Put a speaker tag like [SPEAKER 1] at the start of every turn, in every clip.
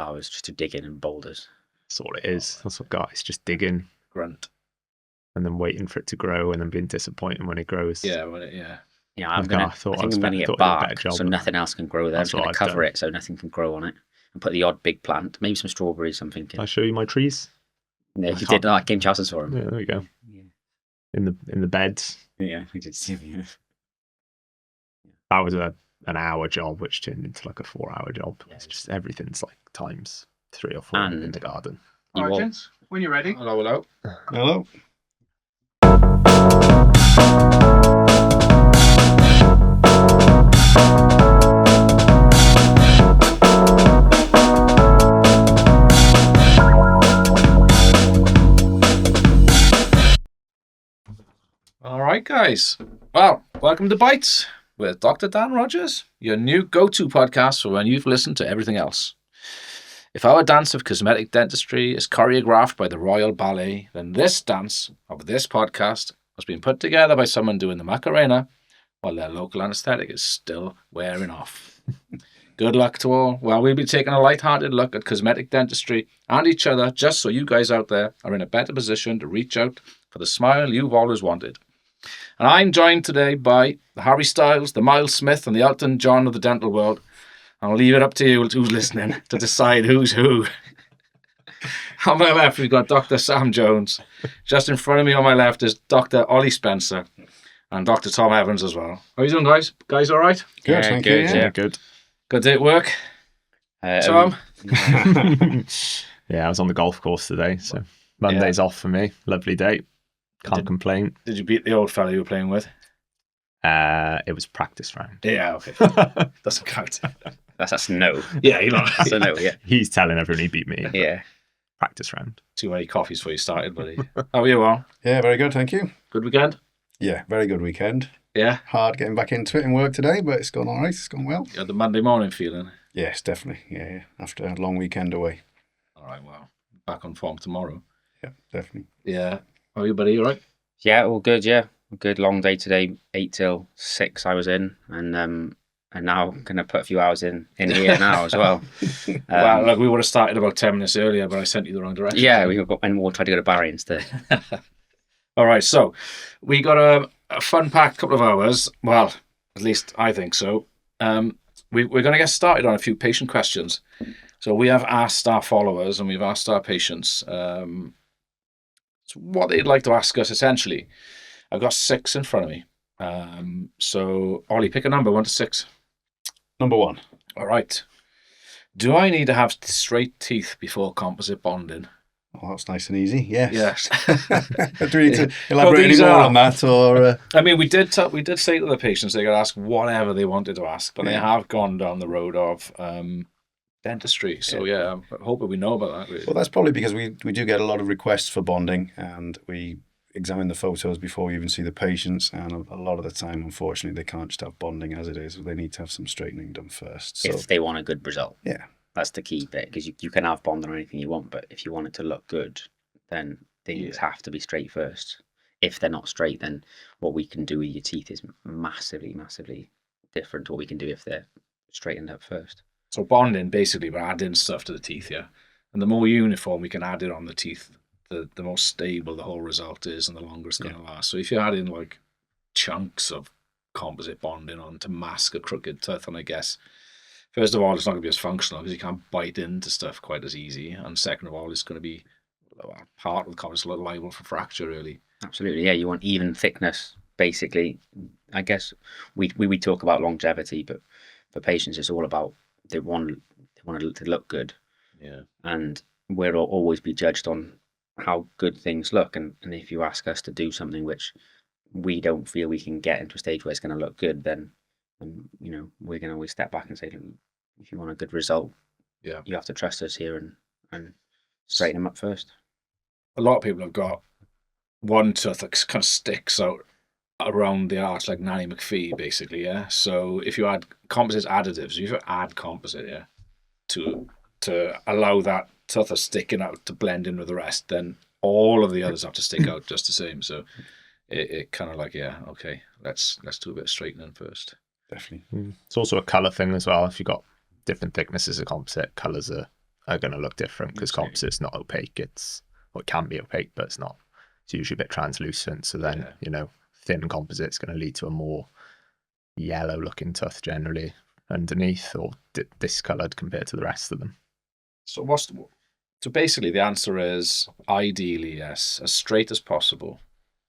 [SPEAKER 1] hours just to dig in boulders.
[SPEAKER 2] That's all it is. That's what guys just digging,
[SPEAKER 3] Grunt.
[SPEAKER 2] and then waiting for it to grow, and then being disappointed when it grows.
[SPEAKER 3] Yeah, well, yeah.
[SPEAKER 1] Yeah,
[SPEAKER 2] I
[SPEAKER 1] I
[SPEAKER 2] thought
[SPEAKER 1] think
[SPEAKER 2] I was
[SPEAKER 1] I'm going to
[SPEAKER 2] better-
[SPEAKER 1] get
[SPEAKER 2] thought I did a better
[SPEAKER 1] bark
[SPEAKER 2] job
[SPEAKER 1] so
[SPEAKER 2] than
[SPEAKER 1] nothing else can grow there. I'm
[SPEAKER 2] That's
[SPEAKER 1] just going
[SPEAKER 2] what
[SPEAKER 1] to
[SPEAKER 2] I've
[SPEAKER 1] cover
[SPEAKER 2] done.
[SPEAKER 1] it so nothing can grow on it. And put the odd big plant, maybe some strawberries, I'm thinking.
[SPEAKER 2] Can I show you my trees?
[SPEAKER 1] No,
[SPEAKER 2] I
[SPEAKER 1] you
[SPEAKER 2] can't-
[SPEAKER 1] did. I came to house and saw them.
[SPEAKER 2] Yeah, there we go.
[SPEAKER 1] Yeah,
[SPEAKER 2] In the beds.
[SPEAKER 1] yeah, we did see them.
[SPEAKER 2] That was an hour job, which turned into like a 4-hour job.
[SPEAKER 1] Yeah,
[SPEAKER 2] It's just everything's like times 3 or 4 in
[SPEAKER 1] And-
[SPEAKER 2] the garden.
[SPEAKER 1] You
[SPEAKER 4] All right,
[SPEAKER 1] all-
[SPEAKER 4] gents, when you're ready.
[SPEAKER 3] Hello, hello.
[SPEAKER 4] Hello.
[SPEAKER 3] All right, guys. Well, welcome to Bites with Dr. Dan Rogers, your new go-to podcast for when you've listened to everything else. If our dance of cosmetic dentistry is choreographed by the Royal Ballet, then this dance of this podcast has been put together by someone doing the Macarena while their local anaesthetic is still wearing off. Good luck to all. Well, we'll be taking a light-hearted look at cosmetic dentistry and each other just so you guys out there are in a better position to reach out for the smile you've always wanted. And I'm joined today by the Harry Styles, the Miles Smith, and the Elton John of the dental world. I'll leave it up to you who's listening to decide who's who. On my left, we've got Dr. Sam Jones. Just in front of me on my left is Dr. Ollie Spencer and Dr. Tom Evans as well. How are you doing, guys? Guys, all right?
[SPEAKER 4] Good,
[SPEAKER 1] Yeah,
[SPEAKER 4] thank
[SPEAKER 1] good,
[SPEAKER 4] you.
[SPEAKER 1] yeah.
[SPEAKER 2] Good.
[SPEAKER 3] Good day at work? Tom?
[SPEAKER 2] Yeah, I was on the golf course today, so Monday's off for me. Lovely day. Can't complain.
[SPEAKER 3] Did you beat the old fella you were playing with?
[SPEAKER 2] It was practice round.
[SPEAKER 3] Yeah, okay. Doesn't count.
[SPEAKER 1] That's no.
[SPEAKER 3] Yeah, you know.
[SPEAKER 1] That's a no, yeah.
[SPEAKER 2] He's telling everyone he beat me.
[SPEAKER 1] Yeah.
[SPEAKER 2] Practice round.
[SPEAKER 3] Too many coffees before you started, buddy. How are you all?
[SPEAKER 4] Yeah, very good, thank you.
[SPEAKER 3] Good weekend?
[SPEAKER 4] Yeah, very good weekend.
[SPEAKER 3] Yeah?
[SPEAKER 4] Hard getting back into it in work today, but it's gone all right. It's gone well.
[SPEAKER 3] You had the Monday morning feeling?
[SPEAKER 4] Yes, definitely. Yeah. After a long weekend away.
[SPEAKER 3] All right, well, back on form tomorrow.
[SPEAKER 4] Yeah, definitely.
[SPEAKER 3] Yeah. How are you, buddy? You all right?
[SPEAKER 1] Yeah, all good, yeah. Good long day today, 8 till 6 I was in, and now I'm going to put a few hours in here now as well.
[SPEAKER 3] Well, look, we would have started about 10 minutes earlier, but I sent you the wrong direction.
[SPEAKER 1] Yeah, we'll try to go to Barry instead.
[SPEAKER 3] All right, so we got a fun-packed couple of hours. Well, at least I think so. We're going to get started on a few patient questions. So we have asked our followers and we've asked our patients what they'd like to ask us, essentially. I've got 6 in front of me. So, Ollie, pick a number, 1 to 6.
[SPEAKER 4] Number 1.
[SPEAKER 3] All right. Do I need to have straight teeth before composite bonding?
[SPEAKER 4] Oh, that's nice and easy. Yes.
[SPEAKER 3] Yes.
[SPEAKER 4] Do we need to elaborate any
[SPEAKER 3] these
[SPEAKER 4] more
[SPEAKER 3] are-
[SPEAKER 4] on that? Or
[SPEAKER 3] I mean, we did say to the patients they could ask whatever they wanted to ask, but they have gone down the road of dentistry. So yeah, I'm hoping we know about that. Really.
[SPEAKER 4] Well, that's probably because we do get a lot of requests for bonding, and we examine the photos before we even see the patients. And a lot of the time, unfortunately, they can't just have bonding as it is. They need to have some straightening done first. So
[SPEAKER 1] If they want a good result.
[SPEAKER 4] yeah,
[SPEAKER 1] That's the key bit, because you can have bond or anything you want, but if you want it to look good, then things have to be straight first. If they're not straight, then what we can do with your teeth is massively, massively different to what we can do if they're straightened up first.
[SPEAKER 3] So bonding, basically, we're adding stuff to the teeth, yeah. And the more uniform we can add it on the teeth, the more stable the whole result is, and the longer it's going to last. So if you add in like chunks of composite bonding on to mask a crooked tooth, and I guess first of all, it's not going to be as functional because you can't bite into stuff quite as easy, and second of all, it's going to be part of the composite liable for fracture, really.
[SPEAKER 1] Absolutely, yeah. You want even thickness, basically. I guess we talk about longevity, but for patients, it's all about they want it to look good.
[SPEAKER 3] Yeah.
[SPEAKER 1] And we'll always be judged on how good things look. And if you ask us to do something which we don't feel we can get into a stage where it's going to look good, then we're going to always step back and say, if you want a good result, you have to trust us here and straighten them up first.
[SPEAKER 3] A lot of people have got one tooth that kind of sticks out around the arch like Nanny McPhee, basically, yeah. So if you add composite additives, if you add composite, to allow that tooth that's sticking out to blend in with the rest, then all of the others have to stick out just the same. So it kind of like, okay, let's do a bit of straightening first.
[SPEAKER 4] definitely.
[SPEAKER 2] It's also a colour thing as well. If you've got different thicknesses of composite, colours are are going to look different because
[SPEAKER 3] Okay.
[SPEAKER 2] composite's not opaque. It can be opaque, but it's not. It's usually a bit translucent. So then, thin composite's going to lead to a more yellow looking tooth generally underneath, or discolored compared to the rest of them.
[SPEAKER 3] So so basically the answer is ideally yes, as straight as possible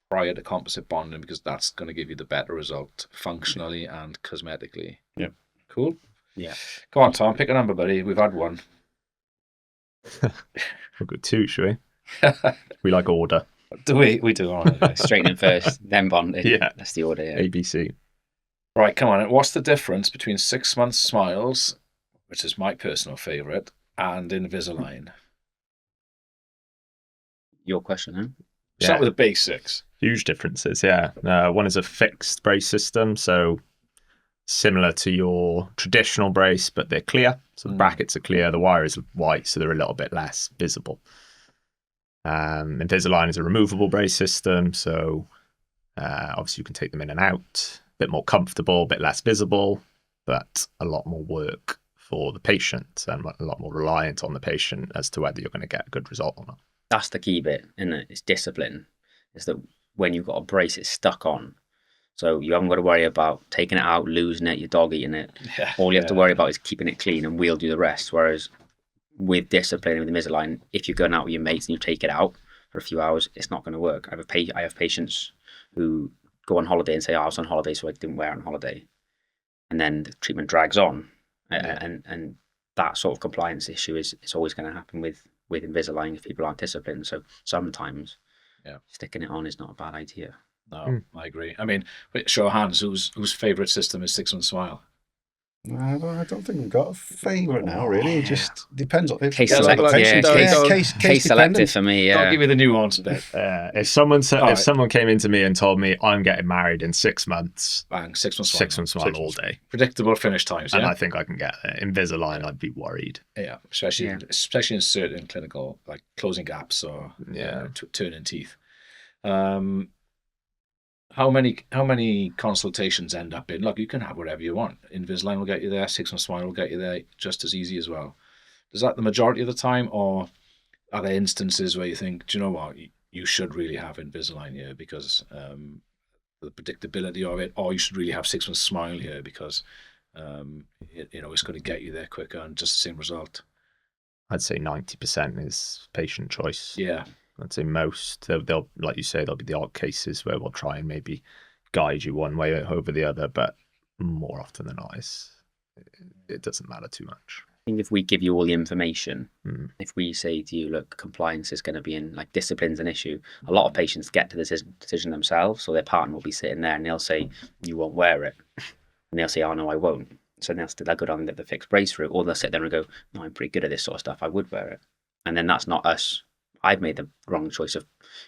[SPEAKER 3] prior to composite bonding, because that's going to give you the better result functionally and cosmetically.
[SPEAKER 4] Yep.
[SPEAKER 3] Cool.
[SPEAKER 1] Yeah.
[SPEAKER 3] Go on, Tom, pick a number, buddy. We've had one.
[SPEAKER 2] We'll go 2, should we? We like order.
[SPEAKER 3] Do we do? All right.
[SPEAKER 1] Straightening first, then bonding.
[SPEAKER 2] Yeah.
[SPEAKER 1] That's the order. Yeah.
[SPEAKER 2] ABC.
[SPEAKER 3] Right, come on. What's the difference between 6 month smiles, which is my personal favourite, and Invisalign?
[SPEAKER 1] Your question, huh?
[SPEAKER 3] Start with the basics.
[SPEAKER 2] Huge differences, yeah. One is a fixed brace system, so similar to your traditional brace, but they're clear. So the brackets are clear, the wire is white, so they're a little bit less visible. Invisalign is a removable brace system, so obviously you can take them in and out. A bit more comfortable, a bit less visible, but a lot more work for the patient and a lot more reliant on the patient as to whether you're going to get a good result or not.
[SPEAKER 1] That's the key bit, isn't it? It's discipline. Is that when you've got a brace, it's stuck on. So you haven't got to worry about taking it out, losing it, your dog eating it.
[SPEAKER 3] Yeah.
[SPEAKER 1] All you have to worry about is keeping it clean, and we'll do the rest. Whereas with discipline, with Invisalign, if you're going out with your mates and you take it out for a few hours, it's not going to work. I have patients who go on holiday and say, I was on holiday, so I didn't wear it on holiday. And then the treatment drags on. And that sort of compliance issue is always going to happen with Invisalign if people aren't disciplined. So sometimes sticking it on is not a bad idea.
[SPEAKER 3] No, I agree. I mean, show of hands, whose favourite system is 6 month smile?
[SPEAKER 4] I don't think we've got a favourite now, really. It just depends on
[SPEAKER 1] Case
[SPEAKER 3] Yeah,
[SPEAKER 1] selective.
[SPEAKER 3] like
[SPEAKER 1] Yeah,
[SPEAKER 3] patient,
[SPEAKER 1] case selective for me.
[SPEAKER 3] Don't
[SPEAKER 1] Yeah.
[SPEAKER 3] give me the nuance bit.
[SPEAKER 2] If someone
[SPEAKER 3] right.
[SPEAKER 2] someone came into me and told me I'm getting married in 6 months,
[SPEAKER 3] Bang, 6 month smile.
[SPEAKER 2] 6 months smile all day,
[SPEAKER 3] Predictable finish times,
[SPEAKER 2] and
[SPEAKER 3] yeah?
[SPEAKER 2] I think I can get there. Invisalign, I'd be worried.
[SPEAKER 3] Yeah, especially in certain clinical, like closing gaps or turning teeth. How many consultations end up in? Look, you can have whatever you want. Invisalign will get you there. 6 month smile will get you there just as easy as well. Is that the majority of the time, or are there instances where you think, do you know what, you should really have Invisalign here because the predictability of it, or you should really have 6 month smile here because it's going to get you there quicker and just the same result?
[SPEAKER 2] I'd say 90% is patient choice.
[SPEAKER 3] Yeah.
[SPEAKER 2] I'd say most, they'll like you say, there'll be the odd cases where we'll try and maybe guide you one way over the other, but more often than not, it doesn't matter too much.
[SPEAKER 1] I think if we give you all the information, if we say to you, look, compliance is going to be in, like, discipline's an issue, a lot of patients get to the decision themselves, so their partner will be sitting there and they'll say, you won't wear it. And they'll say, oh, no, I won't. So they'll go down the fixed brace route, or they'll sit there and go, no, I'm pretty good at this sort of stuff, I would wear it. And then that's not us. I've made the wrong choice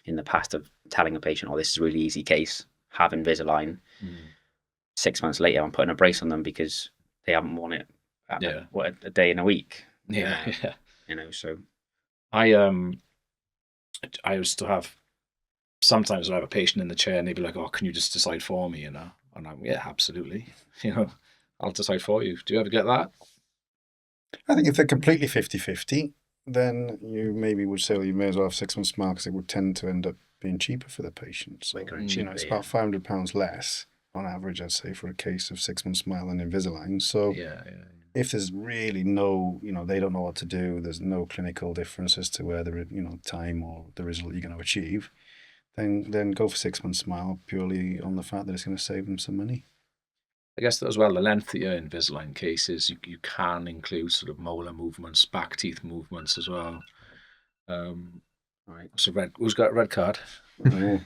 [SPEAKER 1] in the past of telling a patient, oh, this is a really easy case, have Invisalign. 6 months later, I'm putting a brace on them because they haven't worn it a day in a week.
[SPEAKER 3] Yeah.
[SPEAKER 1] So
[SPEAKER 3] I used to have, sometimes I have a patient in the chair and they'd be like, oh, can you just decide for me, And I'm, yeah, absolutely. I'll decide for you. Do you ever get that?
[SPEAKER 4] I think if they're completely 50-50, then you maybe would say, well, you may as well have 6 months smile because it would tend to end up being cheaper for the patient. So, it's about £500 less on average, I'd say, for a case of 6 months smile and Invisalign. So if there's really no, they don't know what to do, there's no clinical difference as to whether, time or the result you're going to achieve, then go for 6 months smile purely on the fact that it's going to save them some money.
[SPEAKER 3] I guess that as well, the lengthier Invisalign cases, you can include sort of molar movements, back teeth movements as well. Right. So who's got a red card?
[SPEAKER 4] Well,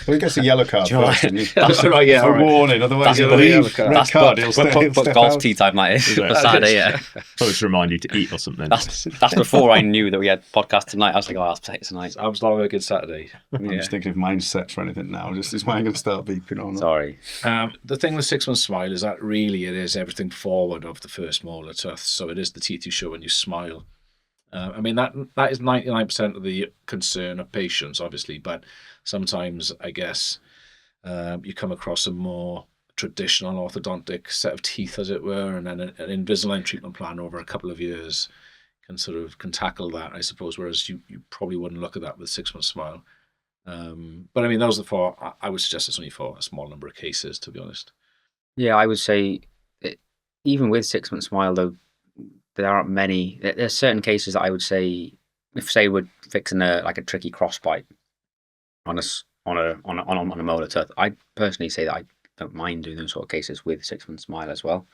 [SPEAKER 4] he gets a yellow card first, doesn't he?
[SPEAKER 3] That's right, yeah.
[SPEAKER 4] For
[SPEAKER 3] right.
[SPEAKER 4] warning, otherwise
[SPEAKER 3] That's
[SPEAKER 4] he'll leave.
[SPEAKER 3] card.
[SPEAKER 4] Red card, he'll
[SPEAKER 1] put golf tea time like this for Saturday, yeah.
[SPEAKER 2] Probably to remind you to eat or something.
[SPEAKER 1] That's before I knew that we had podcast tonight. I was like, oh, I'll play it tonight.
[SPEAKER 3] I was long working Saturday.
[SPEAKER 4] I'm just thinking if mine's set for anything now. Is mine going to start beeping on?
[SPEAKER 1] Sorry.
[SPEAKER 3] The thing with 6 months smile is that really it is everything forward of the first molar tooth. So it is the teeth you show when you smile. I mean, that is 99% of the concern of patients, obviously, but sometimes I guess you come across a more traditional orthodontic set of teeth, as it were, and then an Invisalign treatment plan over a couple of years can tackle that, I suppose. Whereas you probably wouldn't look at that with 6 month smile. But I mean, those are for. I would suggest it's only for a small number of cases, to be honest.
[SPEAKER 1] Yeah, I would say even with 6 month smile, though, there aren't many. There's certain cases that I would say, if say we're fixing a tricky crossbite on a molar tooth, I personally say that I don't mind doing those sort of cases with 6 month smile as well,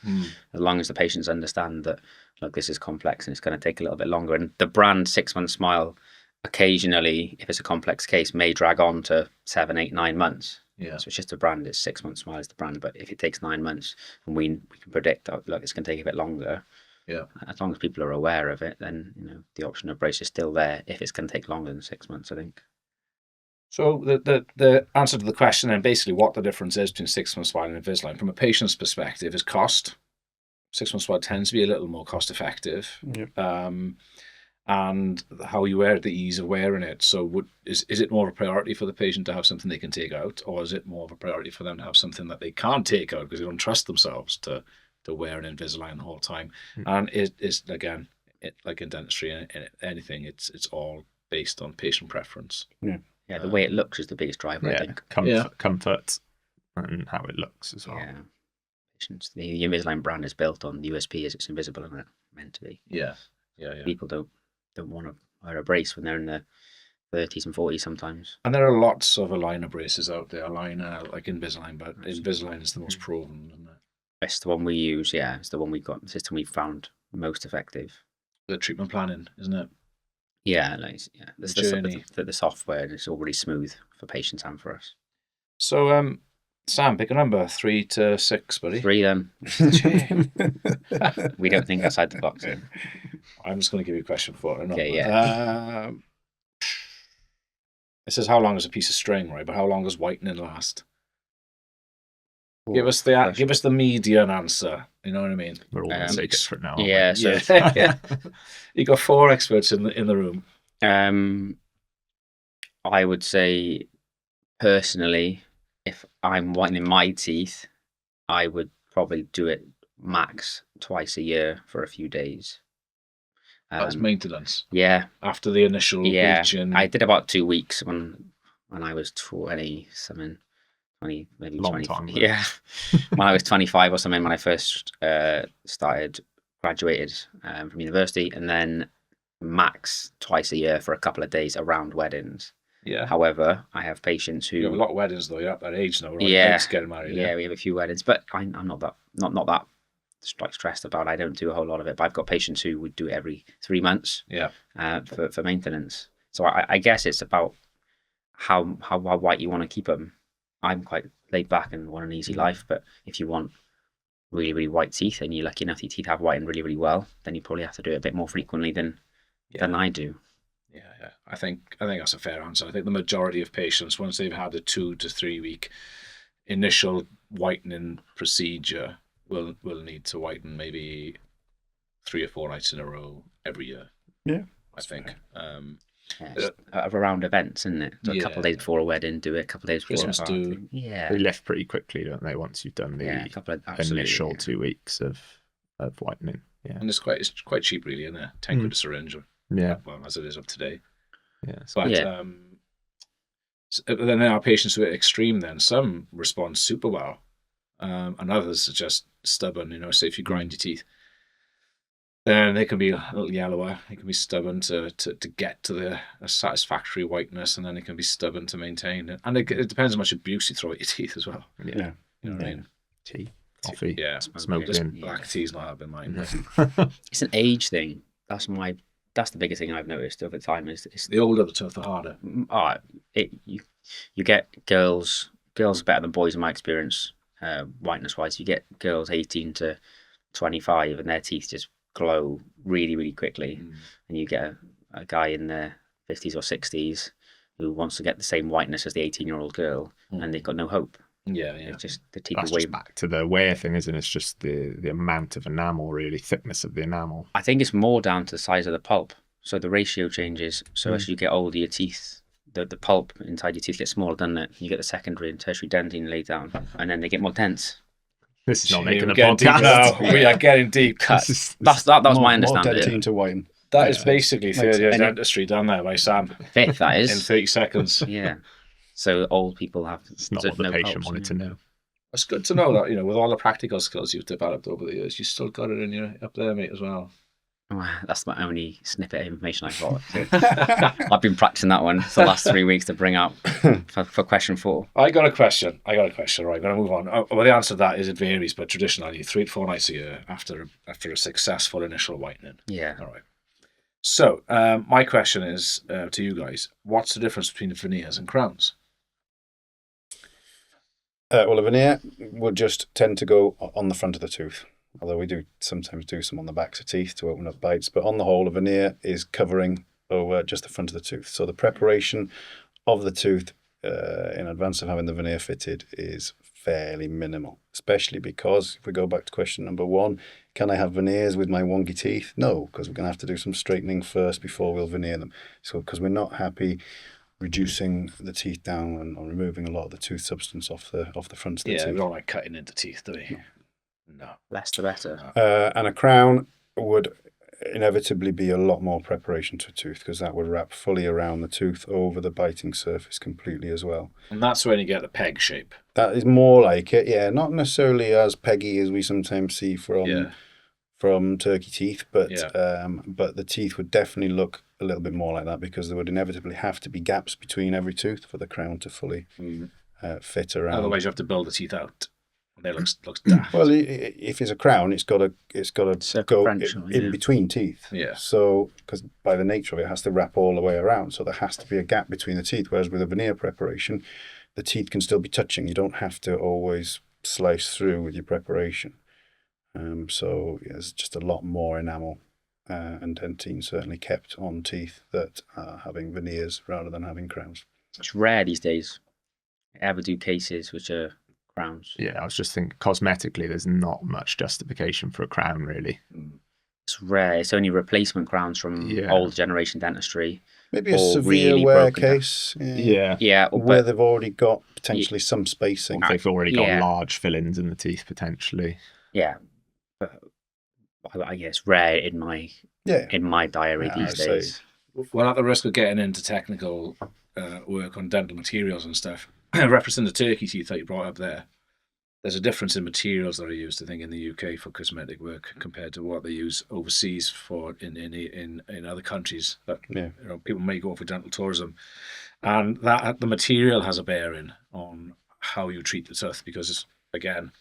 [SPEAKER 1] as long as the patients understand that, look, this is complex and it's going to take a little bit longer. And the brand 6 month smile, occasionally, if it's a complex case, may drag on to 7, 8, 9 months.
[SPEAKER 3] Yeah.
[SPEAKER 1] So it's just a brand. It's 6 month smile is the brand. But if it takes 9 months and we can predict that, look, it's going to take a bit longer.
[SPEAKER 3] Yeah.
[SPEAKER 1] As long as people are aware of it, then the option of brace is still there if it's going to take longer than 6 months, I think.
[SPEAKER 3] So the answer to the question, and basically what the difference is between 6 month smile and Invisalign from a patient's perspective, is cost. 6 month smile tends to be a little more cost effective.
[SPEAKER 4] Yep.
[SPEAKER 3] And how you wear it, the ease of wearing it. So is it more of a priority for the patient to have something they can take out, or is it more of a priority for them to have something that they can't take out because they don't trust themselves to wear an Invisalign the whole time? And it is, again, like in dentistry and anything, it's all based on patient preference.
[SPEAKER 1] Yeah, the way it looks is the biggest driver, I think.
[SPEAKER 2] Comfort and how it looks as well.
[SPEAKER 1] Yeah. The Invisalign brand is built on the USP as it's invisible and it's meant to be.
[SPEAKER 3] Yeah.
[SPEAKER 1] People don't want to wear a brace when they're in their 30s and 40s sometimes.
[SPEAKER 3] And there are lots of aligner braces out there, aligner like Invisalign, but Invisalign is the most proven, isn't it?
[SPEAKER 1] It's the one we use, yeah. It's the one we've got, the system we found most effective.
[SPEAKER 3] The treatment planning, isn't it?
[SPEAKER 1] Yeah, the software is already smooth for patients and for us.
[SPEAKER 3] So, Sam, pick a number, 3 to 6, buddy.
[SPEAKER 1] 3 then. We don't think outside the box. Here.
[SPEAKER 3] I'm just going to give you a question for it.
[SPEAKER 1] Okay, yeah.
[SPEAKER 3] It says how long is a piece of string, right? But how long does whitening last? Give us the median answer. You know what I mean?
[SPEAKER 2] We're all going to say different now.
[SPEAKER 1] Yeah. So
[SPEAKER 3] yeah. You got 4 experts in the room.
[SPEAKER 1] I would say, personally, if I'm whitening my teeth, I would probably do it max twice a year for a few days.
[SPEAKER 3] That's maintenance.
[SPEAKER 1] Yeah.
[SPEAKER 3] After the initial bleaching.
[SPEAKER 1] I did about 2 weeks when I was 20 something. 20, maybe
[SPEAKER 2] Long
[SPEAKER 1] 20.
[SPEAKER 2] time.
[SPEAKER 1] Yeah. When I was 25 or something, when I first graduated from university, and then max twice a year for a couple of days around weddings.
[SPEAKER 3] Yeah.
[SPEAKER 1] However, I have patients who...
[SPEAKER 3] You have a lot of weddings, though. You're at that age now, right?
[SPEAKER 1] Yeah.
[SPEAKER 3] Getting married.
[SPEAKER 1] Yeah, we have a few weddings, but I'm not that stressed about it. I don't do a whole lot of it, but I've got patients who would do it every 3 months.
[SPEAKER 3] Yeah.
[SPEAKER 1] For maintenance. So I guess it's about how white you want to keep them. I'm quite laid back and want an easy life, but if you want really, really white teeth and you're lucky enough your teeth have whitened really, really well, then you probably have to do it a bit more frequently than I do.
[SPEAKER 3] Yeah. I think that's a fair answer. I think the majority of patients, once they've had a 2 to 3 week initial whitening procedure, will need to whiten maybe 3 or 4 nights in a row every year.
[SPEAKER 4] Yeah,
[SPEAKER 3] I think.
[SPEAKER 1] Around events, isn't it? So a couple of days before a wedding, do it. A couple of days before
[SPEAKER 3] Christmas, do.
[SPEAKER 1] Yeah.
[SPEAKER 2] They lift pretty quickly, don't they? Once you've done the initial 2 weeks of whitening. Yeah.
[SPEAKER 3] And it's quite cheap, really, isn't it? 10 quid a syringe.
[SPEAKER 2] Yeah.
[SPEAKER 3] Well, as it is up today.
[SPEAKER 2] Yeah.
[SPEAKER 3] But then there are patients who are extreme. Then some respond super well, and others are just stubborn. Say if you grind your teeth, then they can be a little yellower. They can be stubborn to get to a satisfactory whiteness, and then they can be stubborn to maintain it. And it depends how much abuse you throw at your teeth as well.
[SPEAKER 2] Yeah.
[SPEAKER 3] You know what I mean?
[SPEAKER 2] Tea, coffee,
[SPEAKER 3] smoking. Black tea's not having mine.
[SPEAKER 1] It's an age thing. That's the biggest thing I've noticed over time. Is
[SPEAKER 3] the older the tooth, the harder.
[SPEAKER 1] You get girls are better than boys in my experience, whiteness wise. You get girls 18 to 25 and their teeth just glow really, really quickly, and you get a guy in their 50s or 60s who wants to get the same whiteness as the 18-year-old girl, and they've got no hope.
[SPEAKER 3] Yeah.
[SPEAKER 1] It's just the teeth
[SPEAKER 2] That's
[SPEAKER 1] are way
[SPEAKER 2] just back to the wear thing, isn't it? It's just the amount of enamel, really, thickness of the enamel.
[SPEAKER 1] I think it's more down to the size of the pulp. So the ratio changes. So as you get older, your teeth, the pulp inside your teeth gets smaller, doesn't it? You get the secondary and tertiary dentine laid down, and then they get more dense.
[SPEAKER 2] This is not making a
[SPEAKER 3] podcast.
[SPEAKER 2] podcast.
[SPEAKER 3] No, we are getting deep.
[SPEAKER 1] That was my understanding.
[SPEAKER 4] More dentine to whiten.
[SPEAKER 3] That is basically third year
[SPEAKER 1] sense.
[SPEAKER 3] dentistry done there by Sam
[SPEAKER 1] 5th, that
[SPEAKER 3] in
[SPEAKER 1] is.
[SPEAKER 3] 30 seconds.
[SPEAKER 1] Yeah. So old people have.
[SPEAKER 2] It's not what the patient wanted to know.
[SPEAKER 3] It's good to know that, you know, with all the practical skills you've developed over the years, you still got it in your up there, mate, as well.
[SPEAKER 1] Oh, that's my only snippet of information I've got. I've been practicing that one for the last 3 weeks to bring up for question 4.
[SPEAKER 3] I got a question. Right, I'm going to move on. Well, the answer to that is it varies, but traditionally 3 to 4 nights a year after a successful initial whitening.
[SPEAKER 1] Yeah.
[SPEAKER 3] All right. So my question is to you guys: what's the difference between veneers and crowns?
[SPEAKER 4] Well, a veneer would just tend to go on the front of the tooth, although we do sometimes do some on the backs of teeth to open up bites. But on the whole, a veneer is covering over just the front of the tooth. So the preparation of the tooth in advance of having the veneer fitted is fairly minimal, especially because if we go back to question number 1, can I have veneers with my wonky teeth? No, because we're going to have to do some straightening first before we'll veneer them. So because we're not happy reducing the teeth down and removing a lot of the tooth substance off the front of the
[SPEAKER 3] Yeah,
[SPEAKER 4] tooth.
[SPEAKER 3] we don't like cutting into teeth, do we? No.
[SPEAKER 1] Less the better.
[SPEAKER 4] And a crown would inevitably be a lot more preparation to a tooth because that would wrap fully around the tooth over the biting surface completely as well.
[SPEAKER 3] And that's when you get the peg shape.
[SPEAKER 4] That is more like it, yeah. Not necessarily as peggy as we sometimes see from turkey teeth, but the teeth would definitely look a little bit more like that because there would inevitably have to be gaps between every tooth for the crown to fully fit around.
[SPEAKER 3] Otherwise, you have to build the teeth out. And it looks daft.
[SPEAKER 4] Well, if it's a crown, it's got to go in between teeth.
[SPEAKER 3] Yeah.
[SPEAKER 4] So, because by the nature of it, it has to wrap all the way around. So there has to be a gap between the teeth. Whereas with a veneer preparation, the teeth can still be touching. You don't have to always slice through with your preparation. So there's just a lot more enamel and dentine certainly kept on teeth that are having veneers rather than having crowns.
[SPEAKER 1] It's rare these days. I ever do cases which are crowns.
[SPEAKER 2] Yeah, I was just thinking cosmetically, there's not much justification for a crown, really.
[SPEAKER 1] It's rare. It's only replacement crowns from old generation dentistry.
[SPEAKER 4] Maybe a severe wear case.
[SPEAKER 1] Yeah.
[SPEAKER 4] Where they've already got potentially some spacing.
[SPEAKER 2] Or they've already got large fillings in the teeth, potentially.
[SPEAKER 1] Yeah. But I guess rare in my diary these days.
[SPEAKER 3] Well, at the risk of getting into technical work on dental materials and stuff, referencing the turkey teeth that you brought up there, there's a difference in materials that are used, I think, in the UK for cosmetic work compared to what they use overseas for in other countries that you know, people may go for dental tourism, and that the material has a bearing on how you treat the tooth because, again,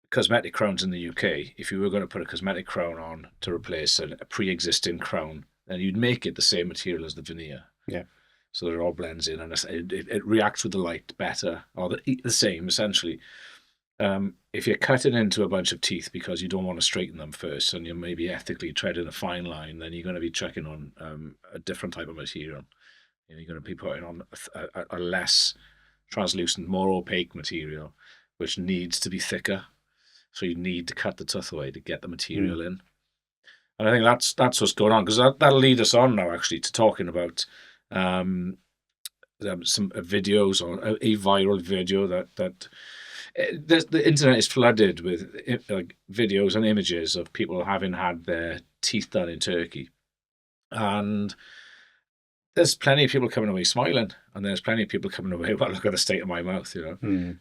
[SPEAKER 3] cosmetic crowns in the UK, if you were going to put a cosmetic crown on to replace a pre-existing crown, then you'd make it the same material as the veneer.
[SPEAKER 4] Yeah.
[SPEAKER 3] So that it all blends in and it reacts with the light better, or the same, essentially. If you're cutting into a bunch of teeth because you don't want to straighten them first and you're maybe ethically treading a fine line, then you're going to be checking on a different type of material. You know, you're going to be putting on a less translucent, more opaque material, which needs to be thicker. So you need to cut the tooth away to get the material in. And I think that's what's going on, because that'll lead us on now, actually, to talking about some videos, or a viral video that the internet is flooded with videos and images of people having had their teeth done in Turkey, and there's plenty of people coming away smiling, and there's plenty of people coming away, well, look at the state of my mouth, you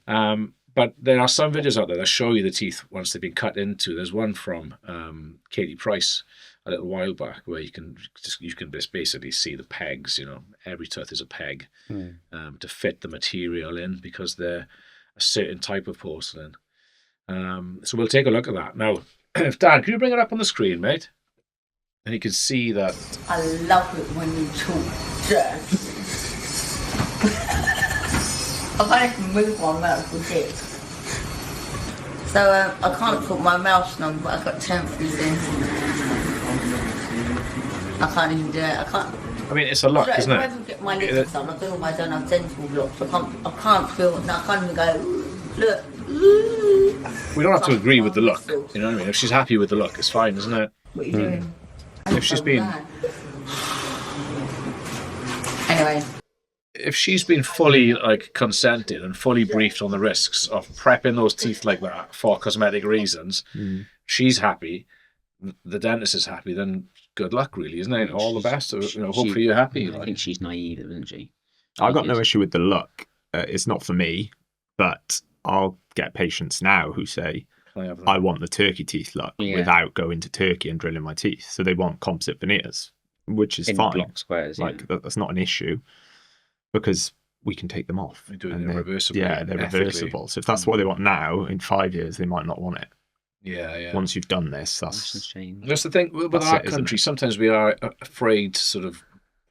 [SPEAKER 3] know. But there are some videos out there that show you the teeth once they've been cut into. There's one from Katie Price a little while back where you can just basically see the pegs. You know, every tooth is a peg to fit the material in because they're a certain type of porcelain. So we'll take a look at that now. Dan, can you bring it up on the screen, mate? And you can see that.
[SPEAKER 5] I love it when you talk dirty. I can't even move my mouth with it. So I can't put my mouse on, but I've got temperatures in. I can't even do it. I can't.
[SPEAKER 3] I mean, it's a look, isn't it?
[SPEAKER 5] If I ever get my lips done, I feel I don't have dental blocks. I can't feel. I can't even go. Look.
[SPEAKER 3] We don't have to agree with the look. You know what I mean? If she's happy with the look, it's fine, isn't it?
[SPEAKER 5] What are you doing?
[SPEAKER 3] If she's been.
[SPEAKER 5] Anyway.
[SPEAKER 3] If she's been fully consented and fully briefed on the risks of prepping those teeth like that for cosmetic reasons, she's happy, the dentist is happy, then good luck, really, isn't it? All the best. Hopefully
[SPEAKER 1] she-
[SPEAKER 3] you're happy.
[SPEAKER 1] I think she's naive, isn't she?
[SPEAKER 2] I've got no
[SPEAKER 1] Yes.
[SPEAKER 2] issue with the luck. It's not for me, but I'll get patients now who say, I want the turkey teeth look
[SPEAKER 1] Yeah.
[SPEAKER 2] without going to Turkey and drilling my teeth. So they want composite veneers, which is
[SPEAKER 1] In
[SPEAKER 2] fine.
[SPEAKER 1] block squares,
[SPEAKER 2] Like that's not an issue because we can take them off.
[SPEAKER 3] We do it
[SPEAKER 2] And
[SPEAKER 3] reversibly.
[SPEAKER 2] Yeah, they're
[SPEAKER 3] ethically.
[SPEAKER 2] reversible. So if that's what they want now, in 5 years they might not want it.
[SPEAKER 3] Yeah.
[SPEAKER 2] Once you've done this,
[SPEAKER 1] Fashion's
[SPEAKER 2] that's
[SPEAKER 1] changed.
[SPEAKER 3] That's the thing with
[SPEAKER 2] That's
[SPEAKER 3] our
[SPEAKER 2] it, isn't
[SPEAKER 3] country.
[SPEAKER 2] it?
[SPEAKER 3] Sometimes we are afraid to sort of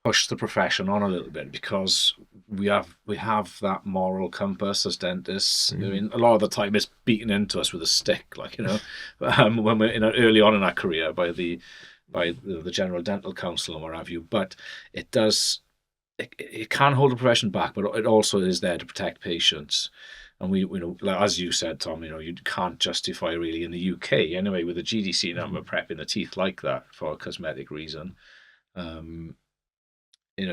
[SPEAKER 3] push the profession on a little bit because we have that moral compass as dentists. I mean, a lot of the time it's beaten into us with a stick, like when we're early on in our career by the General Dental Council and what have you. But it does. It can hold the profession back, but it also is there to protect patients. And we like, as you said, Tom, you can't justify really in the UK anyway with a GDC number prepping the teeth like that for a cosmetic reason. You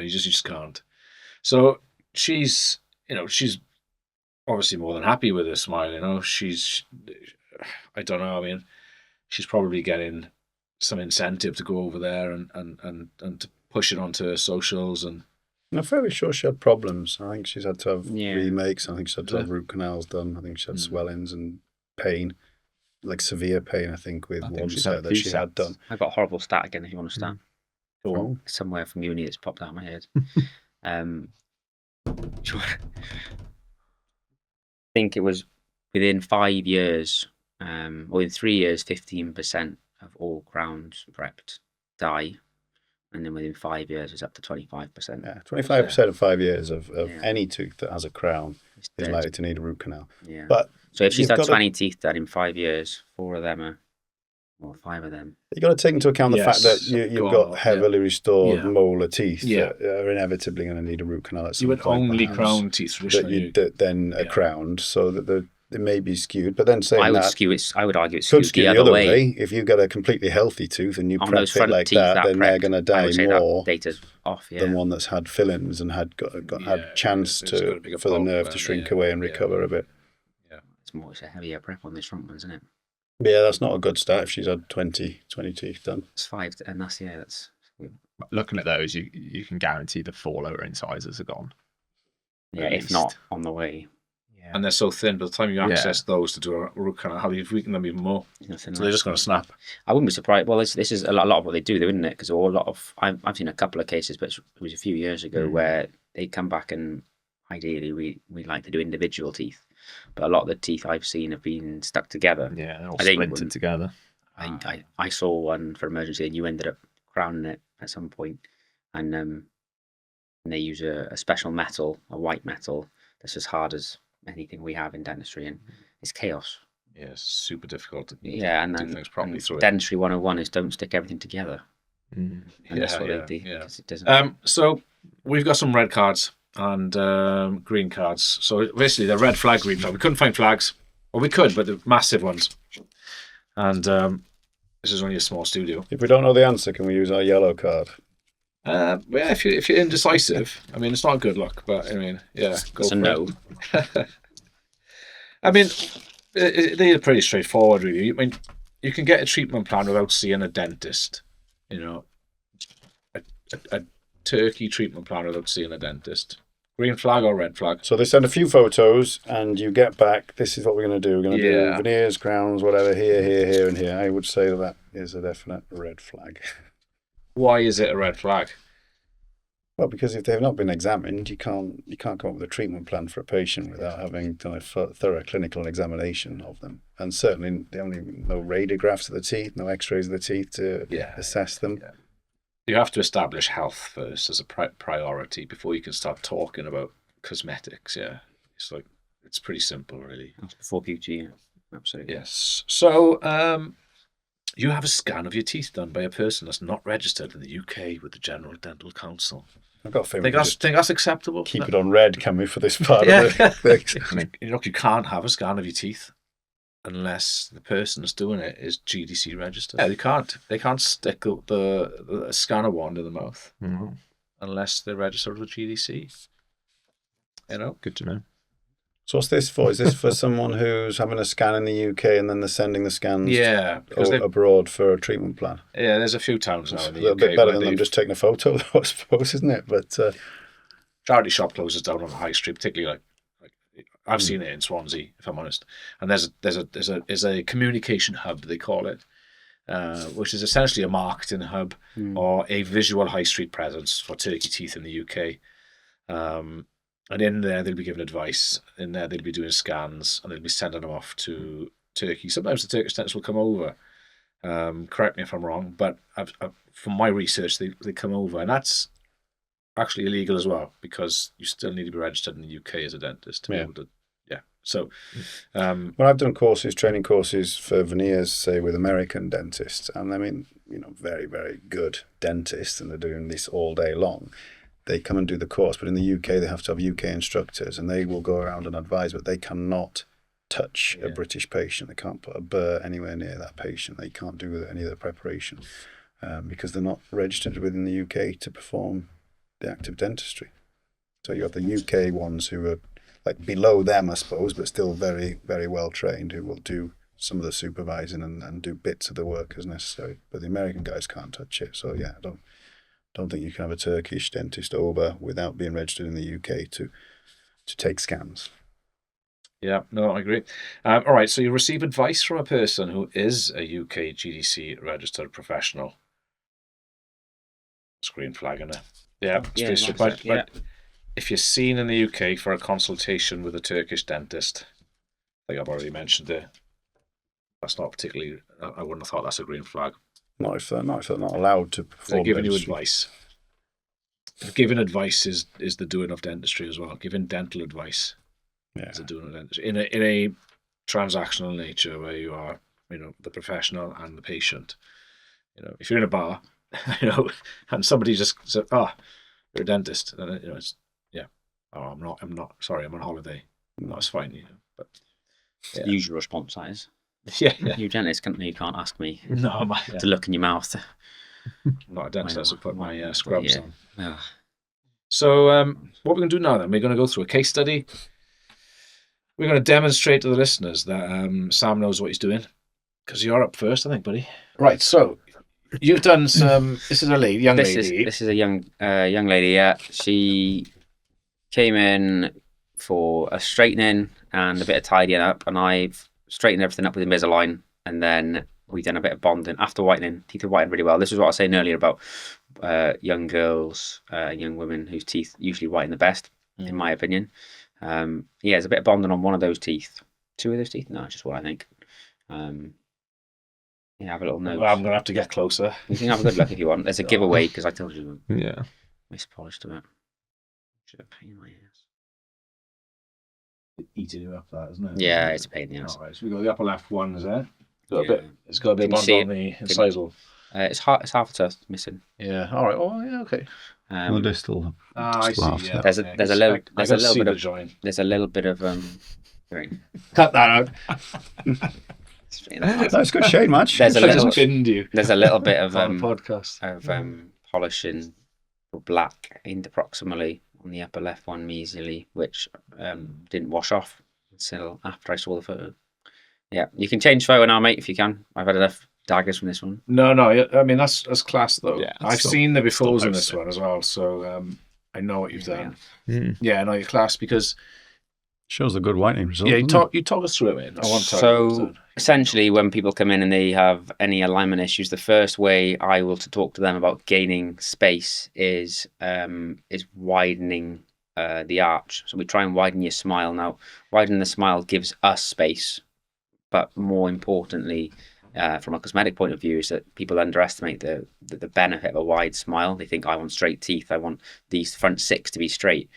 [SPEAKER 3] just can't. So she's obviously more than happy with her smile. I don't know. I mean, she's probably getting some incentive to go over there and to push it onto her socials and.
[SPEAKER 4] I'm fairly sure she had problems. I think she's had to have
[SPEAKER 1] Yeah.
[SPEAKER 4] remakes. I think she had to have root canals done. I think she had swellings and pain, like severe pain, I think, with
[SPEAKER 2] I think
[SPEAKER 4] one
[SPEAKER 2] she's
[SPEAKER 4] set
[SPEAKER 2] had
[SPEAKER 4] that
[SPEAKER 2] two
[SPEAKER 4] she had
[SPEAKER 2] sets.
[SPEAKER 4] done.
[SPEAKER 1] I've got a horrible stat again if you want to start.
[SPEAKER 3] Go on.
[SPEAKER 1] Somewhere from uni that's popped out of my head. I think it was within 5 years, or in 3 years, 15% of all crowns prepped die. And then within 5 years, it's up to 25%.
[SPEAKER 4] Yeah, 25% of 5 years of
[SPEAKER 1] Yeah.
[SPEAKER 4] any tooth that has a crown
[SPEAKER 1] It's
[SPEAKER 4] is
[SPEAKER 1] dead.
[SPEAKER 4] likely to need a root canal.
[SPEAKER 1] Yeah.
[SPEAKER 4] But
[SPEAKER 1] So if she's
[SPEAKER 4] you've
[SPEAKER 1] had
[SPEAKER 4] got to-
[SPEAKER 1] 20 teeth done in 5 years, 4 of them are, or 5 of them.
[SPEAKER 4] you've got to take into account the fact that
[SPEAKER 3] Yes,
[SPEAKER 4] you've
[SPEAKER 3] go
[SPEAKER 4] got
[SPEAKER 3] on,
[SPEAKER 4] heavily restored
[SPEAKER 3] Yeah.
[SPEAKER 4] molar teeth
[SPEAKER 3] Yeah.
[SPEAKER 4] that are inevitably going to need a root canal at some
[SPEAKER 3] You would
[SPEAKER 4] point.
[SPEAKER 3] only
[SPEAKER 4] perhaps,
[SPEAKER 3] crown teeth
[SPEAKER 4] that
[SPEAKER 3] traditionally.
[SPEAKER 4] that then are
[SPEAKER 3] Yeah.
[SPEAKER 4] crowned, so that they may be skewed. But then saying
[SPEAKER 1] I would
[SPEAKER 4] that
[SPEAKER 1] skew it. I would argue it's
[SPEAKER 4] could
[SPEAKER 1] skewed
[SPEAKER 4] skew
[SPEAKER 1] the other way.
[SPEAKER 4] If you've got a completely healthy tooth and you
[SPEAKER 1] On
[SPEAKER 4] prep
[SPEAKER 1] those
[SPEAKER 4] it
[SPEAKER 1] front
[SPEAKER 4] like
[SPEAKER 1] teeth
[SPEAKER 4] that, then they're
[SPEAKER 1] prepped,
[SPEAKER 4] going to
[SPEAKER 1] I
[SPEAKER 4] die
[SPEAKER 1] would say
[SPEAKER 4] more
[SPEAKER 1] that data's off. Yeah.
[SPEAKER 4] than one that's had fillings and had chance
[SPEAKER 3] it's got a bigger
[SPEAKER 4] for the
[SPEAKER 3] pulp
[SPEAKER 4] nerve
[SPEAKER 3] and,
[SPEAKER 4] to shrink
[SPEAKER 3] yeah,
[SPEAKER 4] away and
[SPEAKER 3] yeah.
[SPEAKER 4] recover a bit.
[SPEAKER 1] It's a heavier prep on these front ones, isn't it?
[SPEAKER 4] But yeah, that's not a good start if she's had 20 teeth done.
[SPEAKER 1] It's 5, and that's
[SPEAKER 2] looking at those, you can guarantee the 4 lower incisors are gone.
[SPEAKER 1] yeah.
[SPEAKER 2] At
[SPEAKER 1] If
[SPEAKER 2] least.
[SPEAKER 1] not on the way,
[SPEAKER 2] Yeah.
[SPEAKER 3] And they're so thin, by the time you access those to do a root canal, how do you weaken them even more?
[SPEAKER 1] nothing
[SPEAKER 3] So they're just going to snap.
[SPEAKER 1] I wouldn't be surprised. Well, this is a lot of what they do, though, isn't it? Because a lot of I've seen a couple of cases, but it was a few years ago where they come back and ideally we like to do individual teeth, but a lot of the teeth I've seen have been stuck together.
[SPEAKER 2] Yeah, they're all
[SPEAKER 1] I think
[SPEAKER 2] splintered together.
[SPEAKER 1] I saw one for emergency, and you ended up crowning it at some point, and they use a special metal, a white metal that's as hard as anything we have in dentistry, and it's chaos.
[SPEAKER 3] Yeah, it's super difficult to
[SPEAKER 1] Yeah, and
[SPEAKER 3] do
[SPEAKER 1] then
[SPEAKER 3] things properly through it.
[SPEAKER 1] Dentistry 101 is don't stick everything together. And that's what they do.
[SPEAKER 3] Yeah.
[SPEAKER 1] 'Cause it doesn't.
[SPEAKER 3] So we've got some red cards and green cards. So basically, the red flag, green flag. We couldn't find flags. Well, we could, but the massive ones. And this is only a small studio.
[SPEAKER 4] If we don't know the answer, can we use our yellow card?
[SPEAKER 3] Yeah, if you're indecisive, I mean, it's not a good look, but I mean, yeah, go
[SPEAKER 1] It's a
[SPEAKER 3] for
[SPEAKER 1] no.
[SPEAKER 3] it. I mean, they're pretty straightforward, really. I mean, you can get a treatment plan without seeing a dentist. A turkey treatment plan without seeing a dentist. Green flag or red flag?
[SPEAKER 4] So they send a few photos, and you get back. This is what we're going to do. We're going to do veneers, crowns, whatever. Here, and here. I would say that is a definite red flag.
[SPEAKER 3] Why is it a red flag?
[SPEAKER 4] Well, because if they've not been examined, you can't come up with a treatment plan for a patient without having done a thorough clinical examination of them. And certainly, no radiographs of the teeth, no X-rays of the teeth to assess them.
[SPEAKER 3] Yeah. You have to establish health first as a priority before you can start talking about cosmetics. Yeah, it's pretty simple, really.
[SPEAKER 1] That's before beauty. Yeah. Absolutely.
[SPEAKER 3] Yes. So, you have a scan of your teeth done by a person that's not registered in the UK with the General Dental Council.
[SPEAKER 4] I've got a feeling.
[SPEAKER 3] Think that's acceptable?
[SPEAKER 4] Keep it on red, can we, for this part
[SPEAKER 3] Yeah.
[SPEAKER 4] of it?
[SPEAKER 3] You can't have a scan of your teeth unless the person that's doing it is GDC registered. Yeah, they can't stick the scanner wand in the mouth unless they're registered with GDC.
[SPEAKER 2] Good to know.
[SPEAKER 4] So what's this for? Is this for someone who's having a scan in the UK and then they're sending the scans
[SPEAKER 3] Yeah, because
[SPEAKER 4] abroad for a treatment plan?
[SPEAKER 3] yeah, there's a few towns now
[SPEAKER 4] It's
[SPEAKER 3] in
[SPEAKER 4] a
[SPEAKER 3] the
[SPEAKER 4] little
[SPEAKER 3] UK
[SPEAKER 4] bit better
[SPEAKER 3] where
[SPEAKER 4] than them
[SPEAKER 3] they've
[SPEAKER 4] just taking a photo, I suppose, isn't it? But
[SPEAKER 3] charity shop closes down on the high street, particularly like I've seen it in Swansea, if I'm honest. And there's a communication hub, they call it, which is essentially a marketing hub or a visual high street presence for turkey teeth in the UK. And in there they'll be given advice. In there they'll be doing scans and they'll be sending them off to Turkey. Sometimes the Turkish dentist will come over. Correct me if I'm wrong, but from my research, they come over, and that's actually illegal as well because you still need to be registered in the UK as a dentist to be able to. Yeah. So,
[SPEAKER 4] well, I've done training courses for veneers, say with American dentists, and I mean, very, very good dentists, and they're doing this all day long. They come and do the course, but in the UK they have to have UK instructors, and they will go around and advise, but they cannot touch a British patient. They can't put a burr anywhere near that patient. They can't do any of the preparation because they're not registered within the UK to perform the active dentistry. So you have the UK ones who are like below them, I suppose, but still very, very well trained, who will do some of the supervising and do bits of the work as necessary. But the American guys can't touch it. So yeah, I don't think you can have a Turkish dentist over without being registered in the UK to take scans.
[SPEAKER 3] Yeah, no, I agree. All right, so you receive advice from a person who is a UK GDC registered professional. Screen flag in there. Yeah, it's pretty strict. But if you're seen in the UK for a consultation with a Turkish dentist, I think I've already mentioned it. That's not particularly. I wouldn't have thought that's a green flag.
[SPEAKER 4] Not if they're not allowed to perform.
[SPEAKER 3] They're giving
[SPEAKER 4] dentistry.
[SPEAKER 3] you advice. Giving advice is the doing of dentistry as well. Giving dental advice is the doing of dentistry in a transactional nature where you are, the professional and the patient. If you're in a bar, and somebody just said, "Oh, you're a dentist," and it's "Oh, I'm not. Sorry, I'm on holiday." That's fine, But
[SPEAKER 1] the usual response that is.
[SPEAKER 3] Yeah.
[SPEAKER 1] You dentist you can't ask me
[SPEAKER 3] No,
[SPEAKER 1] to look in your mouth.
[SPEAKER 3] I'm not a dentist. I put my scrubs on.
[SPEAKER 1] Yeah.
[SPEAKER 3] So what we're going to do now then, we're going to go through a case study. We're going to demonstrate to the listeners that Sam knows what he's doing, because you're up first, I think, buddy. Right, so you've done some... This is a young lady.
[SPEAKER 1] This is a young lady, yeah. She came in for a straightening and a bit of tidying up, and I've straightened everything up with Invisalign, and then we've done a bit of bonding after whitening. Teeth are whitened really well. This is what I was saying earlier about young girls, young women whose teeth usually whiten the best, in my opinion. There's a bit of bonding on one of those teeth. Two of those teeth? No, just one, I think. Have a little nose.
[SPEAKER 3] Well, I'm going to have to get closer.
[SPEAKER 1] You can have a good look if you want. There's a giveaway because I told you.
[SPEAKER 2] Yeah.
[SPEAKER 1] Mispolished a bit. Should have pain in my ass.
[SPEAKER 3] Eating you up, that, isn't it?
[SPEAKER 1] Yeah, it's a pain in the ass.
[SPEAKER 3] All right, so we got the upper left one, is there? It's got a bit
[SPEAKER 1] Can you
[SPEAKER 3] of
[SPEAKER 1] see
[SPEAKER 3] bond on the incisal.
[SPEAKER 1] It's half a tooth missing.
[SPEAKER 3] Yeah. All right. Oh, yeah. Okay.
[SPEAKER 4] The distal.
[SPEAKER 3] I see. Yeah.
[SPEAKER 1] There's a little bit of
[SPEAKER 3] joint.
[SPEAKER 1] There's a little bit of
[SPEAKER 3] Cut that out.
[SPEAKER 4] That's good shade match.
[SPEAKER 1] There's a
[SPEAKER 3] I
[SPEAKER 1] little.
[SPEAKER 3] just binned you
[SPEAKER 1] There's a little bit of
[SPEAKER 3] on a podcast.
[SPEAKER 1] polishing black interproximally on the upper left one measly, which didn't wash off until after I saw the photo. Yeah, you can change photo now, mate, if you can. I've had enough daggers from this one.
[SPEAKER 3] No, I mean that's class though.
[SPEAKER 2] Yeah,
[SPEAKER 3] I've seen the befores in this one as well, so I know what you've done. Yeah, I know your class because
[SPEAKER 4] shows a good whitening result.
[SPEAKER 3] Yeah, you talk us through it, mate.
[SPEAKER 1] So essentially, when people come in and they have any alignment issues, the first way I will to talk to them about gaining space is widening the arch. So we try and widen your smile. Now, widening the smile gives us space, but more importantly, from a cosmetic point of view, is that people underestimate the benefit of a wide smile. They think, I want straight teeth. I want these front six to be straight.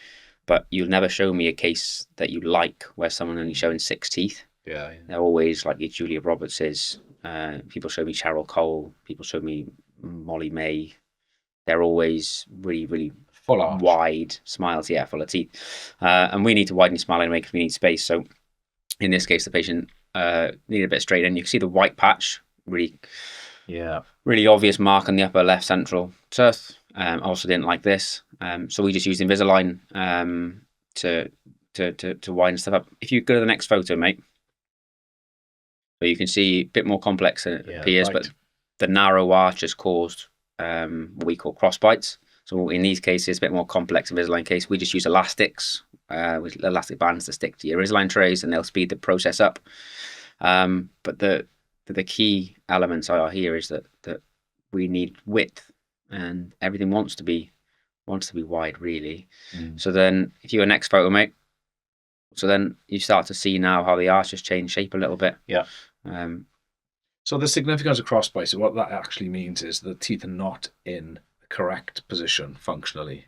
[SPEAKER 1] But you'll never show me a case that you like where someone only showing six teeth.
[SPEAKER 3] Yeah.
[SPEAKER 1] They're always like your Julia Robertses. People show me Cheryl Cole. People show me Molly May. They're always really, really
[SPEAKER 3] full arch,
[SPEAKER 1] wide smiles, full of teeth. And we need to widen your smile anyway because we need space. So in this case, the patient needed a bit straight in. You can see the white patch, really obvious mark on the upper left central tooth. Also didn't like this. So we just used Invisalign to to widen stuff up. If you go to the next photo, mate, but you can see a bit more complex than it appears, but the narrow arch has caused what we call cross bites. So in these cases, a bit more complex Invisalign case, we just use elastics with elastic bands to stick to your Invisalign trays, and they'll speed the process up. But the key elements are here is that we need width, and everything wants to be wide, really. So then, if you go next photo, mate. So then you start to see now how the arch has changed shape a little bit.
[SPEAKER 3] Yeah. So the significance of cross bites, what that actually means is the teeth are not in the correct position functionally.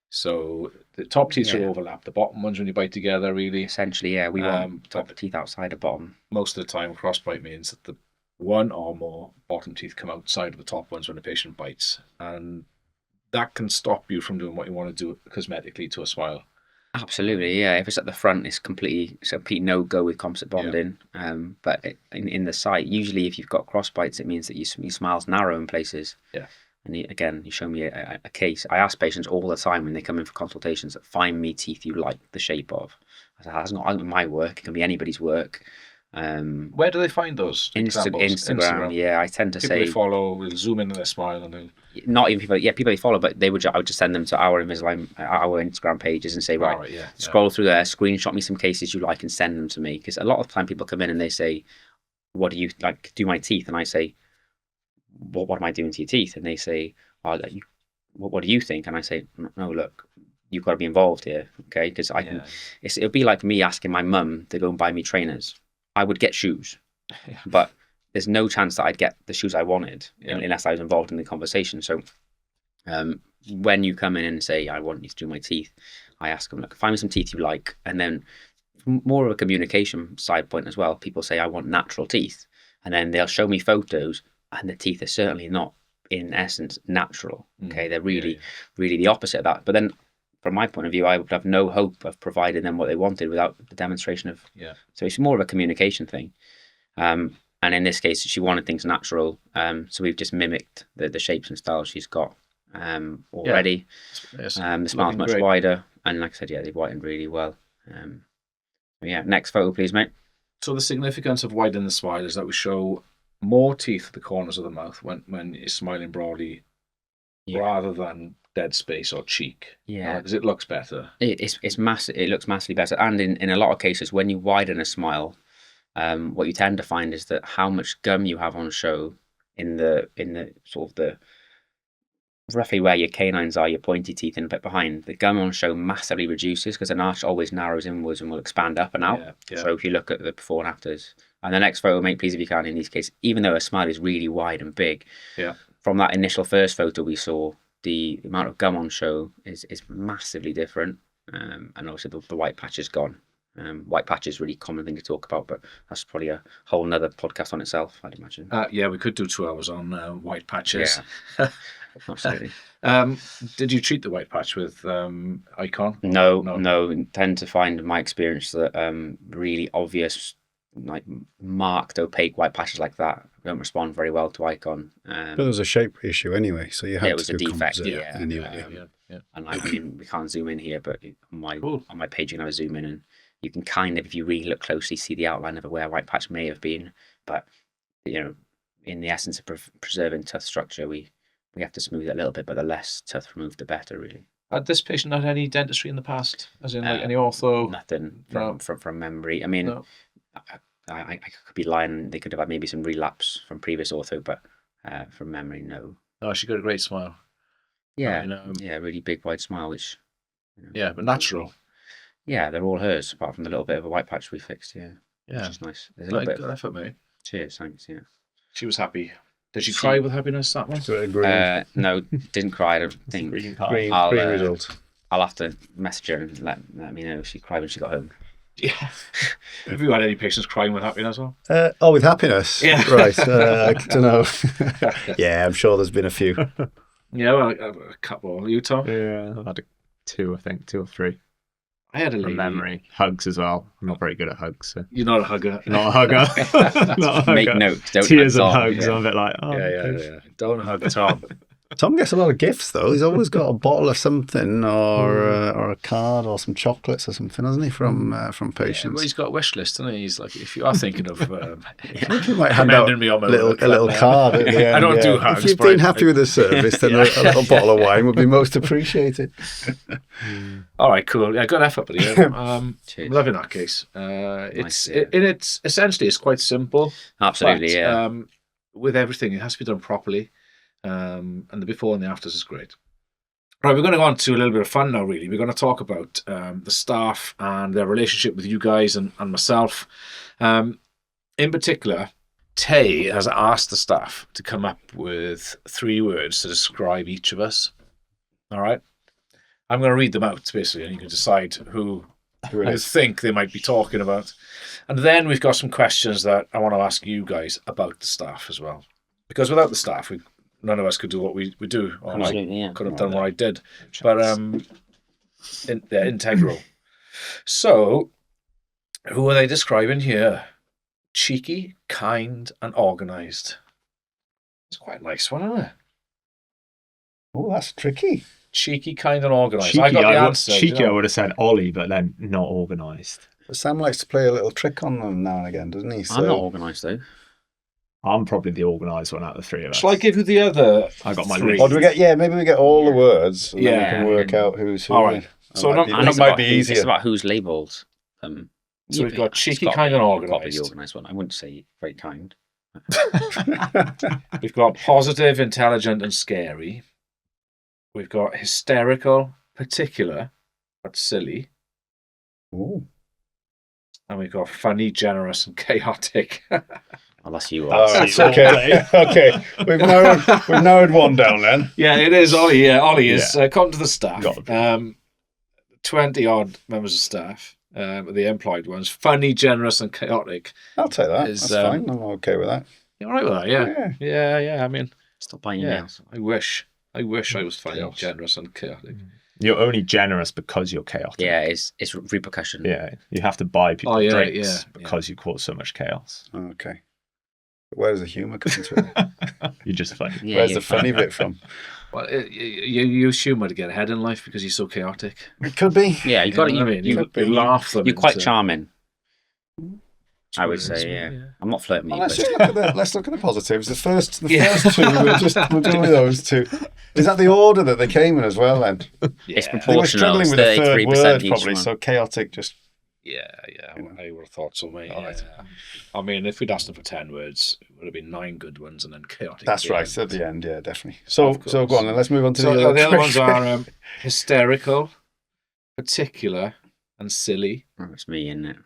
[SPEAKER 3] So the top teeth should overlap the bottom ones when you bite together, really.
[SPEAKER 1] Essentially, yeah, we want top teeth outside the bottom.
[SPEAKER 3] Most of the time, cross bite means that the one or more bottom teeth come outside of the top ones when the patient bites. And that can stop you from doing what you want to do cosmetically to a smile.
[SPEAKER 1] Absolutely, yeah. If it's at the front, it's a complete no-go with composite bonding. But in the site, usually if you've got cross bites, it means that your smile's narrow in places.
[SPEAKER 3] Yeah.
[SPEAKER 1] And again, you show me a case. I ask patients all the time when they come in for consultations that find me teeth you like the shape of. I say, that's not my work. It can be anybody's work.
[SPEAKER 3] Where do they find those?
[SPEAKER 1] Instagram. Yeah, I tend to
[SPEAKER 3] people
[SPEAKER 1] say
[SPEAKER 3] they follow will zoom into their smile and they'll...
[SPEAKER 1] Not even people. Yeah, people they follow, but I would just send them to our Invisalign, our Instagram pages, and say, scroll through there, screenshot me some cases you like, and send them to me. Because a lot of the time people come in and they say, "What do you like? Do my teeth?" And I say, "What am I doing to your teeth?" And they say, "What do you think?" And I say, "No, look, you've got to be involved here, okay? Because it'll be like me asking my mum to go and buy me trainers. I would get shoes, but there's no chance that I'd get the shoes I wanted unless I was involved in the conversation. So when you come in and say, I want you to do my teeth, I ask them, look, find me some teeth you like. And then more of a communication side point as well. People say, I want natural teeth. And then they'll show me photos and the teeth are certainly not, in essence, natural. Okay, they're really the opposite of that. But then from my point of view, I would have no hope of providing them what they wanted without the demonstration of... So it's more of a communication thing. And in this case, she wanted things natural. So we've just mimicked the shapes and styles she's got already. The smile's much wider. And like I said, they've whitened really well. Next photo, please, mate.
[SPEAKER 3] So the significance of widening the smile is that we show more teeth at the corners of the mouth when you're smiling broadly rather than dead space or cheek. Because it looks better.
[SPEAKER 1] It's massive. It looks massively better. And in a lot of cases, when you widen a smile, what you tend to find is that how much gum you have on show in the sort of the roughly where your canines are, your pointy teeth, and a bit behind, the gum on show massively reduces because an arch always narrows inwards and will expand up and out. So if you look at the before and afters, and the next photo, mate, please, if you can, in these cases, even though a smile is really wide and big, from that initial first photo we saw, the amount of gum on show is massively different, and obviously the white patch is gone. White patch is a really common thing to talk about, but that's probably a whole nother podcast on itself, I'd imagine.
[SPEAKER 3] We could do 2 hours on white patches.
[SPEAKER 1] Absolutely.
[SPEAKER 3] Did you treat the white patch with Icon?
[SPEAKER 1] No. Tend to find in my experience that really obvious, like marked opaque white patches like that don't respond very well to Icon.
[SPEAKER 4] But there was a shape issue anyway, so you had
[SPEAKER 1] it was a defect.
[SPEAKER 4] Anyway.
[SPEAKER 1] And I mean, we can't zoom in here, but on my page you can have a zoom in, and you can kind of, if you really look closely, see the outline of where a white patch may have been. But in the essence of preserving tooth structure, we have to smooth it a little bit, but the less tooth removed, the better, really.
[SPEAKER 3] Had this patient had any dentistry in the past, as in like any ortho?
[SPEAKER 1] Nothing from memory. I mean, I could be lying. They could have had maybe some relapse from previous ortho, but from memory, no.
[SPEAKER 3] Oh, she got a great smile.
[SPEAKER 1] Yeah, really big wide smile, which.
[SPEAKER 3] But natural.
[SPEAKER 1] Yeah, they're all hers, apart from the little bit of a white patch we fixed. Which is nice. There's a little bit.
[SPEAKER 3] Good effort, mate.
[SPEAKER 1] Cheers, thanks. Yeah.
[SPEAKER 3] She was happy. Did she cry with happiness that one?
[SPEAKER 1] No, didn't cry. I don't think.
[SPEAKER 4] Green result.
[SPEAKER 1] I'll have to message her and let me know if she cried when she got home.
[SPEAKER 3] Yeah. Have you had any patients crying with happiness?
[SPEAKER 4] With happiness?
[SPEAKER 3] Yeah.
[SPEAKER 4] Right. I don't know. Yeah, I'm sure there's been a few.
[SPEAKER 3] Yeah, well, a couple. You, Tom?
[SPEAKER 2] Yeah, I've had 2, I think, 2 or 3.
[SPEAKER 3] I had a lady.
[SPEAKER 2] From memory. Hugs as well. I'm not very good at hugs. So.
[SPEAKER 3] You're not a hugger.
[SPEAKER 2] Not a hugger. Not a hugger.
[SPEAKER 1] Make notes. Don't
[SPEAKER 2] Tears and
[SPEAKER 1] hug
[SPEAKER 2] hugs. I'm a bit like,
[SPEAKER 3] yeah. Don't hug Tom.
[SPEAKER 4] Tom gets a lot of gifts though. He's always got a bottle of something, or a card, or some chocolates or something, hasn't he? From
[SPEAKER 3] Well,
[SPEAKER 4] patients.
[SPEAKER 3] he's got a wish list, hasn't he? He's like, if you are thinking of
[SPEAKER 4] I think he might hand out
[SPEAKER 3] commending me on my
[SPEAKER 4] a little
[SPEAKER 3] work,
[SPEAKER 4] card at the end.
[SPEAKER 3] I don't do
[SPEAKER 4] If
[SPEAKER 3] hugs,
[SPEAKER 4] you've
[SPEAKER 3] but
[SPEAKER 4] been happy with the service, then a little bottle of wine would be most appreciated.
[SPEAKER 3] All right, cool. Yeah, good effort, buddy. I'm
[SPEAKER 1] Cheers.
[SPEAKER 3] loving that case.
[SPEAKER 1] Nice,
[SPEAKER 3] It's essentially it's quite simple.
[SPEAKER 1] Absolutely,
[SPEAKER 3] but,
[SPEAKER 1] yeah.
[SPEAKER 3] With everything, it has to be done properly, and the before and the afters is great. Right, we're going to go on to a little bit of fun now. Really, we're going to talk about the staff and their relationship with you guys and myself. In particular, Tay has asked the staff to come up with 3 words to describe each of us. All right, I'm going to read them out basically, and you can decide who
[SPEAKER 4] Who it
[SPEAKER 3] I
[SPEAKER 4] is.
[SPEAKER 3] think they might be talking about. And then we've got some questions that I want to ask you guys about the staff as well. Because without the staff, none of us could do what we do. Or I
[SPEAKER 1] Absolutely, yeah.
[SPEAKER 3] could have done what I did. But they're integral. So, who are they describing here? Cheeky, kind, and organised. It's quite a nice one, isn't it?
[SPEAKER 4] Oh, that's tricky.
[SPEAKER 3] Cheeky, kind, and organised.
[SPEAKER 2] Cheeky,
[SPEAKER 3] I got the answer.
[SPEAKER 2] cheeky, I would have said Ollie, but then not organised.
[SPEAKER 4] But Sam likes to play a little trick on them now and again, doesn't he?
[SPEAKER 1] I'm not organised though.
[SPEAKER 2] I'm probably the organised one out of the 3 of us.
[SPEAKER 3] Shall I give you the other?
[SPEAKER 2] I got my
[SPEAKER 3] 3?
[SPEAKER 2] list.
[SPEAKER 4] Or do we get? Yeah, maybe we get all the words, and then we
[SPEAKER 3] Yeah.
[SPEAKER 4] can work out who's who.
[SPEAKER 3] All right. So
[SPEAKER 4] That might
[SPEAKER 3] not-
[SPEAKER 4] be,
[SPEAKER 3] and
[SPEAKER 4] that might be easier.
[SPEAKER 1] It's about who's labelled.
[SPEAKER 3] So we've got
[SPEAKER 1] it's
[SPEAKER 3] cheeky,
[SPEAKER 1] gotta
[SPEAKER 3] kind,
[SPEAKER 1] be-
[SPEAKER 3] and
[SPEAKER 1] it's gotta be the
[SPEAKER 3] organised.
[SPEAKER 1] organised one. I wouldn't say very kind.
[SPEAKER 3] We've got positive, intelligent, and scary. We've got hysterical, particular, but silly.
[SPEAKER 4] Ooh.
[SPEAKER 3] And we've got funny, generous, and chaotic.
[SPEAKER 1] Well, that's you.
[SPEAKER 4] All right, okay. Okay, we've narrowed one down then.
[SPEAKER 3] Yeah, it is Ollie. Yeah, Ollie is. Come to the staff.
[SPEAKER 2] Gotta be.
[SPEAKER 3] 20 odd members of staff, the employed ones. Funny, generous, and chaotic.
[SPEAKER 4] I'll take that.
[SPEAKER 3] Is,
[SPEAKER 4] That's fine. I'm okay with that.
[SPEAKER 3] You all right with that? Yeah. Yeah. I mean,
[SPEAKER 1] Stop biting your
[SPEAKER 3] yeah.
[SPEAKER 1] nails.
[SPEAKER 3] I wish I was funny,
[SPEAKER 4] Chaos.
[SPEAKER 3] generous, and chaotic.
[SPEAKER 2] You're only generous because you're chaotic.
[SPEAKER 1] Yeah, it's repercussion.
[SPEAKER 2] Yeah, you have to buy people
[SPEAKER 3] Oh, yeah,
[SPEAKER 2] drinks
[SPEAKER 3] yeah.
[SPEAKER 2] because you cause so much chaos.
[SPEAKER 4] Okay. Where's the humour coming to it?
[SPEAKER 2] You're just funny.
[SPEAKER 1] Yeah,
[SPEAKER 4] Where's
[SPEAKER 1] yeah.
[SPEAKER 4] the funny bit from?
[SPEAKER 3] Well, you use humour to get ahead in life because you're so chaotic.
[SPEAKER 4] It could be.
[SPEAKER 1] Yeah, you got
[SPEAKER 3] know
[SPEAKER 1] to.
[SPEAKER 3] what I mean?
[SPEAKER 1] You,
[SPEAKER 3] You laugh them.
[SPEAKER 1] you're quite
[SPEAKER 3] into-
[SPEAKER 1] charming. I would
[SPEAKER 3] It's-
[SPEAKER 1] say, yeah. I'm not flirting
[SPEAKER 4] Well,
[SPEAKER 1] with you,
[SPEAKER 4] let's look at the positives. The first
[SPEAKER 3] Yeah.
[SPEAKER 4] first 2, we'll do with those 2. Is that the order that they came in as well? Then
[SPEAKER 1] it's
[SPEAKER 3] Yeah.
[SPEAKER 4] they were
[SPEAKER 1] proportional.
[SPEAKER 4] struggling
[SPEAKER 1] It's
[SPEAKER 4] with the third
[SPEAKER 1] 33%
[SPEAKER 4] word
[SPEAKER 1] each
[SPEAKER 4] probably.
[SPEAKER 1] one.
[SPEAKER 4] So chaotic, just
[SPEAKER 3] Yeah,
[SPEAKER 4] You know.
[SPEAKER 3] I would have thought so, mate.
[SPEAKER 4] All right.
[SPEAKER 3] Yeah. I mean, if we'd asked them for 10 words, it would have been 9 good ones and then chaotic.
[SPEAKER 4] that's
[SPEAKER 3] at the
[SPEAKER 4] right
[SPEAKER 3] end.
[SPEAKER 4] at the end. Yeah, definitely. So
[SPEAKER 3] Of
[SPEAKER 4] so go
[SPEAKER 3] course.
[SPEAKER 4] on then. Let's move on to
[SPEAKER 3] So
[SPEAKER 4] the other.
[SPEAKER 3] the other ones are hysterical, particular, and silly.
[SPEAKER 1] Oh, it's me, isn't it?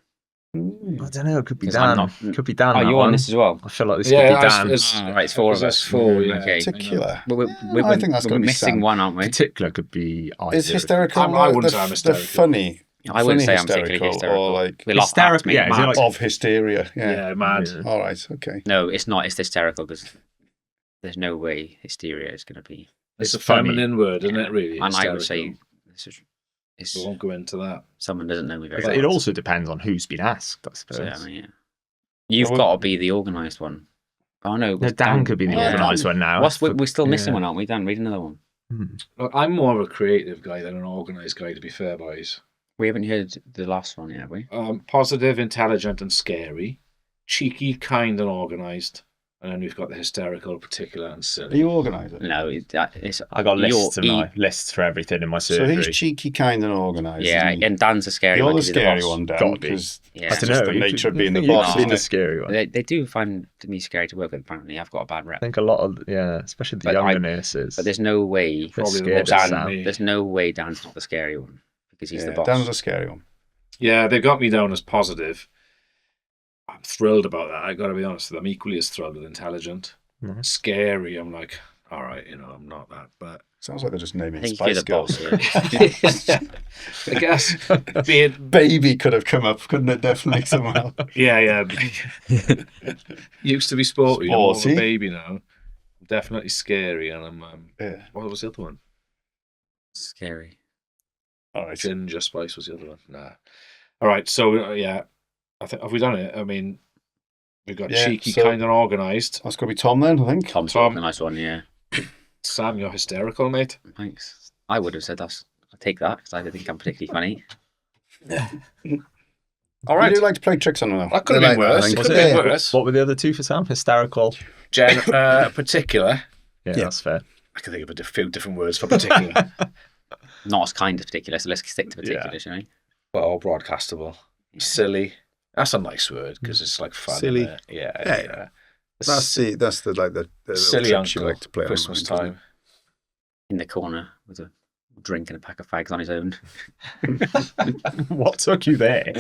[SPEAKER 2] I don't know. It could be
[SPEAKER 1] 'Cause I'm
[SPEAKER 2] Dan.
[SPEAKER 1] not-
[SPEAKER 2] Could be Dan.
[SPEAKER 1] Oh,
[SPEAKER 2] that
[SPEAKER 1] you're
[SPEAKER 2] one.
[SPEAKER 1] on this as well.
[SPEAKER 2] I feel like this
[SPEAKER 3] Yeah,
[SPEAKER 2] could be Dan.
[SPEAKER 3] it's-
[SPEAKER 1] Oh, right, it's 4 of
[SPEAKER 3] That's
[SPEAKER 1] us.
[SPEAKER 3] 4, yeah.
[SPEAKER 1] Okay.
[SPEAKER 4] Particular.
[SPEAKER 1] We're
[SPEAKER 4] I think that's
[SPEAKER 1] we're
[SPEAKER 4] gotta be
[SPEAKER 1] missing
[SPEAKER 4] Sam.
[SPEAKER 1] one, aren't we?
[SPEAKER 2] Particular could be either.
[SPEAKER 4] Is hysterical
[SPEAKER 3] I wouldn't
[SPEAKER 4] the,
[SPEAKER 3] say I'm
[SPEAKER 4] the
[SPEAKER 3] hysterical.
[SPEAKER 4] funny?
[SPEAKER 1] I wouldn't
[SPEAKER 4] funny
[SPEAKER 1] say I'm particularly hysterical.
[SPEAKER 4] or like
[SPEAKER 1] We laugh at
[SPEAKER 2] Hysterical,
[SPEAKER 1] me.
[SPEAKER 2] yeah, is it
[SPEAKER 1] Mad.
[SPEAKER 2] like-
[SPEAKER 4] of hysteria. Yeah.
[SPEAKER 3] Yeah, mad.
[SPEAKER 2] Yeah.
[SPEAKER 4] All right. Okay.
[SPEAKER 1] No, it's not. It's hysterical because there's no way hysteria is going to be.
[SPEAKER 3] It's a
[SPEAKER 2] funny.
[SPEAKER 3] feminine word, isn't it, really?
[SPEAKER 1] And I would
[SPEAKER 3] Hysterical.
[SPEAKER 1] say this is, it's,
[SPEAKER 3] We won't go into that.
[SPEAKER 1] someone doesn't know me very
[SPEAKER 2] It
[SPEAKER 1] well.
[SPEAKER 2] also depends on who's been asked, I suppose.
[SPEAKER 1] So, yeah, I mean, yeah. You've
[SPEAKER 4] well-
[SPEAKER 1] got to be the organised one. Oh no,
[SPEAKER 2] No, Dan could be the
[SPEAKER 1] Yeah.
[SPEAKER 2] organised one now.
[SPEAKER 1] We're still missing
[SPEAKER 2] Yeah.
[SPEAKER 1] one, aren't we? Dan, read another one.
[SPEAKER 3] Look, I'm more of a creative guy than an organised guy, to be fair, boys.
[SPEAKER 1] We haven't heard the last one yet, have we?
[SPEAKER 3] Positive, intelligent, and scary. Cheeky, kind, and organised. And then we've got the hysterical, particular, and
[SPEAKER 4] Are
[SPEAKER 3] silly.
[SPEAKER 4] you organised?
[SPEAKER 1] No, it's.
[SPEAKER 2] I got lists,
[SPEAKER 1] you're
[SPEAKER 2] lists for everything in my
[SPEAKER 4] So
[SPEAKER 2] surgery.
[SPEAKER 4] he's cheeky, kind, and organised.
[SPEAKER 1] Yeah,
[SPEAKER 4] isn't he?
[SPEAKER 1] and Dan's a scary
[SPEAKER 4] You're
[SPEAKER 1] one.
[SPEAKER 4] the
[SPEAKER 1] 'cause he's
[SPEAKER 4] scary
[SPEAKER 1] boss.
[SPEAKER 4] one, Dan,
[SPEAKER 2] Gotta be.
[SPEAKER 4] because
[SPEAKER 1] Yeah.
[SPEAKER 4] that's
[SPEAKER 2] I
[SPEAKER 4] just
[SPEAKER 2] don't know.
[SPEAKER 4] the nature of being the
[SPEAKER 2] you
[SPEAKER 4] boss,
[SPEAKER 2] are
[SPEAKER 4] isn't
[SPEAKER 2] the
[SPEAKER 4] it?
[SPEAKER 2] scary one.
[SPEAKER 1] They do find me scary to work with. Apparently, I've got a bad rep.
[SPEAKER 2] I think a lot of especially the
[SPEAKER 1] But
[SPEAKER 2] younger
[SPEAKER 1] I-
[SPEAKER 2] nurses.
[SPEAKER 1] But there's no way.
[SPEAKER 2] They're
[SPEAKER 3] Probably the
[SPEAKER 2] scared
[SPEAKER 3] most
[SPEAKER 2] of
[SPEAKER 1] Dan,
[SPEAKER 2] Sam.
[SPEAKER 3] me.
[SPEAKER 1] there's no way Dan's not the scary one because he's the
[SPEAKER 4] Yeah,
[SPEAKER 1] boss.
[SPEAKER 4] Dan's a scary one.
[SPEAKER 3] Yeah, they've got me down as positive. I'm thrilled about that. I got to be honest. I'm equally as thrilled with intelligent.
[SPEAKER 2] Mhm.
[SPEAKER 3] Scary, I'm like, all right, I'm not that, but
[SPEAKER 4] Sounds like they're just naming
[SPEAKER 1] I think you're
[SPEAKER 4] Spice
[SPEAKER 1] the boss.
[SPEAKER 4] Girls.
[SPEAKER 1] Yeah.
[SPEAKER 3] I guess being
[SPEAKER 4] Baby could have come up, couldn't it? Definitely somehow.
[SPEAKER 3] yeah. Used to be sporty. I'm more of a
[SPEAKER 4] Sporty.
[SPEAKER 3] baby now. Definitely scary, and I'm.
[SPEAKER 4] Yeah.
[SPEAKER 3] What was the other one?
[SPEAKER 1] Scary.
[SPEAKER 4] All right.
[SPEAKER 3] Ginger spice was the other one. Nah. All right. So yeah, I think have we done it? I mean, we've got
[SPEAKER 4] Yeah,
[SPEAKER 3] cheeky,
[SPEAKER 4] so-
[SPEAKER 3] kind, and organised.
[SPEAKER 4] That's got to be Tom then, I think.
[SPEAKER 1] Tom's
[SPEAKER 3] Tom.
[SPEAKER 1] a nice one, yeah.
[SPEAKER 3] Sam, you're hysterical, mate.
[SPEAKER 1] Thanks. I would have said I'll take that because I don't think I'm particularly funny.
[SPEAKER 3] All right.
[SPEAKER 4] You do like to play tricks on them.
[SPEAKER 3] That could have been
[SPEAKER 4] Like that, I
[SPEAKER 3] worse.
[SPEAKER 4] think.
[SPEAKER 3] Could have been worse.
[SPEAKER 2] What were the other two for Sam? Hysterical.
[SPEAKER 3] Particular.
[SPEAKER 2] Yeah,
[SPEAKER 4] Yeah.
[SPEAKER 2] that's fair.
[SPEAKER 3] I can think of a few different words for particular.
[SPEAKER 1] Not as kind as particular, so let's stick to particular, shall we?
[SPEAKER 3] Well, broadcastable. Silly. That's a nice word because it's like fun.
[SPEAKER 4] Silly.
[SPEAKER 3] Isn't it? Yeah.
[SPEAKER 4] Yeah. That's the little
[SPEAKER 3] silly
[SPEAKER 4] tricks you
[SPEAKER 3] uncle.
[SPEAKER 4] like to play on
[SPEAKER 3] Christmas
[SPEAKER 4] them, isn't it?
[SPEAKER 3] time.
[SPEAKER 1] In the corner with a drink and a pack of fags on his own.
[SPEAKER 2] What took you there?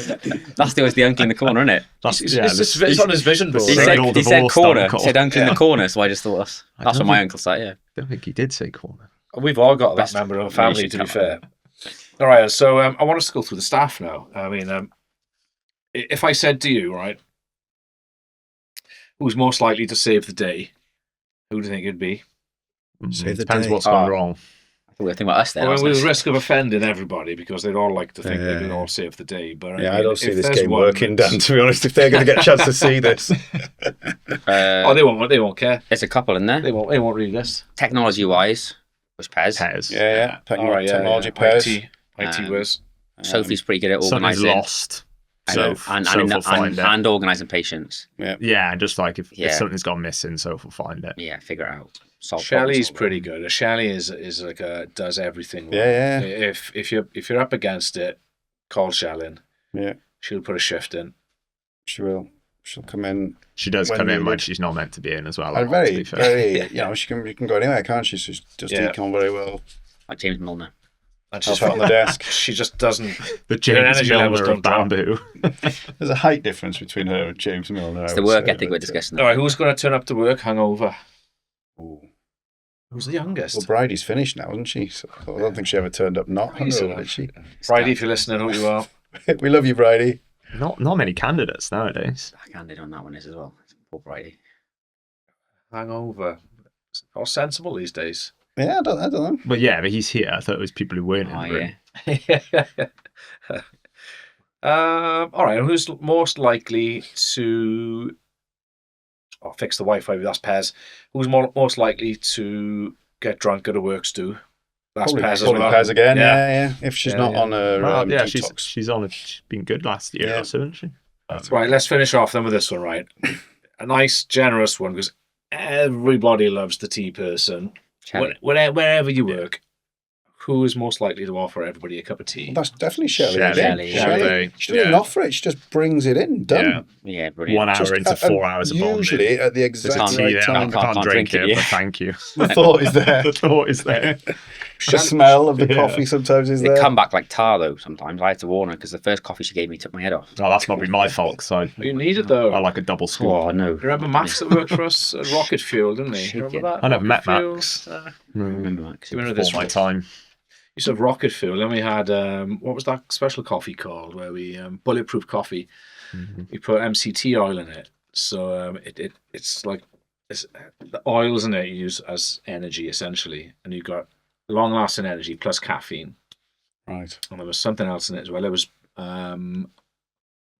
[SPEAKER 1] That's always the uncle in the corner, isn't it?
[SPEAKER 3] It's on his vision board.
[SPEAKER 1] He
[SPEAKER 2] Right.
[SPEAKER 1] said corner.
[SPEAKER 2] Uncle.
[SPEAKER 1] He said uncle in the corner, so I just thought that's
[SPEAKER 2] I
[SPEAKER 1] what
[SPEAKER 2] don't
[SPEAKER 1] my
[SPEAKER 2] think-
[SPEAKER 1] uncle said, yeah.
[SPEAKER 2] I don't think he did say corner.
[SPEAKER 3] We've all got that
[SPEAKER 1] Best
[SPEAKER 3] member of a family, to be
[SPEAKER 1] relation
[SPEAKER 3] fair. All right, so I want us to go through the staff now. I mean, if I said to you, right, who's most likely to save the day, who do you think it'd be?
[SPEAKER 4] Save the
[SPEAKER 2] Depends
[SPEAKER 4] day.
[SPEAKER 2] what's gone wrong.
[SPEAKER 1] I thought we were thinking about us there.
[SPEAKER 3] Well,
[SPEAKER 1] wasn't
[SPEAKER 3] with the
[SPEAKER 1] it?
[SPEAKER 3] risk of offending everybody, because they'd all like to think they can
[SPEAKER 4] Yeah.
[SPEAKER 3] all save the day. But
[SPEAKER 4] Yeah, I
[SPEAKER 3] mean,
[SPEAKER 4] don't see
[SPEAKER 3] if
[SPEAKER 4] this
[SPEAKER 3] there's
[SPEAKER 4] game
[SPEAKER 3] one
[SPEAKER 4] working,
[SPEAKER 3] that's-
[SPEAKER 4] Dan, to be honest, if they're going to get a chance to see this.
[SPEAKER 3] Oh, they won't care.
[SPEAKER 1] There's a couple in there.
[SPEAKER 3] They won't read this.
[SPEAKER 1] Technology-wise, was Pez.
[SPEAKER 2] Pairs.
[SPEAKER 4] Yeah.
[SPEAKER 3] All right,
[SPEAKER 4] Technology pairs.
[SPEAKER 3] IT whiz.
[SPEAKER 1] Sophie's pretty good at
[SPEAKER 2] Something's
[SPEAKER 1] organising.
[SPEAKER 2] lost. So
[SPEAKER 1] and
[SPEAKER 2] find it.
[SPEAKER 1] and organising patients.
[SPEAKER 2] Yeah, and just like if
[SPEAKER 1] Yeah.
[SPEAKER 2] something's gone missing, Soph will find it.
[SPEAKER 1] Yeah, figure it out. Solve
[SPEAKER 3] Shelley's
[SPEAKER 1] problem
[SPEAKER 3] pretty good. Shelley is like does everything.
[SPEAKER 4] Yeah,
[SPEAKER 3] well. If you're up against it, call Shelley.
[SPEAKER 4] Yeah,
[SPEAKER 3] She'll put a shift in.
[SPEAKER 4] she will. She'll come in.
[SPEAKER 2] She does
[SPEAKER 4] When
[SPEAKER 2] come in when
[SPEAKER 4] needed.
[SPEAKER 2] she's not meant to be in as well.
[SPEAKER 4] And
[SPEAKER 2] to
[SPEAKER 4] very,
[SPEAKER 2] be fair.
[SPEAKER 4] very, she can go anywhere, can't she? She's just
[SPEAKER 3] Yeah.
[SPEAKER 4] econ very well.
[SPEAKER 1] like James Milner.
[SPEAKER 3] And
[SPEAKER 4] Help out on the desk.
[SPEAKER 3] She just doesn't.
[SPEAKER 2] The
[SPEAKER 3] Her
[SPEAKER 2] James
[SPEAKER 3] energy levels
[SPEAKER 2] Milner of
[SPEAKER 3] don't drop.
[SPEAKER 2] bamboo.
[SPEAKER 4] There's a height difference between her and James Milner.
[SPEAKER 1] It's the work ethic we're discussing.
[SPEAKER 3] All right, who's going to turn up to work hungover?
[SPEAKER 4] Ooh.
[SPEAKER 3] Who's the youngest?
[SPEAKER 4] Well, Bridie's finished now, isn't she? So I don't think she ever turned up not hungover, did she?
[SPEAKER 3] Friday, if you're listening, who you are.
[SPEAKER 4] We love you, Bridie.
[SPEAKER 2] Not many candidates nowadays.
[SPEAKER 1] Backhanded on that one is as well. Poor Brady.
[SPEAKER 3] Hangover. All sensible these days.
[SPEAKER 4] Yeah, I don't know.
[SPEAKER 2] But yeah, but he's here. I thought it was people who weren't in
[SPEAKER 1] Oh,
[SPEAKER 2] the room.
[SPEAKER 1] yeah.
[SPEAKER 3] All right, who's most likely to fix the Wi-Fi? That's Pez. Who's most likely to get drunk at a work stew? That's
[SPEAKER 4] Probably
[SPEAKER 3] Pez as
[SPEAKER 4] probably
[SPEAKER 3] well.
[SPEAKER 4] Pez again,
[SPEAKER 3] Yeah.
[SPEAKER 4] yeah. If she's
[SPEAKER 3] Yeah,
[SPEAKER 4] not
[SPEAKER 3] yeah.
[SPEAKER 4] on a
[SPEAKER 2] Well, yeah,
[SPEAKER 4] detox.
[SPEAKER 2] she's been good last year,
[SPEAKER 4] Yeah.
[SPEAKER 2] or so, isn't she?
[SPEAKER 3] Right, let's finish off then with this one, right? A nice, generous one, because everybody loves the tea person.
[SPEAKER 1] Shelley.
[SPEAKER 3] Wherever you work, who is most likely to offer everybody a cup of tea?
[SPEAKER 4] That's definitely Shelley.
[SPEAKER 1] Shelley,
[SPEAKER 4] again.
[SPEAKER 1] Shelley.
[SPEAKER 4] She doesn't even offer it. She just brings it in. Done.
[SPEAKER 1] Yeah, brilliant.
[SPEAKER 2] 1 hour
[SPEAKER 4] Just,
[SPEAKER 2] into 4 hours of bonding.
[SPEAKER 4] usually at the
[SPEAKER 2] There's
[SPEAKER 4] exact
[SPEAKER 2] a
[SPEAKER 1] can't
[SPEAKER 2] tea
[SPEAKER 4] right
[SPEAKER 2] there.
[SPEAKER 4] time.
[SPEAKER 2] I can't drink it,
[SPEAKER 1] yeah.
[SPEAKER 2] but thank you.
[SPEAKER 4] The thought is there.
[SPEAKER 2] The thought is there.
[SPEAKER 4] The smell of the
[SPEAKER 2] Yeah.
[SPEAKER 4] coffee sometimes is
[SPEAKER 1] They
[SPEAKER 4] there.
[SPEAKER 1] come back like tar though. Sometimes I had to warn her because the first coffee she gave me took my head off.
[SPEAKER 2] Oh, that's probably my fault, because
[SPEAKER 3] You need it though.
[SPEAKER 2] I like a double scoop.
[SPEAKER 1] Oh no!
[SPEAKER 3] You remember Max that worked for us at Rocket Fuel, didn't he?
[SPEAKER 1] Shaking.
[SPEAKER 3] Remember that?
[SPEAKER 2] I never met
[SPEAKER 3] Rocket
[SPEAKER 2] Max.
[SPEAKER 3] Fuel?
[SPEAKER 1] I remember Max.
[SPEAKER 3] You remember
[SPEAKER 2] Before
[SPEAKER 3] this
[SPEAKER 2] my
[SPEAKER 3] one?
[SPEAKER 2] time.
[SPEAKER 3] Used to have Rocket Fuel, then we had what was that special coffee called? Where we bulletproof coffee. We put MCT oil in it, so it's like the oils in it you use as energy essentially, and you got long lasting energy plus caffeine,
[SPEAKER 4] Right.
[SPEAKER 3] and there was something else in it as well. There was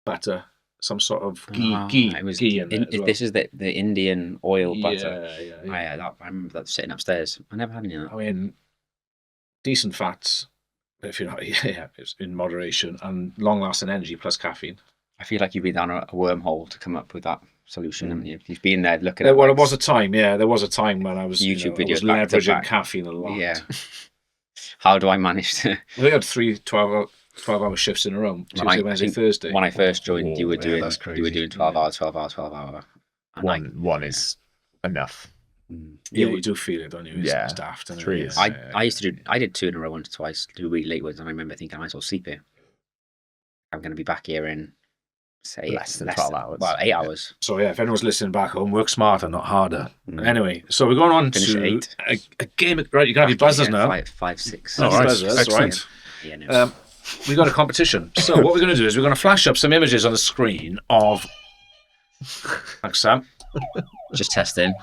[SPEAKER 3] butter, some sort of ghee.
[SPEAKER 1] It was
[SPEAKER 3] ghee in it as well.
[SPEAKER 1] This is the Indian oil butter.
[SPEAKER 3] Yeah.
[SPEAKER 1] I remember that sitting upstairs. I never had any of that.
[SPEAKER 3] I mean, decent fats, if you're not, it's in moderation, and long-lasting energy plus caffeine.
[SPEAKER 1] I feel like you've been down a wormhole to come up with that solution, haven't you? You've been there looking
[SPEAKER 3] Well,
[SPEAKER 1] at.
[SPEAKER 3] it was a time, yeah. There was a time when I was
[SPEAKER 1] YouTube
[SPEAKER 3] I was
[SPEAKER 1] videos back to
[SPEAKER 3] leveraging
[SPEAKER 1] back.
[SPEAKER 3] caffeine a lot.
[SPEAKER 1] Yeah. How do I manage to?
[SPEAKER 3] We had 3 12-hour shifts in a row:
[SPEAKER 1] When I
[SPEAKER 3] Tuesday, Wednesday,
[SPEAKER 1] think
[SPEAKER 3] Thursday.
[SPEAKER 1] When I first joined, you were
[SPEAKER 4] yeah,
[SPEAKER 1] doing
[SPEAKER 4] that's
[SPEAKER 1] you were
[SPEAKER 4] crazy.
[SPEAKER 1] doing 12 hours, 12 hours, 12 hours. And
[SPEAKER 2] One is enough.
[SPEAKER 3] Yeah, you do feel it, don't you? It's,
[SPEAKER 2] Yeah,
[SPEAKER 3] it's daft. Isn't it?
[SPEAKER 2] three is.
[SPEAKER 1] I used to do. I did 2 in a row once or twice, do really late ones, and I remember thinking I might as well sleep here. I'm going to be back here in say
[SPEAKER 2] Less than 12 hours.
[SPEAKER 1] Well, 8 hours.
[SPEAKER 3] So yeah, if anyone's listening back home, work smarter, not harder. Anyway, so we're going on
[SPEAKER 1] Finish
[SPEAKER 3] to
[SPEAKER 1] at 8.
[SPEAKER 3] a game. Right, you got to be buzzers now.
[SPEAKER 1] 5, 6.
[SPEAKER 3] All right, buzzers,
[SPEAKER 4] Excellent.
[SPEAKER 1] Yeah, no.
[SPEAKER 3] We got a competition. So what we're going to do is we're going to flash up some images on the screen of. Thanks, Sam.
[SPEAKER 1] Just testing.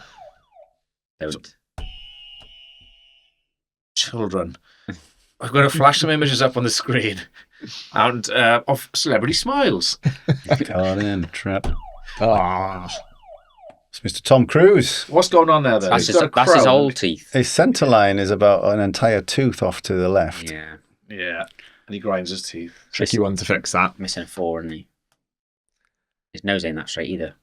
[SPEAKER 1] Don't.
[SPEAKER 3] Children. I'm going to flash some images up on the screen, and of celebrity smiles.
[SPEAKER 4] Caught in a trap.
[SPEAKER 2] Ah,
[SPEAKER 4] It's Mr. Tom Cruise.
[SPEAKER 3] What's going on there then?
[SPEAKER 1] That's
[SPEAKER 3] He's got a
[SPEAKER 1] that's his
[SPEAKER 3] crown.
[SPEAKER 1] old teeth.
[SPEAKER 4] His centre line is about an entire tooth off to the left.
[SPEAKER 1] Yeah,
[SPEAKER 3] Yeah, and he grinds his teeth.
[SPEAKER 2] Tricky one to fix that.
[SPEAKER 1] missing 4, isn't he? His nose ain't that straight either.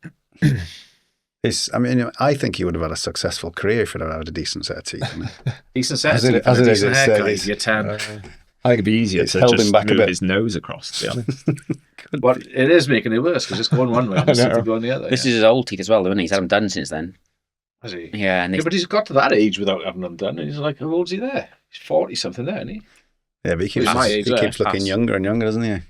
[SPEAKER 4] I think he would have had a successful career if he'd have had a decent set of teeth. I mean,
[SPEAKER 3] Decent set
[SPEAKER 4] As
[SPEAKER 3] of
[SPEAKER 4] it-
[SPEAKER 3] teeth and
[SPEAKER 4] as
[SPEAKER 3] a
[SPEAKER 4] it is,
[SPEAKER 3] decent
[SPEAKER 4] it's,
[SPEAKER 3] haircut.
[SPEAKER 4] it's-
[SPEAKER 3] You're 10.
[SPEAKER 2] I think it'd be easier
[SPEAKER 4] It's
[SPEAKER 2] to
[SPEAKER 4] held him
[SPEAKER 2] just
[SPEAKER 4] back a
[SPEAKER 2] move
[SPEAKER 4] bit.
[SPEAKER 2] his nose across, to be honest.
[SPEAKER 3] But it is making it worse because it's going one way and it's
[SPEAKER 2] I know.
[SPEAKER 3] going the other.
[SPEAKER 1] This is his old teeth as well, though, isn't he? He's had them done since then.
[SPEAKER 3] Is he?
[SPEAKER 1] Yeah, and
[SPEAKER 3] Yeah, but he's got to that age without having them done. And he's like, how old's he there? He's 40 something there, isn't he?
[SPEAKER 4] yeah, but he
[SPEAKER 3] He's my age there.
[SPEAKER 4] keeps looking
[SPEAKER 1] Pass.
[SPEAKER 4] younger and younger, doesn't he?
[SPEAKER 1] I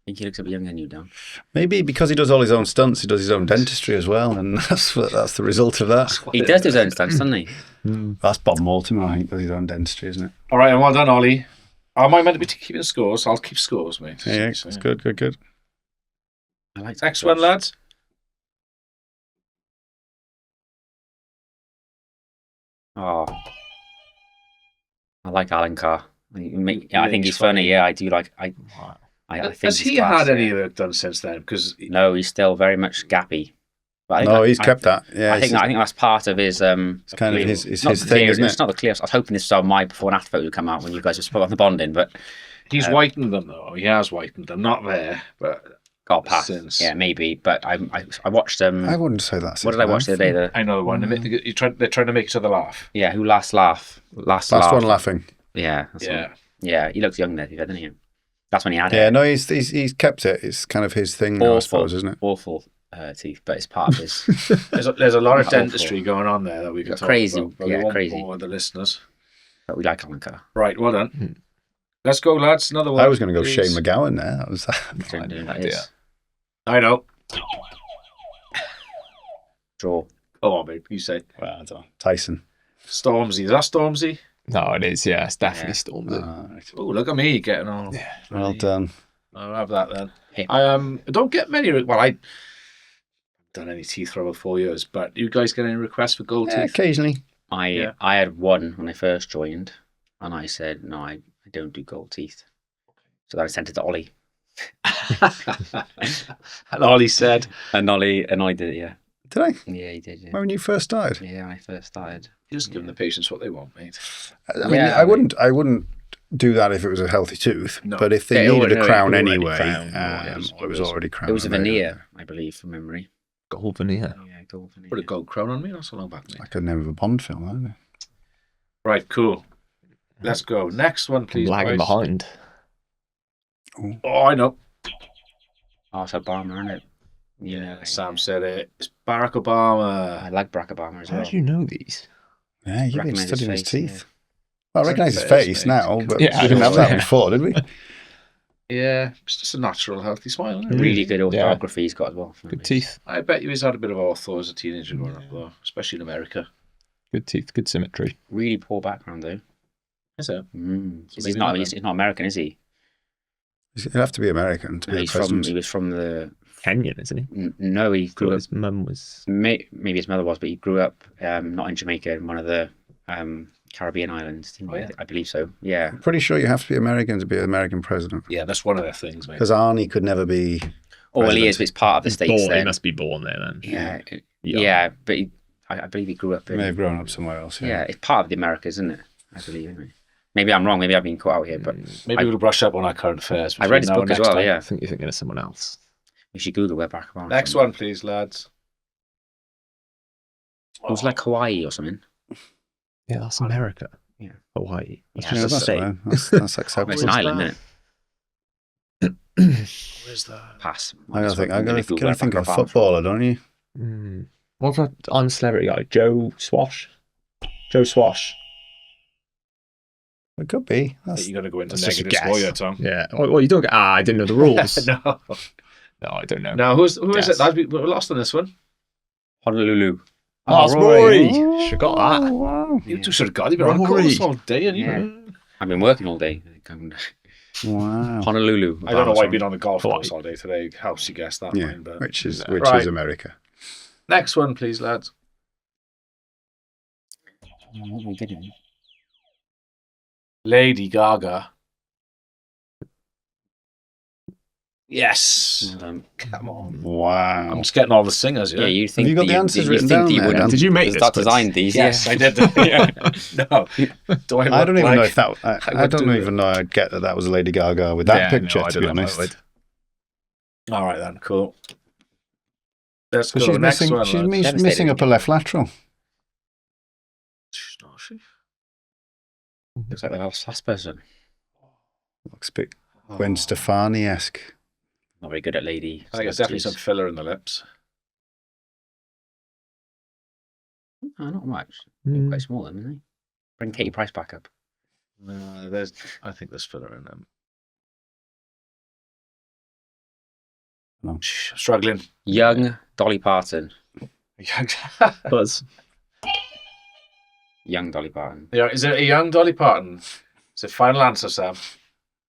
[SPEAKER 1] think he looks a bit younger than you, Dan.
[SPEAKER 4] Maybe because he does all his own stunts, he does his own dentistry as well, and that's the result of that.
[SPEAKER 1] He does do his own stunts, doesn't he?
[SPEAKER 4] That's Bob Mortimer, I think, does his own dentistry, isn't it?
[SPEAKER 3] All right, and well done, Ollie. Am I meant to be keeping scores? I'll keep scores, mate.
[SPEAKER 4] Yeah, it's good.
[SPEAKER 1] I like
[SPEAKER 3] Next one, lads.
[SPEAKER 1] Oh, I like Alan Carr. I think he's funny. Yeah, I do like. I think
[SPEAKER 3] Has
[SPEAKER 1] he's
[SPEAKER 3] he
[SPEAKER 1] class,
[SPEAKER 3] had any
[SPEAKER 1] yeah.
[SPEAKER 3] work done since then? Because
[SPEAKER 1] No, he's still very much gappy. But I think
[SPEAKER 4] No, he's kept that. Yeah,
[SPEAKER 1] I think that's part of his.
[SPEAKER 4] it's kind of his
[SPEAKER 1] not
[SPEAKER 4] his
[SPEAKER 1] the
[SPEAKER 4] thing,
[SPEAKER 1] clear-
[SPEAKER 4] isn't
[SPEAKER 1] It's
[SPEAKER 4] it?
[SPEAKER 1] not the clear. I was hoping this was how my before and after photo would come out when you guys were spot on the bonding, but
[SPEAKER 3] he's whitened them, though. He has whitened them. Not there, but
[SPEAKER 1] got past.
[SPEAKER 3] Since.
[SPEAKER 1] Yeah, maybe. But I watched
[SPEAKER 4] I wouldn't say that's.
[SPEAKER 1] what did I watch the other day?
[SPEAKER 3] I know the one. They're trying to make each other laugh.
[SPEAKER 1] Who last laugh?
[SPEAKER 4] Last one laughing.
[SPEAKER 1] Yeah, that's
[SPEAKER 3] Yeah.
[SPEAKER 1] one. Yeah. He looks young there, didn't he? That's when he had
[SPEAKER 4] Yeah,
[SPEAKER 1] it.
[SPEAKER 4] no, he's kept it. It's kind of his thing now, I
[SPEAKER 1] Awful,
[SPEAKER 4] suppose, isn't it?
[SPEAKER 1] awful teeth, but it's part of his.
[SPEAKER 3] There's a lot of
[SPEAKER 1] Awful.
[SPEAKER 3] dentistry going on there that we can talk
[SPEAKER 1] Crazy.
[SPEAKER 3] about. But
[SPEAKER 1] Yeah,
[SPEAKER 3] we won't
[SPEAKER 1] crazy.
[SPEAKER 3] bore the listeners.
[SPEAKER 1] But we like Alan Carr.
[SPEAKER 3] Right, well done. Let's go, lads. Another one.
[SPEAKER 4] I was going to go
[SPEAKER 3] please.
[SPEAKER 4] Shane McGowan there. That was
[SPEAKER 1] Don't know who that
[SPEAKER 2] idea.
[SPEAKER 1] is.
[SPEAKER 3] I know.
[SPEAKER 1] Draw.
[SPEAKER 3] Come on, mate. You say
[SPEAKER 4] well, I don't know. Tyson.
[SPEAKER 3] Stormzy. Is that Stormzy?
[SPEAKER 2] No, it is. Yeah, it's definitely
[SPEAKER 1] Yeah.
[SPEAKER 2] Stormzy.
[SPEAKER 4] Right.
[SPEAKER 3] Oh, look at me getting on.
[SPEAKER 2] Yeah.
[SPEAKER 4] Well done.
[SPEAKER 3] I'll have that then.
[SPEAKER 1] Hip.
[SPEAKER 3] I don't get many. Well, I haven't done any teeth for over 4 years, but you guys get any requests for gold
[SPEAKER 4] Yeah,
[SPEAKER 3] teeth?
[SPEAKER 4] occasionally.
[SPEAKER 1] I had one when I first joined, and I said no, I don't do gold teeth. So then I sent it to Ollie,
[SPEAKER 3] And Ollie said,
[SPEAKER 1] and Ollie did it. Yeah,
[SPEAKER 4] Did I?
[SPEAKER 1] yeah, he did. Yeah,
[SPEAKER 4] When you first started?
[SPEAKER 1] yeah, when I first started.
[SPEAKER 3] "Just give the patients what they want, mate."
[SPEAKER 4] I mean,
[SPEAKER 1] Yeah,
[SPEAKER 4] I wouldn't do that if it was a healthy tooth.
[SPEAKER 3] No.
[SPEAKER 4] But if they
[SPEAKER 1] Yeah,
[SPEAKER 4] needed
[SPEAKER 1] no,
[SPEAKER 4] a crown
[SPEAKER 1] it was already
[SPEAKER 4] anyway,
[SPEAKER 2] crowned,
[SPEAKER 4] it was already crowned.
[SPEAKER 1] It was a veneer, I believe, from memory.
[SPEAKER 2] Gold veneer.
[SPEAKER 1] Yeah, gold veneer.
[SPEAKER 3] Put a gold crown on me. Not so long back, mate.
[SPEAKER 4] Like a name of a Bond film, isn't it?
[SPEAKER 3] Right, cool. Let's go. Next one, please.
[SPEAKER 2] Lagging
[SPEAKER 3] boys.
[SPEAKER 2] behind.
[SPEAKER 3] Oh, I know.
[SPEAKER 1] Oh, it's Obama, isn't it?
[SPEAKER 3] Yeah, Sam said it. It's Barack Obama.
[SPEAKER 1] I like Barack Obama as
[SPEAKER 2] How
[SPEAKER 1] well.
[SPEAKER 2] do you know these?
[SPEAKER 4] Yeah, you've been
[SPEAKER 1] Recognise his
[SPEAKER 4] studying his
[SPEAKER 1] face,
[SPEAKER 4] teeth. Well, I recognise his
[SPEAKER 3] Face,
[SPEAKER 4] face
[SPEAKER 3] mate.
[SPEAKER 4] now, but
[SPEAKER 2] Yeah,
[SPEAKER 4] we didn't
[SPEAKER 2] I
[SPEAKER 4] have
[SPEAKER 2] know,
[SPEAKER 4] that
[SPEAKER 2] yeah.
[SPEAKER 4] before, did we?
[SPEAKER 3] Yeah, it's just a natural, healthy smile, isn't it?
[SPEAKER 1] Really good orthography he's got as well.
[SPEAKER 2] Good teeth.
[SPEAKER 3] I bet you he's had a bit of ortho as a teenager growing up, though, especially in America.
[SPEAKER 2] Good teeth. Good symmetry.
[SPEAKER 1] Really poor background though.
[SPEAKER 3] Is it?
[SPEAKER 1] He's
[SPEAKER 3] maybe
[SPEAKER 1] not.
[SPEAKER 3] not
[SPEAKER 1] He's not American, is he?
[SPEAKER 4] You'd have to be American to
[SPEAKER 1] No,
[SPEAKER 4] be a
[SPEAKER 1] he's from.
[SPEAKER 4] president.
[SPEAKER 1] He was from the.
[SPEAKER 2] Kenyan, isn't he?
[SPEAKER 1] No, he grew up.
[SPEAKER 2] His mum was.
[SPEAKER 1] Maybe his mother was, but he grew up not in Jamaica, in one of the Caribbean islands. Didn't he?
[SPEAKER 3] Oh, yeah.
[SPEAKER 1] I believe so. Yeah.
[SPEAKER 4] I'm pretty sure you have to be American to be an American president.
[SPEAKER 3] Yeah, that's one of their things, mate.
[SPEAKER 4] Because Arnie could never be.
[SPEAKER 1] Or well, he
[SPEAKER 4] President.
[SPEAKER 1] is, but it's part of the states.
[SPEAKER 2] Born, he
[SPEAKER 1] Then.
[SPEAKER 2] must be born there then.
[SPEAKER 1] Yeah.
[SPEAKER 2] Yeah.
[SPEAKER 1] Yeah, but I believe he grew up
[SPEAKER 4] He
[SPEAKER 1] in.
[SPEAKER 4] may have grown up somewhere else.
[SPEAKER 1] Yeah, it's part of the Americas, isn't it? I believe. Isn't it? Maybe I'm wrong. Maybe I've been caught out here, but
[SPEAKER 3] Maybe we'll brush up on our current affairs.
[SPEAKER 1] I read his
[SPEAKER 3] between
[SPEAKER 1] book
[SPEAKER 3] now
[SPEAKER 1] as
[SPEAKER 3] and
[SPEAKER 1] well.
[SPEAKER 3] next
[SPEAKER 1] Yeah,
[SPEAKER 2] I think you're thinking of someone else.
[SPEAKER 1] we should Google where Barack Obama.
[SPEAKER 3] Next one, please, lads.
[SPEAKER 1] It was like Hawaii or something.
[SPEAKER 2] Yeah, that's America.
[SPEAKER 1] Yeah.
[SPEAKER 2] Hawaii.
[SPEAKER 1] Yeah,
[SPEAKER 4] Yeah,
[SPEAKER 1] that's
[SPEAKER 4] that's
[SPEAKER 1] the same.
[SPEAKER 4] fine. That's
[SPEAKER 1] Well,
[SPEAKER 4] acceptable.
[SPEAKER 1] it's an island, isn't it?
[SPEAKER 3] Where's that?
[SPEAKER 1] Pass.
[SPEAKER 4] I gotta think. I'm gonna
[SPEAKER 1] Google where
[SPEAKER 4] think of
[SPEAKER 1] Barack
[SPEAKER 4] a
[SPEAKER 1] Obama's
[SPEAKER 4] footballer, don't you?
[SPEAKER 2] What's that? I'm a celebrity guy. Joe Swash. Joe Swash.
[SPEAKER 4] It could be. That's,
[SPEAKER 3] You're going to go into
[SPEAKER 2] That's just a
[SPEAKER 3] negatives
[SPEAKER 2] guess.
[SPEAKER 3] for you, Tom.
[SPEAKER 2] Yeah. Well, you don't get. I didn't know the rules.
[SPEAKER 3] No.
[SPEAKER 2] No, I don't know.
[SPEAKER 3] Now, who is
[SPEAKER 2] Yes.
[SPEAKER 3] it? We're lost on this one.
[SPEAKER 1] from. Honolulu.
[SPEAKER 2] Oh, it's
[SPEAKER 1] Rory.
[SPEAKER 2] Rory. Should got that.
[SPEAKER 4] Oh, wow.
[SPEAKER 3] You two should have got it. You've been on a
[SPEAKER 2] Rory.
[SPEAKER 3] course all day, and you.
[SPEAKER 1] Yeah. I've been working all day.
[SPEAKER 4] Wow.
[SPEAKER 1] Honolulu.
[SPEAKER 3] I don't know why
[SPEAKER 1] Obama's
[SPEAKER 3] you've been on a golf
[SPEAKER 2] Hawaii.
[SPEAKER 3] course all day today. Helps you guess that
[SPEAKER 4] Yeah,
[SPEAKER 3] one. But
[SPEAKER 4] which is
[SPEAKER 3] Right.
[SPEAKER 4] America.
[SPEAKER 3] next one, please, lads.
[SPEAKER 1] from. What are we doing?
[SPEAKER 3] Lady Gaga. Yes.
[SPEAKER 1] Come on.
[SPEAKER 4] Wow.
[SPEAKER 3] I'm just getting all the singers.
[SPEAKER 1] Yeah, you think
[SPEAKER 4] you got the answers written down there,
[SPEAKER 1] wouldn't
[SPEAKER 4] Dan?
[SPEAKER 2] Did you make this
[SPEAKER 1] start
[SPEAKER 2] quiz?
[SPEAKER 1] design these?
[SPEAKER 3] Yes,
[SPEAKER 1] Yeah.
[SPEAKER 3] I did. No. Do I,
[SPEAKER 4] I don't even know if that.
[SPEAKER 3] I
[SPEAKER 4] I
[SPEAKER 3] would
[SPEAKER 4] don't
[SPEAKER 3] do
[SPEAKER 4] even know I'd get that was Lady Gaga with that picture.
[SPEAKER 2] I
[SPEAKER 4] To
[SPEAKER 2] don't
[SPEAKER 4] be
[SPEAKER 2] know if I
[SPEAKER 4] honest,
[SPEAKER 2] would.
[SPEAKER 3] All right then, cool. Let's
[SPEAKER 4] so
[SPEAKER 3] go.
[SPEAKER 4] she's
[SPEAKER 3] Next
[SPEAKER 4] missing.
[SPEAKER 3] one.
[SPEAKER 4] She's
[SPEAKER 3] lads.
[SPEAKER 4] missing up a left lateral.
[SPEAKER 3] She's not, she?
[SPEAKER 1] Looks like the last person.
[SPEAKER 4] Looks a bit Gwen Stefani-esque.
[SPEAKER 1] Not very good at lady.
[SPEAKER 3] I think it's definitely some
[SPEAKER 1] celebrities.
[SPEAKER 3] filler in the lips.
[SPEAKER 1] No, not much.
[SPEAKER 2] Mm.
[SPEAKER 1] Quite small, then, isn't they? Bring Katie Price back up.
[SPEAKER 3] No, I think there's filler in them.
[SPEAKER 4] No.
[SPEAKER 3] Shh, I'm struggling.
[SPEAKER 1] Young Dolly Parton.
[SPEAKER 2] Buzz.
[SPEAKER 1] Young Dolly Parton.
[SPEAKER 3] Yeah, is it a young Dolly Parton? Is it final answer, Sam?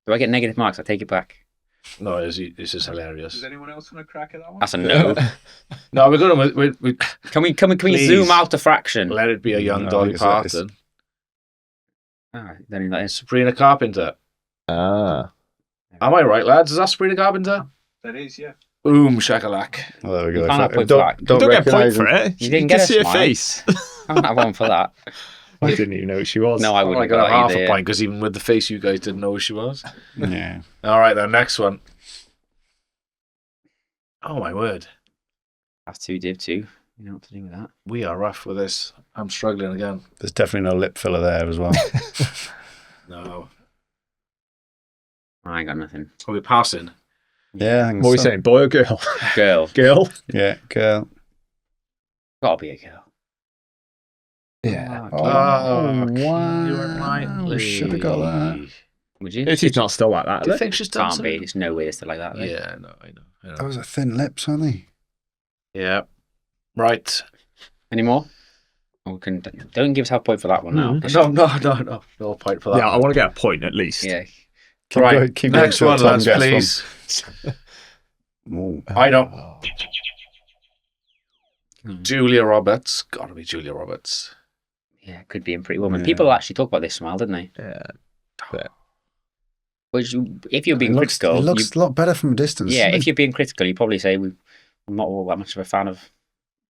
[SPEAKER 1] Do I get negative marks? I take it back.
[SPEAKER 3] No, this is hilarious.
[SPEAKER 6] Does anyone else want to crack at that one?
[SPEAKER 1] That's a no.
[SPEAKER 3] No, we're gonna we
[SPEAKER 1] Can we
[SPEAKER 3] Please.
[SPEAKER 1] zoom out a fraction?
[SPEAKER 3] let it be a young
[SPEAKER 4] No, I
[SPEAKER 3] Dolly
[SPEAKER 4] think it's-
[SPEAKER 3] Parton.
[SPEAKER 1] Ah, then that is.
[SPEAKER 3] Sabrina Carpenter.
[SPEAKER 2] Ah.
[SPEAKER 3] Am I right, lads? Is that Sabrina Carpenter?
[SPEAKER 6] That is, yeah.
[SPEAKER 3] Boom, shakalak.
[SPEAKER 4] Well, there we
[SPEAKER 1] You
[SPEAKER 4] go.
[SPEAKER 1] can't have
[SPEAKER 4] If I-
[SPEAKER 1] point for that.
[SPEAKER 2] You don't get a point
[SPEAKER 4] recognise
[SPEAKER 2] for
[SPEAKER 4] him.
[SPEAKER 2] it.
[SPEAKER 1] You didn't
[SPEAKER 2] can
[SPEAKER 1] get a
[SPEAKER 2] see her
[SPEAKER 1] smile.
[SPEAKER 2] face.
[SPEAKER 1] I don't have one for that.
[SPEAKER 2] I didn't even know who she was.
[SPEAKER 1] No, I
[SPEAKER 3] I
[SPEAKER 1] wouldn't
[SPEAKER 3] would
[SPEAKER 1] have
[SPEAKER 3] got
[SPEAKER 1] got
[SPEAKER 3] a half
[SPEAKER 1] that
[SPEAKER 3] a
[SPEAKER 1] either.
[SPEAKER 3] point because even with the face, you guys didn't know who she was.
[SPEAKER 4] Yeah.
[SPEAKER 3] All right, then next one. Oh my word,
[SPEAKER 1] That's 2, div 2. You know what to do with that.
[SPEAKER 3] we are rough with this. I'm struggling again.
[SPEAKER 4] There's definitely no lip filler there as well.
[SPEAKER 3] No,
[SPEAKER 1] I ain't got nothing.
[SPEAKER 3] are we passing?
[SPEAKER 4] Yeah. I think
[SPEAKER 2] What are we
[SPEAKER 4] so.
[SPEAKER 2] saying? Boy or girl?
[SPEAKER 1] Girl.
[SPEAKER 2] Girl?
[SPEAKER 4] Yeah, girl.
[SPEAKER 1] Gotta be a girl.
[SPEAKER 2] Yeah.
[SPEAKER 1] Oh,
[SPEAKER 4] Oh,
[SPEAKER 3] you
[SPEAKER 4] wow.
[SPEAKER 3] were right.
[SPEAKER 4] We should have got that.
[SPEAKER 1] would you?
[SPEAKER 2] She's not still like that.
[SPEAKER 3] Do you
[SPEAKER 2] is it?
[SPEAKER 3] think she's done
[SPEAKER 1] Can't be.
[SPEAKER 3] something?
[SPEAKER 1] It's no way it's still like that. Though.
[SPEAKER 3] Yeah, no, I know.
[SPEAKER 4] Those are thin lips, aren't they?
[SPEAKER 3] Yeah. Right.
[SPEAKER 1] Any more? Or don't give us half point for that one now.
[SPEAKER 2] Mhm.
[SPEAKER 3] No point for that.
[SPEAKER 2] Yeah, I
[SPEAKER 3] one.
[SPEAKER 2] want to get a point at least.
[SPEAKER 1] Yeah.
[SPEAKER 4] Keep
[SPEAKER 3] Right.
[SPEAKER 4] going, keep
[SPEAKER 3] Next
[SPEAKER 4] going
[SPEAKER 3] one,
[SPEAKER 4] till Tom
[SPEAKER 3] lads,
[SPEAKER 4] gets
[SPEAKER 3] please.
[SPEAKER 4] one.
[SPEAKER 3] I know.
[SPEAKER 1] Hmm.
[SPEAKER 3] Julia Roberts. Gotta be Julia Roberts.
[SPEAKER 1] Yeah, could be in Pretty Woman.
[SPEAKER 4] Yeah.
[SPEAKER 1] People actually talk about this smile, didn't they?
[SPEAKER 2] Yeah.
[SPEAKER 1] Which, if you're being
[SPEAKER 4] It looks,
[SPEAKER 1] critical,
[SPEAKER 4] it looks a lot better from a distance.
[SPEAKER 1] yeah,
[SPEAKER 4] doesn't
[SPEAKER 1] if
[SPEAKER 4] it?
[SPEAKER 1] you're being critical, you probably say I'm not all that much of a fan of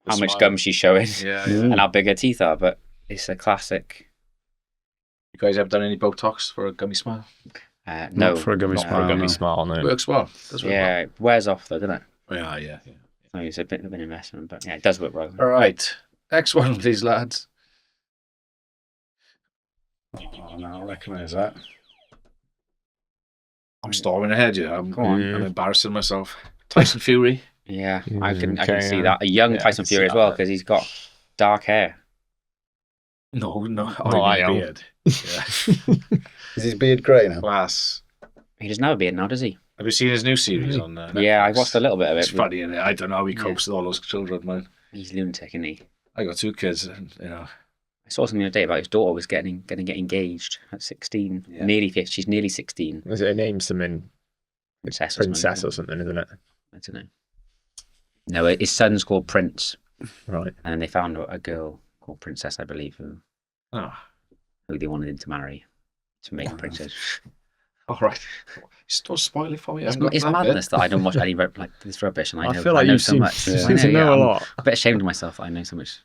[SPEAKER 1] how much
[SPEAKER 3] smile.
[SPEAKER 1] gum she's showing
[SPEAKER 3] Yeah.
[SPEAKER 4] Mm.
[SPEAKER 1] and how big her teeth are, but it's a classic.
[SPEAKER 3] You guys ever done any Botox for a gummy smile?
[SPEAKER 1] No,
[SPEAKER 4] Not for a gummy
[SPEAKER 2] Not for
[SPEAKER 4] smile.
[SPEAKER 2] a gummy
[SPEAKER 4] no.
[SPEAKER 2] smile, no.
[SPEAKER 3] Works well. Does work
[SPEAKER 1] yeah, it wears off though, doesn't it?
[SPEAKER 3] well. Yeah.
[SPEAKER 1] So it's a bit of an investment, but yeah, it does work well.
[SPEAKER 3] All right. Next one, please, lads.
[SPEAKER 4] Oh, no, I recognise that.
[SPEAKER 3] I'm storming ahead, yeah.
[SPEAKER 1] Go on.
[SPEAKER 3] I'm embarrassing myself. Tyson Fury.
[SPEAKER 1] Yeah, I can
[SPEAKER 2] Okay,
[SPEAKER 1] see
[SPEAKER 2] yeah.
[SPEAKER 1] that. A young
[SPEAKER 2] Yeah, I
[SPEAKER 1] Tyson
[SPEAKER 2] can see
[SPEAKER 1] Fury as
[SPEAKER 2] that.
[SPEAKER 1] well because he's got dark hair.
[SPEAKER 3] No.
[SPEAKER 2] I
[SPEAKER 3] I
[SPEAKER 2] am.
[SPEAKER 3] beard. Yeah.
[SPEAKER 4] Is his beard grey now?
[SPEAKER 3] Class.
[SPEAKER 1] He doesn't have a beard now, does he?
[SPEAKER 3] Have you seen his new series on
[SPEAKER 1] Yeah, I
[SPEAKER 3] Netflix?
[SPEAKER 1] watched a little bit of it.
[SPEAKER 3] It's funny, isn't it? I don't know how he
[SPEAKER 1] Yeah.
[SPEAKER 3] copes with all those children, man.
[SPEAKER 1] He's lunatic, isn't he?
[SPEAKER 3] I got 2 kids, and
[SPEAKER 1] I saw something the other day about his daughter was going to get engaged at 16,
[SPEAKER 3] Yeah.
[SPEAKER 1] nearly 50. She's nearly 16.
[SPEAKER 2] Is it a name something?
[SPEAKER 1] Princess
[SPEAKER 2] Princess or something, isn't it?
[SPEAKER 1] I don't know. No, his son's called Prince,
[SPEAKER 2] Right.
[SPEAKER 1] and they found a girl called Princess, I believe,
[SPEAKER 3] oh,
[SPEAKER 1] who they wanted him to marry to make a princess.
[SPEAKER 3] all right. Just don't spoil it for me. I
[SPEAKER 1] It's,
[SPEAKER 3] haven't got
[SPEAKER 1] it's
[SPEAKER 3] that bit.
[SPEAKER 1] madness that I don't watch any like this rubbish, and I know,
[SPEAKER 2] feel like
[SPEAKER 1] know
[SPEAKER 2] you
[SPEAKER 1] so
[SPEAKER 2] seem,
[SPEAKER 1] much.
[SPEAKER 2] you
[SPEAKER 1] I
[SPEAKER 2] seem to
[SPEAKER 1] yeah,
[SPEAKER 2] know a
[SPEAKER 1] I'm
[SPEAKER 2] lot.
[SPEAKER 1] a bit ashamed of myself. I know so much.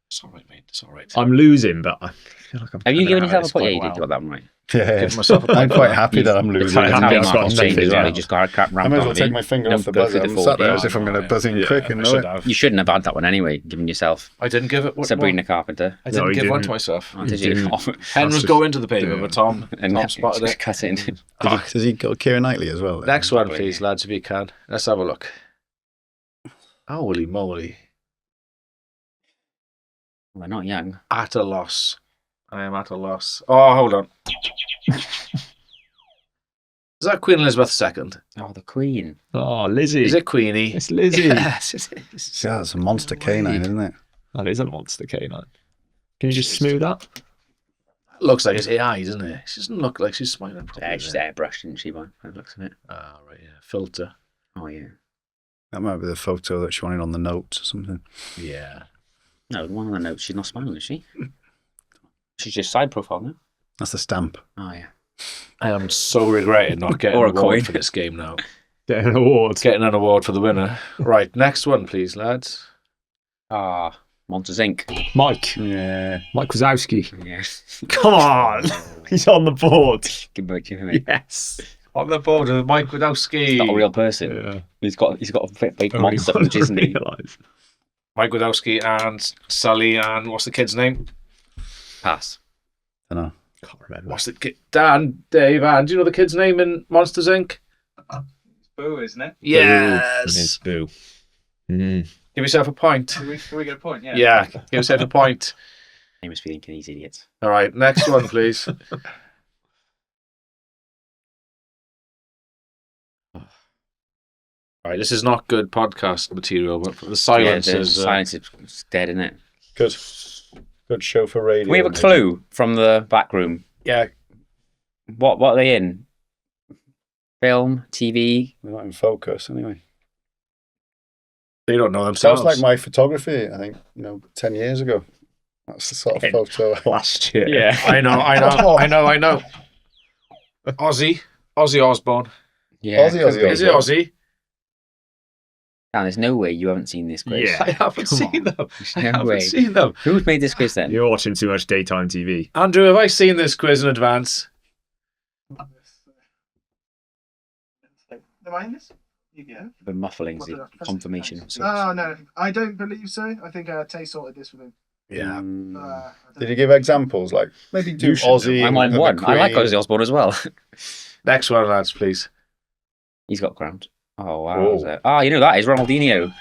[SPEAKER 3] It's all right, mate. It's all right.
[SPEAKER 2] I'm losing, but I feel like I'm.
[SPEAKER 1] Have you given
[SPEAKER 3] know,
[SPEAKER 1] yourself
[SPEAKER 3] it's
[SPEAKER 1] a point? Yeah,
[SPEAKER 3] quite
[SPEAKER 1] you did.
[SPEAKER 3] well.
[SPEAKER 1] You got that one right.
[SPEAKER 4] Yeah.
[SPEAKER 3] Give myself a
[SPEAKER 4] I'm
[SPEAKER 3] point.
[SPEAKER 4] quite happy that I'm
[SPEAKER 1] The
[SPEAKER 4] losing.
[SPEAKER 2] quite
[SPEAKER 1] tally
[SPEAKER 2] happy I've
[SPEAKER 1] mark
[SPEAKER 2] got
[SPEAKER 1] has
[SPEAKER 2] nothing
[SPEAKER 1] changed as
[SPEAKER 2] as
[SPEAKER 1] well.
[SPEAKER 2] well.
[SPEAKER 1] You just got crap
[SPEAKER 4] I
[SPEAKER 1] ramp
[SPEAKER 4] might as
[SPEAKER 1] on
[SPEAKER 4] well
[SPEAKER 1] have
[SPEAKER 4] take
[SPEAKER 1] you?
[SPEAKER 4] my finger
[SPEAKER 1] No,
[SPEAKER 4] off the
[SPEAKER 1] go
[SPEAKER 4] buzzer.
[SPEAKER 1] through the
[SPEAKER 4] I'm
[SPEAKER 1] full
[SPEAKER 4] sat there
[SPEAKER 1] game.
[SPEAKER 4] as if I'm going to buzz in quick and
[SPEAKER 3] I
[SPEAKER 4] know
[SPEAKER 3] should
[SPEAKER 4] it.
[SPEAKER 3] have.
[SPEAKER 1] You shouldn't have had that one anyway, given yourself
[SPEAKER 3] I didn't give it.
[SPEAKER 1] Sabrina Carpenter.
[SPEAKER 3] I
[SPEAKER 2] No,
[SPEAKER 3] didn't
[SPEAKER 2] you
[SPEAKER 3] give one
[SPEAKER 2] didn't.
[SPEAKER 3] to myself.
[SPEAKER 1] Oh, did you?
[SPEAKER 2] didn't.
[SPEAKER 3] Pen was
[SPEAKER 2] just-
[SPEAKER 3] going to the paper,
[SPEAKER 2] yeah.
[SPEAKER 3] but Tom
[SPEAKER 1] And
[SPEAKER 3] spotted it.
[SPEAKER 1] cut in.
[SPEAKER 4] Has he got Keira Knightley as well? then?
[SPEAKER 3] Next one,
[SPEAKER 1] Probably.
[SPEAKER 3] please, lads, if you can. Let's have a look. Holy moly.
[SPEAKER 1] We're not young.
[SPEAKER 3] At a loss. I am at a loss. Oh, hold on. Is that Queen Elizabeth II?
[SPEAKER 1] Oh, the Queen.
[SPEAKER 2] Oh, Lizzie.
[SPEAKER 3] Is it Queenie?
[SPEAKER 2] It's Lizzie.
[SPEAKER 3] Yes, it is.
[SPEAKER 4] Yeah, it's a monster canine, isn't it?
[SPEAKER 2] That is a monster canine. Can you just smooth that?
[SPEAKER 3] Looks like it's AI, doesn't it? She doesn't look like she's smiling properly.
[SPEAKER 1] Yeah, she's airbrushed, didn't she, by the looks of it?
[SPEAKER 3] Ah, right, yeah. Filter.
[SPEAKER 1] Oh, yeah.
[SPEAKER 4] That might be the photo that she wanted on the notes or something.
[SPEAKER 3] Yeah.
[SPEAKER 1] No, the one on the notes, she's not smiling, is she? She's just side profile now.
[SPEAKER 4] That's the stamp.
[SPEAKER 1] Oh, yeah.
[SPEAKER 3] I am so regretting not getting
[SPEAKER 1] Or
[SPEAKER 3] a
[SPEAKER 1] a
[SPEAKER 3] reward
[SPEAKER 1] coin.
[SPEAKER 3] for this game now.
[SPEAKER 2] Get an award.
[SPEAKER 3] Getting an award for the winner. Right, next one, please, lads.
[SPEAKER 1] Monsters Inc.
[SPEAKER 2] Mike.
[SPEAKER 4] Yeah.
[SPEAKER 2] Mike Wazowski.
[SPEAKER 1] Yeah.
[SPEAKER 2] Come on. He's on the board.
[SPEAKER 1] Give him a
[SPEAKER 2] Yes.
[SPEAKER 3] On the board with Mike Wadowski.
[SPEAKER 1] not a real person.
[SPEAKER 2] Yeah.
[SPEAKER 1] He's got a big monster from Disney.
[SPEAKER 2] Realise.
[SPEAKER 3] Mike Wadowski and Sally and what's the kid's name?
[SPEAKER 1] Pass.
[SPEAKER 4] I know.
[SPEAKER 2] Can't remember.
[SPEAKER 3] What's the kid? Dan, Dave, and do you know the kid's name in Monsters Inc?
[SPEAKER 6] Boo, isn't it?
[SPEAKER 3] Yes.
[SPEAKER 2] Boo. Mm.
[SPEAKER 3] Give yourself a point.
[SPEAKER 6] Can we get a point? Yeah.
[SPEAKER 3] Yeah, give yourself a point.
[SPEAKER 1] They must be thinking these idiots.
[SPEAKER 3] All right, next one, please. All right, this is not good podcast material, but the silence
[SPEAKER 1] the
[SPEAKER 3] is.
[SPEAKER 1] silence is dead, isn't it?
[SPEAKER 4] Good. Good show for radio.
[SPEAKER 1] Can we have a clue from the back room?
[SPEAKER 3] Yeah,
[SPEAKER 1] What are they in? Film, TV?
[SPEAKER 4] They're not in focus anyway.
[SPEAKER 3] they don't know themselves.
[SPEAKER 4] Sounds like my photography, I think, 10 years ago. That's the sort of photo.
[SPEAKER 2] Last year.
[SPEAKER 1] Yeah.
[SPEAKER 3] I know. Ozzy Osbourne.
[SPEAKER 1] Yeah.
[SPEAKER 4] Ozzy
[SPEAKER 3] Is it Ozzy?
[SPEAKER 1] Dan, there's no way you haven't seen this quiz.
[SPEAKER 2] Yeah.
[SPEAKER 3] I haven't
[SPEAKER 2] Come
[SPEAKER 3] seen them. I
[SPEAKER 1] No
[SPEAKER 3] haven't
[SPEAKER 1] way.
[SPEAKER 3] seen them.
[SPEAKER 1] Who's made this quiz then?
[SPEAKER 2] You're watching too much daytime TV.
[SPEAKER 3] Andrew, have I seen this quiz in advance?
[SPEAKER 6] Am I in this? Yeah.
[SPEAKER 1] The muffling's
[SPEAKER 6] What did
[SPEAKER 1] the
[SPEAKER 6] I press?
[SPEAKER 1] confirmation.
[SPEAKER 6] Oh, no. I don't believe so. I think Tay sorted this with him.
[SPEAKER 3] Yeah.
[SPEAKER 6] I don't
[SPEAKER 4] Did you give examples? Like, maybe do
[SPEAKER 2] You should
[SPEAKER 4] Ozzy.
[SPEAKER 1] I'm on
[SPEAKER 4] the
[SPEAKER 1] one. I like
[SPEAKER 4] Queen.
[SPEAKER 1] Ozzy Osbourne as well.
[SPEAKER 3] Next one, lads, please.
[SPEAKER 1] He's got crowned. Oh, wow.
[SPEAKER 4] Whoa.
[SPEAKER 1] Is it? You know that is Ronaldinho.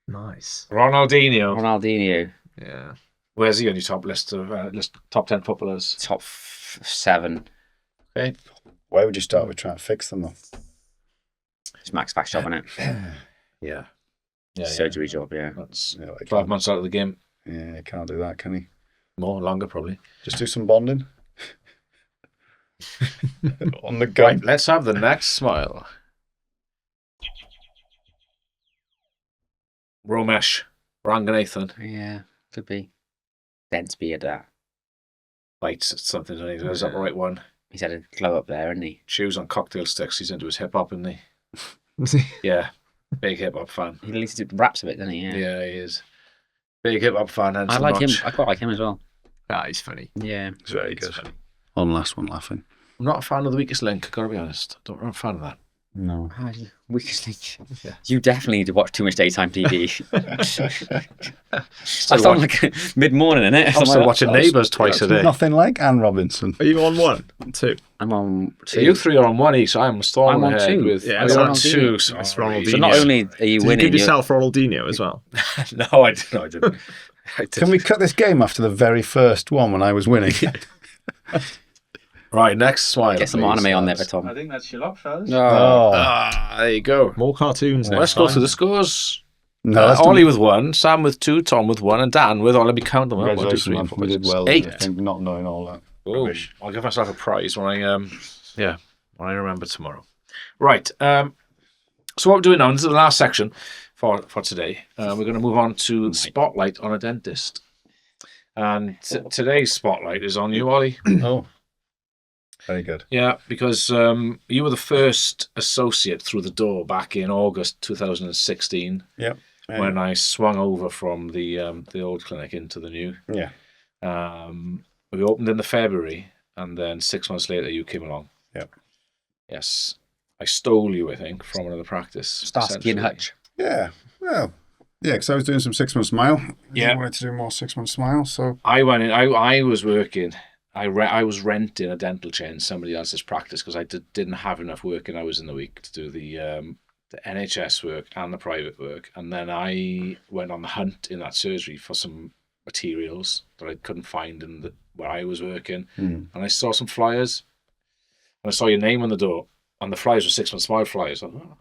[SPEAKER 2] Nice.
[SPEAKER 3] Ronaldinho.
[SPEAKER 1] Ronaldinho.
[SPEAKER 3] Yeah. Where's he on your top list of top 10 footballers?
[SPEAKER 1] Top 7.
[SPEAKER 3] Okay.
[SPEAKER 4] Why would you start with trying to fix them, though?
[SPEAKER 1] It's Max Fac's job, isn't it?
[SPEAKER 3] Yeah.
[SPEAKER 1] Surgery job, yeah.
[SPEAKER 3] That's
[SPEAKER 4] Yeah, like,
[SPEAKER 3] 12 months out of the game.
[SPEAKER 4] Yeah, can't do that, can he?
[SPEAKER 3] More, longer probably.
[SPEAKER 4] Just do some bonding. On the go.
[SPEAKER 3] Right, let's have the next smile. Romesh Ranganathan.
[SPEAKER 1] Yeah, could be. Dense beard, that.
[SPEAKER 3] Bites something, doesn't he? Is that the right one?
[SPEAKER 1] He's had a glow up there, hasn't he?
[SPEAKER 3] Shoes on cocktail sticks. He's into his hip hop, isn't he? Yeah. Big hip hop fan.
[SPEAKER 1] He at least raps a bit, doesn't he? Yeah.
[SPEAKER 3] Yeah, he is. Big hip hop fan.
[SPEAKER 1] I like him. I quite like him as well.
[SPEAKER 2] He's funny.
[SPEAKER 1] Yeah.
[SPEAKER 4] It's very
[SPEAKER 2] It's
[SPEAKER 4] good.
[SPEAKER 2] funny.
[SPEAKER 4] One last one laughing.
[SPEAKER 3] I'm not a fan of the weakest link, gotta be honest. I'm not a fan of that.
[SPEAKER 4] No.
[SPEAKER 1] Weakest link.
[SPEAKER 3] Yeah.
[SPEAKER 1] You definitely need to watch too much daytime TV.
[SPEAKER 3] Still
[SPEAKER 1] That's on like mid-morning, isn't it?
[SPEAKER 3] I'm still watching Neighbours twice a day.
[SPEAKER 4] Nothing like Anne Robinson.
[SPEAKER 2] Are you on one? 2?
[SPEAKER 1] I'm on
[SPEAKER 3] So
[SPEAKER 1] 2.
[SPEAKER 3] you three are on one each. I'm storming
[SPEAKER 1] I'm on
[SPEAKER 3] ahead
[SPEAKER 1] 2.
[SPEAKER 3] with.
[SPEAKER 2] Yeah,
[SPEAKER 3] I'm
[SPEAKER 2] it's
[SPEAKER 3] on
[SPEAKER 1] Ronaldinho.
[SPEAKER 3] 2. So
[SPEAKER 2] It's
[SPEAKER 3] Ronaldinho.
[SPEAKER 2] Ronaldinho.
[SPEAKER 1] So not only are you
[SPEAKER 2] Did you
[SPEAKER 1] winning,
[SPEAKER 2] give yourself Ronaldinho as well?
[SPEAKER 3] No, I didn't. I didn't.
[SPEAKER 4] Can we cut this game after the very first one when I was winning?
[SPEAKER 3] Right, next smile.
[SPEAKER 1] get some
[SPEAKER 3] please,
[SPEAKER 1] anime on there,
[SPEAKER 3] lads.
[SPEAKER 1] for Tom.
[SPEAKER 6] I think that's your lot, fellas.
[SPEAKER 1] No.
[SPEAKER 4] Oh.
[SPEAKER 3] There you go.
[SPEAKER 2] More cartoons
[SPEAKER 3] Let's
[SPEAKER 2] next
[SPEAKER 3] go
[SPEAKER 2] time.
[SPEAKER 3] through the scores.
[SPEAKER 4] No, that's
[SPEAKER 3] Ollie with 1, Sam with 2, Tom with 1, and Dan with, let me count them up. 1, 2, 3,
[SPEAKER 4] Congratulations,
[SPEAKER 3] 4,
[SPEAKER 4] we
[SPEAKER 3] 5,
[SPEAKER 4] did
[SPEAKER 3] 6,
[SPEAKER 4] well.
[SPEAKER 3] 8.
[SPEAKER 4] I think not knowing all that.
[SPEAKER 3] Oh, I'll give myself a prize when I remember tomorrow. Right. So what we're doing now, this is the last section for today. We're going to move on to Spotlight on a Dentist. And today's Spotlight is on you, Ollie.
[SPEAKER 4] Oh, very good.
[SPEAKER 3] Yeah, because you were the first associate through the door back in August 2016
[SPEAKER 4] Yep.
[SPEAKER 3] when I swung over from the old clinic into the new.
[SPEAKER 4] Yeah.
[SPEAKER 3] We opened in the February, and then 6 months later you came along.
[SPEAKER 4] Yep.
[SPEAKER 3] Yes. I stole you, I think, from another practice.
[SPEAKER 1] Starsky and
[SPEAKER 3] essentially.
[SPEAKER 1] Hutch.
[SPEAKER 4] Yeah. Well, yeah, because I was doing some 6 month smile.
[SPEAKER 3] Yeah.
[SPEAKER 4] I wanted to do more 6 month smile, so
[SPEAKER 3] I went in. I was working. I was renting a dental chair in somebody else's practice because I didn't have enough working hours in the week to do the NHS work and the private work. And then I went on the hunt in that surgery for some materials that I couldn't find in where I was working. And I saw some flyers, and I saw your name on the door, and the flyers were 6 month smile flyers. I thought,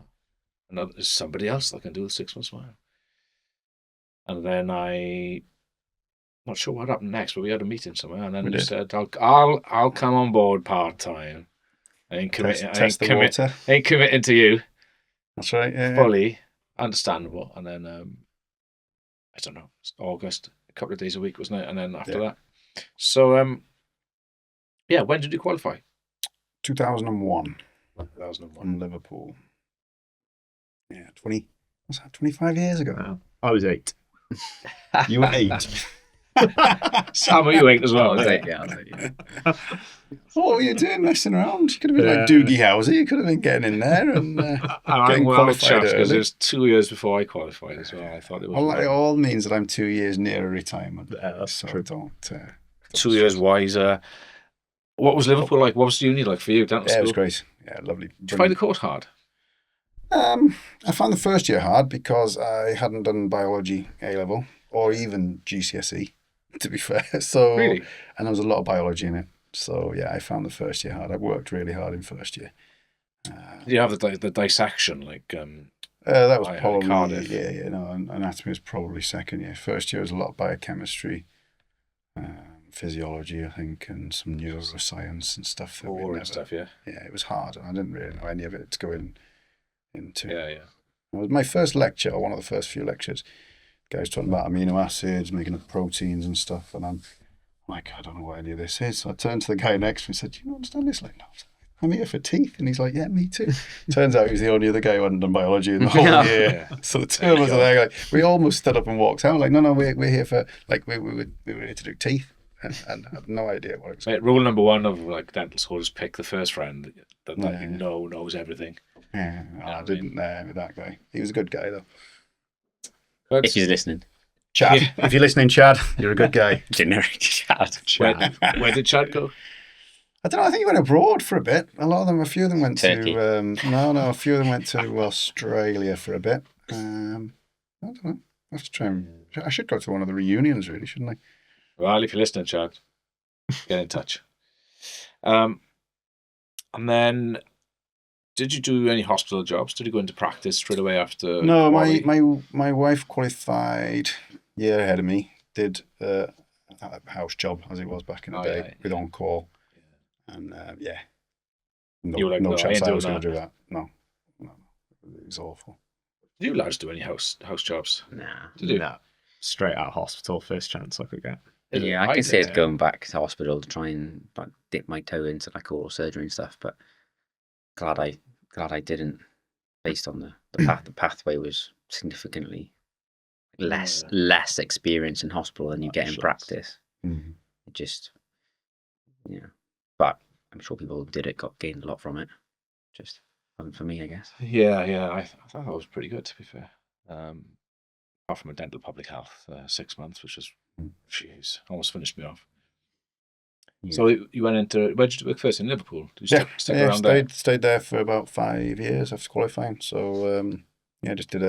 [SPEAKER 3] and there's somebody else that can do the 6 month smile. And then not sure what happened next, but we had a meeting somewhere, and then
[SPEAKER 4] We
[SPEAKER 3] you
[SPEAKER 4] did.
[SPEAKER 3] said, "I'll come on board part time." I ain't committing.
[SPEAKER 4] test the water.
[SPEAKER 3] Ain't committing to you
[SPEAKER 4] That's right. Yeah.
[SPEAKER 3] fully. Understandable. And then I don't know. It's August, a couple of days a week, wasn't it? And then after that, so when did you qualify?
[SPEAKER 4] 2001
[SPEAKER 3] 2001.
[SPEAKER 4] in Liverpool. Yeah, 20. What's that? 25 years ago.
[SPEAKER 2] Wow. I was 8.
[SPEAKER 4] You were 8.
[SPEAKER 3] Sam, are you 8 as well?
[SPEAKER 1] I was
[SPEAKER 3] Yeah.
[SPEAKER 1] 8, yeah, I was 8, yeah.
[SPEAKER 4] What were you doing messing around? You could have been like Doogie Howser. You could have been getting in there and
[SPEAKER 3] I'm
[SPEAKER 4] getting
[SPEAKER 3] well
[SPEAKER 4] qualified
[SPEAKER 3] chuffed because it
[SPEAKER 4] early.
[SPEAKER 3] was 2 years before I qualified as well. I thought it was
[SPEAKER 4] Well, it all means that I'm 2 years nearer retirement.
[SPEAKER 2] Yeah, that's
[SPEAKER 4] so
[SPEAKER 2] true.
[SPEAKER 4] don't
[SPEAKER 3] 2 years wiser. What was Liverpool like? What was uni like for you? Dental
[SPEAKER 4] Yeah,
[SPEAKER 3] school?
[SPEAKER 4] it was great. Yeah, lovely.
[SPEAKER 3] Did you find the course hard?
[SPEAKER 4] I found the first year hard because I hadn't done biology A level or even GCSE, to be fair. So,
[SPEAKER 3] Really?
[SPEAKER 4] and there was a lot of biology in it. So yeah, I found the first year hard. I worked really hard in first year.
[SPEAKER 3] Did you have the dissection like?
[SPEAKER 4] That was
[SPEAKER 3] I had
[SPEAKER 4] probably
[SPEAKER 3] Cardiff.
[SPEAKER 4] no, anatomy was probably second year. First year was a lot of biochemistry, physiology, I think, and some neuroscience and stuff. That we
[SPEAKER 3] Core
[SPEAKER 4] never,
[SPEAKER 3] and stuff, yeah.
[SPEAKER 4] Yeah, it was hard, and I didn't really know any of it to go into.
[SPEAKER 3] Yeah.
[SPEAKER 4] It was my first lecture, or one of the first few lectures. The guy's talking about amino acids, making up proteins and stuff, and I'm like, I don't know what any of this is. So I turned to the guy next to me and said, "Do you understand this?" Like, no. I'm here for teeth, and he's like, "Yeah, me too." Turns out he was the only other guy who hadn't done biology in the whole year. So the two of us are there, like, we almost stood up and walked out. Like, no, we're here for like we were here to do teeth, and I had no idea what it was.
[SPEAKER 3] Mate, rule number 1 of like dental school is pick the first friend that
[SPEAKER 4] Yeah.
[SPEAKER 3] you know knows everything.
[SPEAKER 4] Yeah, I didn't with that guy. He was a good guy though.
[SPEAKER 3] But
[SPEAKER 1] If he's listening.
[SPEAKER 4] Chad, if you're listening, Chad, you're a good guy.
[SPEAKER 1] Generic chat.
[SPEAKER 3] where did Chad go?
[SPEAKER 4] I don't know. I think he went abroad for a bit. A few of them went
[SPEAKER 1] Turkey.
[SPEAKER 4] to. A few of them went to Australia for a bit. I don't know. I have to try and. I should go to one of the reunions, really, shouldn't I?
[SPEAKER 3] Well, if you're listening, Chad, get in touch. And then, did you do any hospital jobs? Did you go into practice straight away after?
[SPEAKER 4] No,
[SPEAKER 3] quali?
[SPEAKER 4] my wife qualified a year ahead of me. Did a house job as it was back in the day with on call, and
[SPEAKER 3] You were like,
[SPEAKER 4] no
[SPEAKER 3] "No, I
[SPEAKER 4] chance
[SPEAKER 3] ain't
[SPEAKER 4] I
[SPEAKER 3] doing
[SPEAKER 4] was going
[SPEAKER 3] that."
[SPEAKER 4] to do that. No, it was awful.
[SPEAKER 3] Did you lads do any house jobs?
[SPEAKER 1] Nah.
[SPEAKER 3] Did you?
[SPEAKER 2] No. Straight out of hospital, first chance I could get.
[SPEAKER 1] Yeah, I can see
[SPEAKER 3] did,
[SPEAKER 1] it going back to hospital to try and like, dip my toe into like oral surgery and stuff, but glad I didn't, based on the path. The pathway was significantly less experience in hospital than you get in
[SPEAKER 2] Sure.
[SPEAKER 1] practice.
[SPEAKER 4] Mm-hmm.
[SPEAKER 1] It just, but I'm sure people who did it gained a lot from it. Just fun for me, I guess.
[SPEAKER 3] Yeah. I thought that was pretty good, to be fair. Apart from a dental public health, 6 months, which was, jeez, almost finished me off.
[SPEAKER 1] Yeah.
[SPEAKER 3] So you went into, where did you work first? In Liverpool? Did you stick around there?
[SPEAKER 4] Stayed there for about 5 years after qualifying. So just did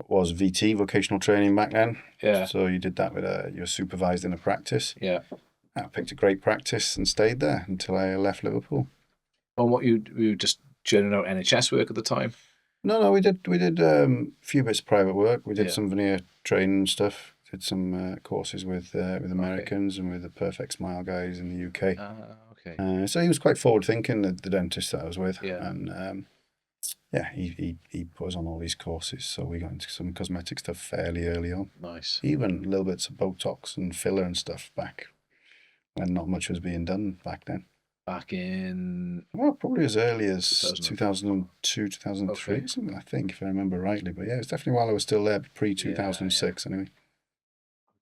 [SPEAKER 4] what was VT, vocational training back then.
[SPEAKER 3] Yeah.
[SPEAKER 4] So you did that with you were supervised in a practice.
[SPEAKER 3] Yeah.
[SPEAKER 4] I picked a great practice and stayed there until I left Liverpool.
[SPEAKER 3] And what you were just churning out NHS work at the time?
[SPEAKER 4] No, we did a few bits of private work. We did
[SPEAKER 3] Yeah.
[SPEAKER 4] some veneer training stuff. Did some courses with Americans and with the Perfect Smile guys in the UK.
[SPEAKER 3] Okay.
[SPEAKER 4] So he was quite forward thinking, the dentist that I was with.
[SPEAKER 3] Yeah.
[SPEAKER 4] And he put us on all these courses. So we got into some cosmetic stuff fairly early on.
[SPEAKER 3] Nice.
[SPEAKER 4] Even little bits of Botox and filler and stuff back when not much was being done back then.
[SPEAKER 3] Back in...
[SPEAKER 4] Well, probably as early as
[SPEAKER 3] 2000.
[SPEAKER 4] 2002, 2003,
[SPEAKER 3] Okay.
[SPEAKER 4] something, I think, if I remember rightly. But yeah, it was definitely while I was still there, pre-2006 anyway.
[SPEAKER 3] I'm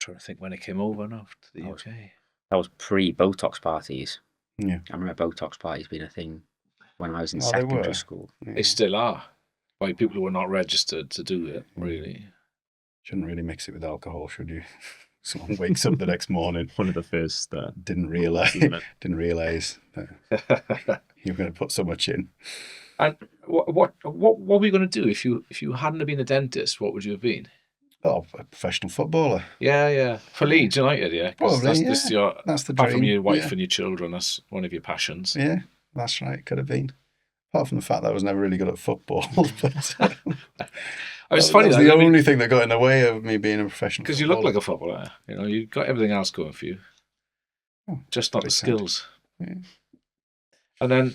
[SPEAKER 3] trying to think when it came over now to the UK.
[SPEAKER 1] That was pre-Botox parties.
[SPEAKER 4] Yeah.
[SPEAKER 1] I remember Botox parties being a thing when I was in
[SPEAKER 4] Oh, they were.
[SPEAKER 1] secondary school.
[SPEAKER 4] Yeah.
[SPEAKER 3] They still are. By people who are not registered to do it, really.
[SPEAKER 4] Shouldn't really mix it with alcohol, should you? Someone wakes up the next morning,
[SPEAKER 2] One of the first.
[SPEAKER 4] didn't realise
[SPEAKER 2] Isn't it?
[SPEAKER 4] that you were going to put so much in.
[SPEAKER 3] And what were you going to do if you hadn't have been a dentist? What would you have been?
[SPEAKER 4] Oh, a professional footballer.
[SPEAKER 3] Yeah. For Leeds United, yeah. 'Cause
[SPEAKER 4] Probably,
[SPEAKER 3] that's
[SPEAKER 4] yeah.
[SPEAKER 3] your,
[SPEAKER 4] That's the
[SPEAKER 3] apart
[SPEAKER 4] dream.
[SPEAKER 3] from your wife
[SPEAKER 4] yeah.
[SPEAKER 3] and your children, that's one of your passions.
[SPEAKER 4] Yeah, that's right. Could have been. Apart from the fact that I was never really good at football, but
[SPEAKER 3] It's funny
[SPEAKER 4] that was
[SPEAKER 3] that,
[SPEAKER 4] the
[SPEAKER 3] I mean,
[SPEAKER 4] only thing that got in the way of me being a professional.
[SPEAKER 3] because you look like a footballer. You know, you've got everything else going for you, just not the
[SPEAKER 4] pretty sad.
[SPEAKER 3] skills.
[SPEAKER 4] Yeah.
[SPEAKER 3] And then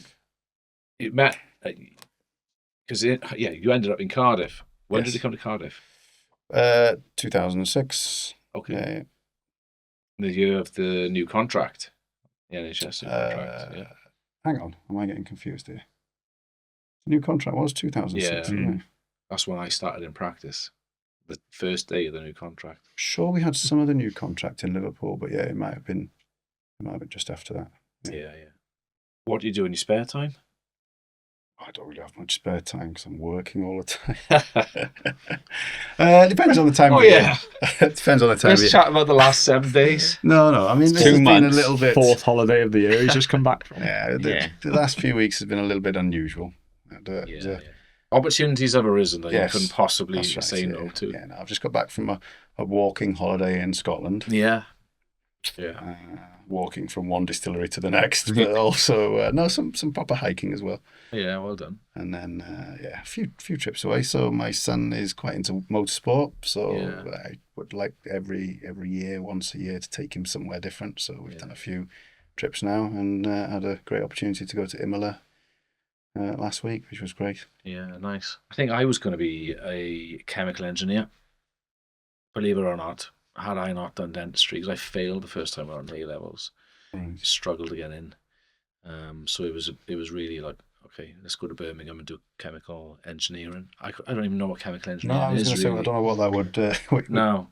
[SPEAKER 3] you met, because you ended up in Cardiff. When did
[SPEAKER 4] Yes.
[SPEAKER 3] you come to Cardiff?
[SPEAKER 4] 2006.
[SPEAKER 3] Okay,
[SPEAKER 4] Yeah.
[SPEAKER 3] the year of the new contract, the NHS new contract. Yeah.
[SPEAKER 4] Hang on, am I getting confused here? The new contract was 2006.
[SPEAKER 3] Yeah.
[SPEAKER 4] Wasn't it?
[SPEAKER 3] That's when I started in practice. The first day of the new contract.
[SPEAKER 4] Sure, we had some of the new contract in Liverpool, but yeah, it might have been just after that.
[SPEAKER 3] Yeah. What do you do in your spare time?
[SPEAKER 4] I don't really have much spare time because I'm working all the time. It depends on the time.
[SPEAKER 3] Oh,
[SPEAKER 4] of year.
[SPEAKER 3] yeah.
[SPEAKER 4] It depends on the time.
[SPEAKER 3] Let's chat about the last 7 days.
[SPEAKER 4] No. I mean, this has been a little bit.
[SPEAKER 2] Fourth holiday of the year he's just come back from.
[SPEAKER 4] Yeah, the last few weeks has been a little bit unusual.
[SPEAKER 3] Opportunities have arisen that
[SPEAKER 4] Yes,
[SPEAKER 3] you couldn't possibly
[SPEAKER 4] that's right,
[SPEAKER 3] say no to.
[SPEAKER 4] Yeah, no, I've just got back from a walking holiday in Scotland.
[SPEAKER 3] Yeah.
[SPEAKER 4] Walking from one distillery to the next, but also some proper hiking as well.
[SPEAKER 3] Yeah, well done.
[SPEAKER 4] And then a few trips away. So my son is quite into motorsport, so I would like every year, once a year, to take him somewhere different. So we've done a few trips now, and had a great opportunity to go to Imola last week, which was great.
[SPEAKER 3] Yeah, nice. I think I was going to be a chemical engineer. Believe it or not, had I not done dentistry, because I failed the first time around A levels, struggled to get in. So it was really like, okay, let's go to Birmingham and do chemical engineering. I don't even know what chemical engineering is.
[SPEAKER 4] No, I was going to say, I don't know what that would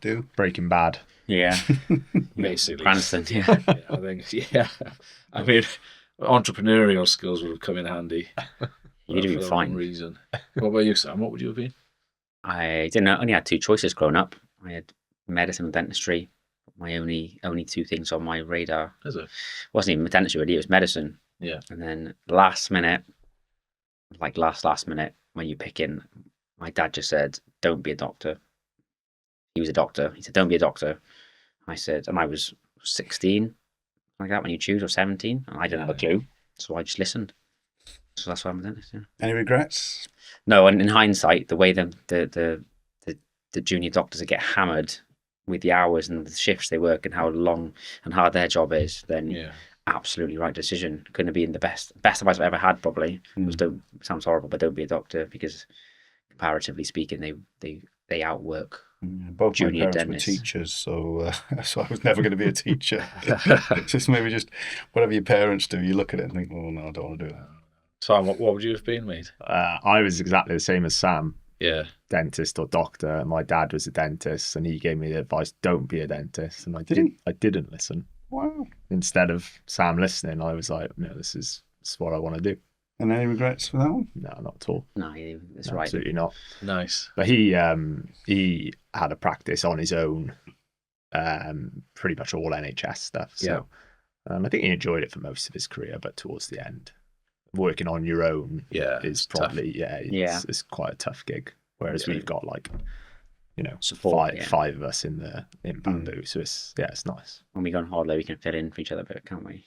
[SPEAKER 4] do.
[SPEAKER 2] Breaking Bad.
[SPEAKER 1] Yeah.
[SPEAKER 3] Basically.
[SPEAKER 1] Cranston, yeah.
[SPEAKER 3] I think, I mean, entrepreneurial skills would have come in handy.
[SPEAKER 1] You'd have been fine.
[SPEAKER 3] Reason. What about you, Sam? What would you have been?
[SPEAKER 1] I didn't know, only had two choices growing up. I had medicine and dentistry. My only two things on my radar.
[SPEAKER 3] Is it?
[SPEAKER 1] Wasn't even dentistry really, it was medicine.
[SPEAKER 3] Yeah.
[SPEAKER 1] And then last minute, like last minute, when you pick in, my dad just said, don't be a doctor. He was a doctor. He said, don't be a doctor. I said, and I was 16, like that when you choose, or 17, and I didn't have a clue. So I just listened. So that's why I'm a dentist, yeah.
[SPEAKER 4] Any regrets?
[SPEAKER 1] No, and in hindsight, the way the junior doctors get hammered with the hours and the shifts they work and how long and hard their job is, then absolutely right decision. Couldn't have been the best advice I've ever had, probably. Was don't, sounds horrible, but don't be a doctor, because comparatively speaking, they outwork
[SPEAKER 4] both
[SPEAKER 1] junior
[SPEAKER 4] my parents
[SPEAKER 1] dentists.
[SPEAKER 4] were teachers, so I was never going to be a teacher. Just whatever your parents do, you look at it and think, oh no, I don't want to do that.
[SPEAKER 3] Sam, what would you have been, mate?
[SPEAKER 2] I was exactly the same as Sam.
[SPEAKER 3] Yeah.
[SPEAKER 2] Dentist or doctor. My dad was a dentist, and he gave me the advice, don't be a dentist. And I didn't listen.
[SPEAKER 4] Wow.
[SPEAKER 2] Instead of Sam listening, I was like, no, this is what I want to do.
[SPEAKER 4] And any regrets for that one?
[SPEAKER 2] No, not at all.
[SPEAKER 1] No, that's right.
[SPEAKER 2] Absolutely not.
[SPEAKER 3] Nice.
[SPEAKER 2] But he had a practice on his own, pretty much all NHS stuff. So I think he enjoyed it for most of his career, but towards the end, working on your own is probably it's quite a tough gig. Whereas we've got
[SPEAKER 1] support,
[SPEAKER 2] five of us in Bamboo, so it's nice.
[SPEAKER 1] When we go on holiday, we can fit in for each other a bit, can't we?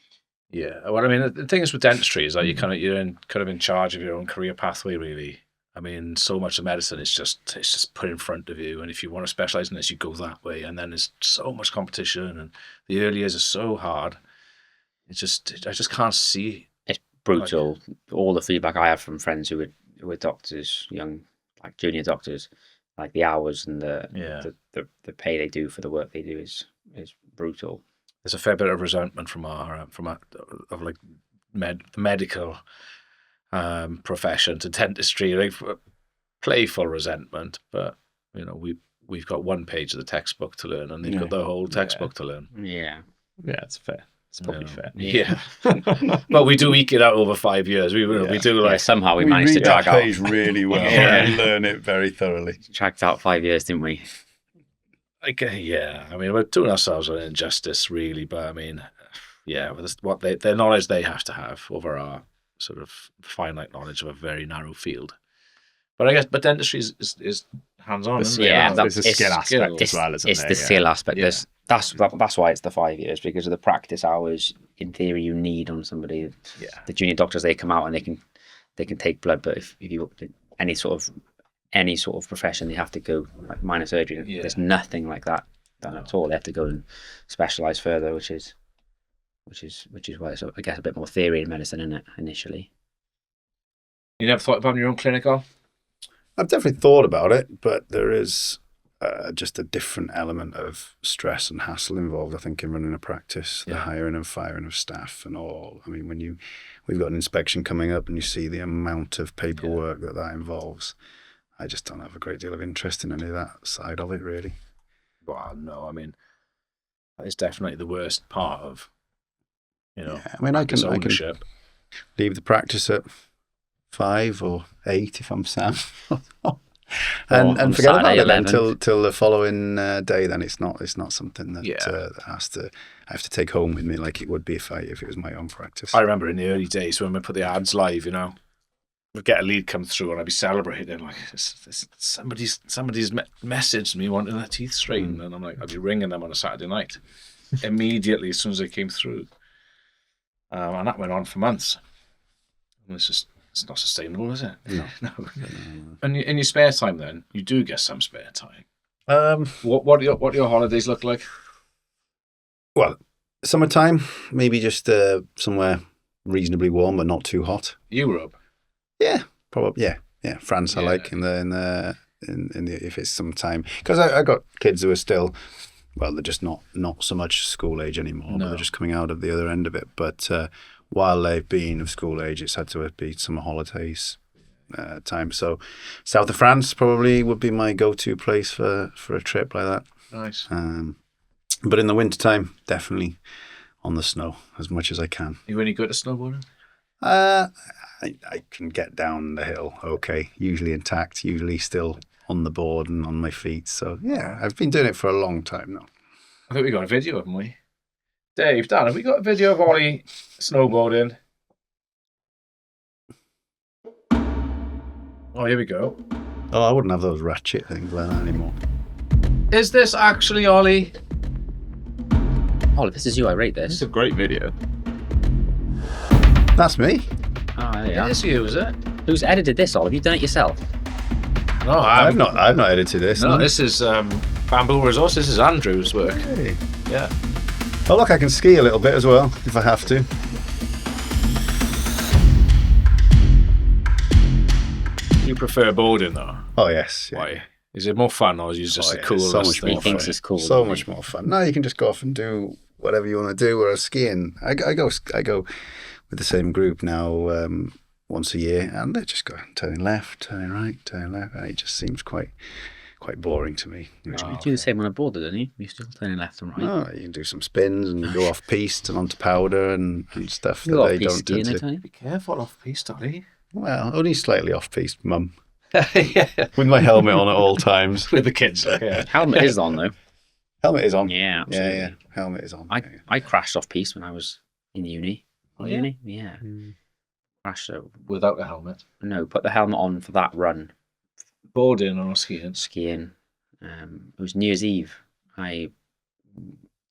[SPEAKER 3] Yeah. Well, I mean, the thing is with dentistry is that you're in charge of your own career pathway, really. I mean, so much of medicine is just put in front of you, and if you want to specialize in this, you go that way, and then there's so much competition, and the early years are so hard. I just can't see.
[SPEAKER 1] It's brutal. All the feedback I have from friends who were doctors, young, like junior doctors, like the hours and the pay they do for the work they do is brutal.
[SPEAKER 3] There's a fair bit of resentment from the medical profession to dentistry, like playful resentment. But we've got one page of the textbook to learn, and they've got the whole textbook to learn.
[SPEAKER 1] Yeah,
[SPEAKER 2] it's fair. It's probably fair.
[SPEAKER 3] Yeah, but we do eke it out over 5 years. We do
[SPEAKER 1] somehow we managed to drag out.
[SPEAKER 4] Page really well and learn it very thoroughly.
[SPEAKER 1] Dragged out 5 years, didn't we?
[SPEAKER 3] I mean, we're doing ourselves an injustice, really. But I mean, their knowledge they have to have over our sort of finite knowledge of a very narrow field. But I guess, dentistry is hands-on.
[SPEAKER 2] There's a skill aspect as well, isn't
[SPEAKER 1] it's
[SPEAKER 2] there?
[SPEAKER 1] The skill aspect. Yeah. That's why it's the 5 years, because of the practice hours. In theory, you need on somebody. Yeah. The junior doctors, they come out and they can take blood, but if you any sort of profession, they have to go like minor surgery. Yeah. There's nothing like that done at all. They have to go and specialize further, which is why it's, I guess, a bit more theory in medicine, isn't it, initially?
[SPEAKER 3] You never thought about your own clinical?
[SPEAKER 4] I've definitely thought about it, but there is just a different element of stress and hassle involved, I think, in running a practice, the hiring and firing of staff and all. I mean, we've got an inspection coming up and you see the amount of paperwork that involves. I just don't have a great deal of interest in any of that side of it, really.
[SPEAKER 3] Well, no, I mean, that is definitely the worst part of,
[SPEAKER 4] Yeah, I mean, I can
[SPEAKER 3] ownership.
[SPEAKER 4] leave the practice at 5 or 8 if I'm Sam,
[SPEAKER 1] on
[SPEAKER 4] and forget about
[SPEAKER 1] Saturday,
[SPEAKER 4] it then
[SPEAKER 1] 11.
[SPEAKER 4] till the following day. Then it's not something that
[SPEAKER 3] Yeah.
[SPEAKER 4] I have to take home with me like it would be if it was my own practice.
[SPEAKER 3] I remember in the early days when we put the ads live, we'd get a lead come through and I'd be celebrating like somebody's messaged me wanting their teeth straightened, and I'm like, I'd be ringing them on a Saturday night immediately as soon as they came through, and that went on for months. And it's not sustainable, is it?
[SPEAKER 4] No.
[SPEAKER 3] No. And in your spare time, then you do get some spare time.
[SPEAKER 4] Um,
[SPEAKER 3] What do your holidays look like?
[SPEAKER 4] well, summertime, maybe just somewhere reasonably warm but not too hot.
[SPEAKER 3] Europe.
[SPEAKER 4] Yeah, probably. Yeah. France, I
[SPEAKER 3] Yeah.
[SPEAKER 4] like in the if it's summertime, because I got kids who are still, well, they're just not so much school age anymore. But
[SPEAKER 3] No.
[SPEAKER 4] they're just coming out of the other end of it. But while they've been of school age, it's had to be summer holidays time. So south of France probably would be my go-to place for a trip like that.
[SPEAKER 3] Nice.
[SPEAKER 4] But in the wintertime, definitely on the snow as much as I can.
[SPEAKER 3] You any good at snowboarding?
[SPEAKER 4] I can get down the hill okay, usually intact, usually still on the board and on my feet. So yeah, I've been doing it for a long time now.
[SPEAKER 3] I think we got a video, haven't we? Dave, Dan, have we got a video of Ollie snowboarding? Oh, here we go.
[SPEAKER 4] Oh, I wouldn't have those ratchet things like that anymore.
[SPEAKER 3] Is this actually Ollie?
[SPEAKER 1] Oh, if this is you, I rate
[SPEAKER 2] It's
[SPEAKER 1] this.
[SPEAKER 2] a great video.
[SPEAKER 4] That's me.
[SPEAKER 1] Oh, there you
[SPEAKER 3] It
[SPEAKER 1] are.
[SPEAKER 3] is you, is it?
[SPEAKER 1] Who's edited this, Ollie? Have you done it yourself?
[SPEAKER 3] No,
[SPEAKER 4] I've not edited this.
[SPEAKER 3] No, this is Bamboo Resource. This is Andrew's work.
[SPEAKER 4] Hey.
[SPEAKER 3] Yeah.
[SPEAKER 4] Oh look, I can ski a little bit as well if I have to.
[SPEAKER 3] You prefer boarding, though?
[SPEAKER 4] Oh yes. Yeah.
[SPEAKER 3] Why? Is it more fun, or is it just
[SPEAKER 4] Oh,
[SPEAKER 3] a
[SPEAKER 4] yeah,
[SPEAKER 3] cool
[SPEAKER 4] so much
[SPEAKER 3] thing?
[SPEAKER 4] more
[SPEAKER 1] He thinks
[SPEAKER 4] fun.
[SPEAKER 1] it's cool.
[SPEAKER 4] So
[SPEAKER 1] doesn't
[SPEAKER 4] much
[SPEAKER 1] he?
[SPEAKER 4] more fun. No, you can just go off and do whatever you want to do. Whereas skiing, I go with the same group now once a year, and they just go turning left, turning right, turning left, and it just seems quite boring to me.
[SPEAKER 1] You do the same on a board, don't you? You're still turning left and right.
[SPEAKER 4] Oh, you can do some spins and you go off piste and onto powder and stuff
[SPEAKER 1] You're
[SPEAKER 4] that
[SPEAKER 1] off
[SPEAKER 4] they
[SPEAKER 1] piste
[SPEAKER 4] don't
[SPEAKER 1] skiing,
[SPEAKER 4] tend
[SPEAKER 1] though,
[SPEAKER 4] to.
[SPEAKER 1] don't you?
[SPEAKER 3] Be careful off piste, Ollie.
[SPEAKER 4] Well, only slightly off piste, mum,
[SPEAKER 3] Yeah.
[SPEAKER 4] with my helmet on at all times.
[SPEAKER 3] With the kids. Yeah.
[SPEAKER 1] Helmet is on though.
[SPEAKER 4] Helmet is on.
[SPEAKER 1] Yeah, absolutely.
[SPEAKER 4] Yeah. Helmet is on.
[SPEAKER 1] I crashed off piste when I was in uni.
[SPEAKER 3] Oh, yeah?
[SPEAKER 1] Uni? Yeah. Crashed.
[SPEAKER 3] Without a helmet.
[SPEAKER 1] No, put the helmet on for that run.
[SPEAKER 3] Boarding or skiing.
[SPEAKER 1] Skiing. It was New Year's Eve. I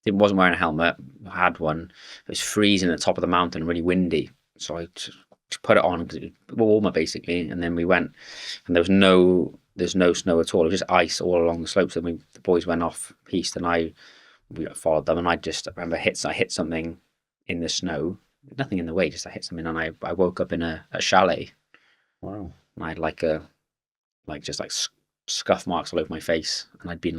[SPEAKER 1] wasn't wearing a helmet. I had one. It was freezing at the top of the mountain, really windy. So I just put it on because it was warmer basically. And then we went, and there's no snow at all. It was just ice all along the slopes. And the boys went off piste, and we followed them. And I remember I hit something in the snow. Nothing in the way, just I hit something, and I woke up in a chalet.
[SPEAKER 4] Wow.
[SPEAKER 1] And I had scuff marks all over my face, and I'd been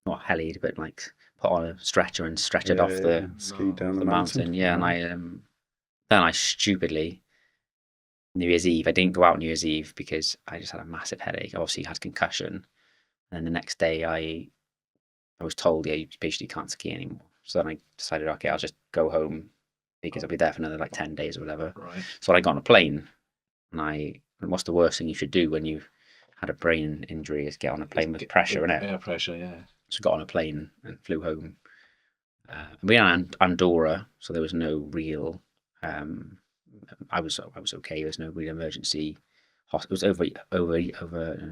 [SPEAKER 1] not hellied, but put on a stretcher and stretchered off the
[SPEAKER 4] ski down the
[SPEAKER 1] mountain. Yeah, and then I stupidly New Year's Eve. I didn't go out New Year's Eve because I just had a massive headache. I obviously had concussion, and the next day I was told, yeah, you basically can't ski anymore. So then I decided, okay, I'll just go home because I'll be there for another 10 days or whatever.
[SPEAKER 3] Right.
[SPEAKER 1] So I got on a plane, and what's the worst thing you should do when you've had a brain injury is get on a plane with pressure in it.
[SPEAKER 3] Air pressure, yeah.
[SPEAKER 1] So got on a plane and flew home. We were in Andorra, so there was no real. I was okay. There was no real emergency. It was over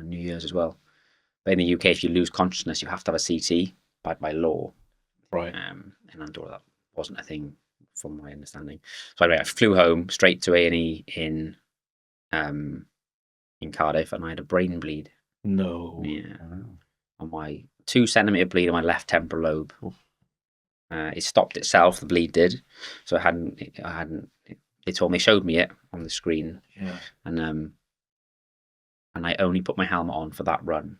[SPEAKER 1] New Year's as well. But in the UK, if you lose consciousness, you have to have a CT by law.
[SPEAKER 3] Right.
[SPEAKER 1] In Andorra, that wasn't a thing from my understanding. So anyway, I flew home straight to A&E in Cardiff, and I had a brain bleed.
[SPEAKER 3] No.
[SPEAKER 1] Yeah, on my 2 centimeter bleed on my left temporal lobe. It stopped itself. The bleed did, so I hadn't. They showed me it on the screen,
[SPEAKER 3] Yeah.
[SPEAKER 1] and I only put my helmet on for that run.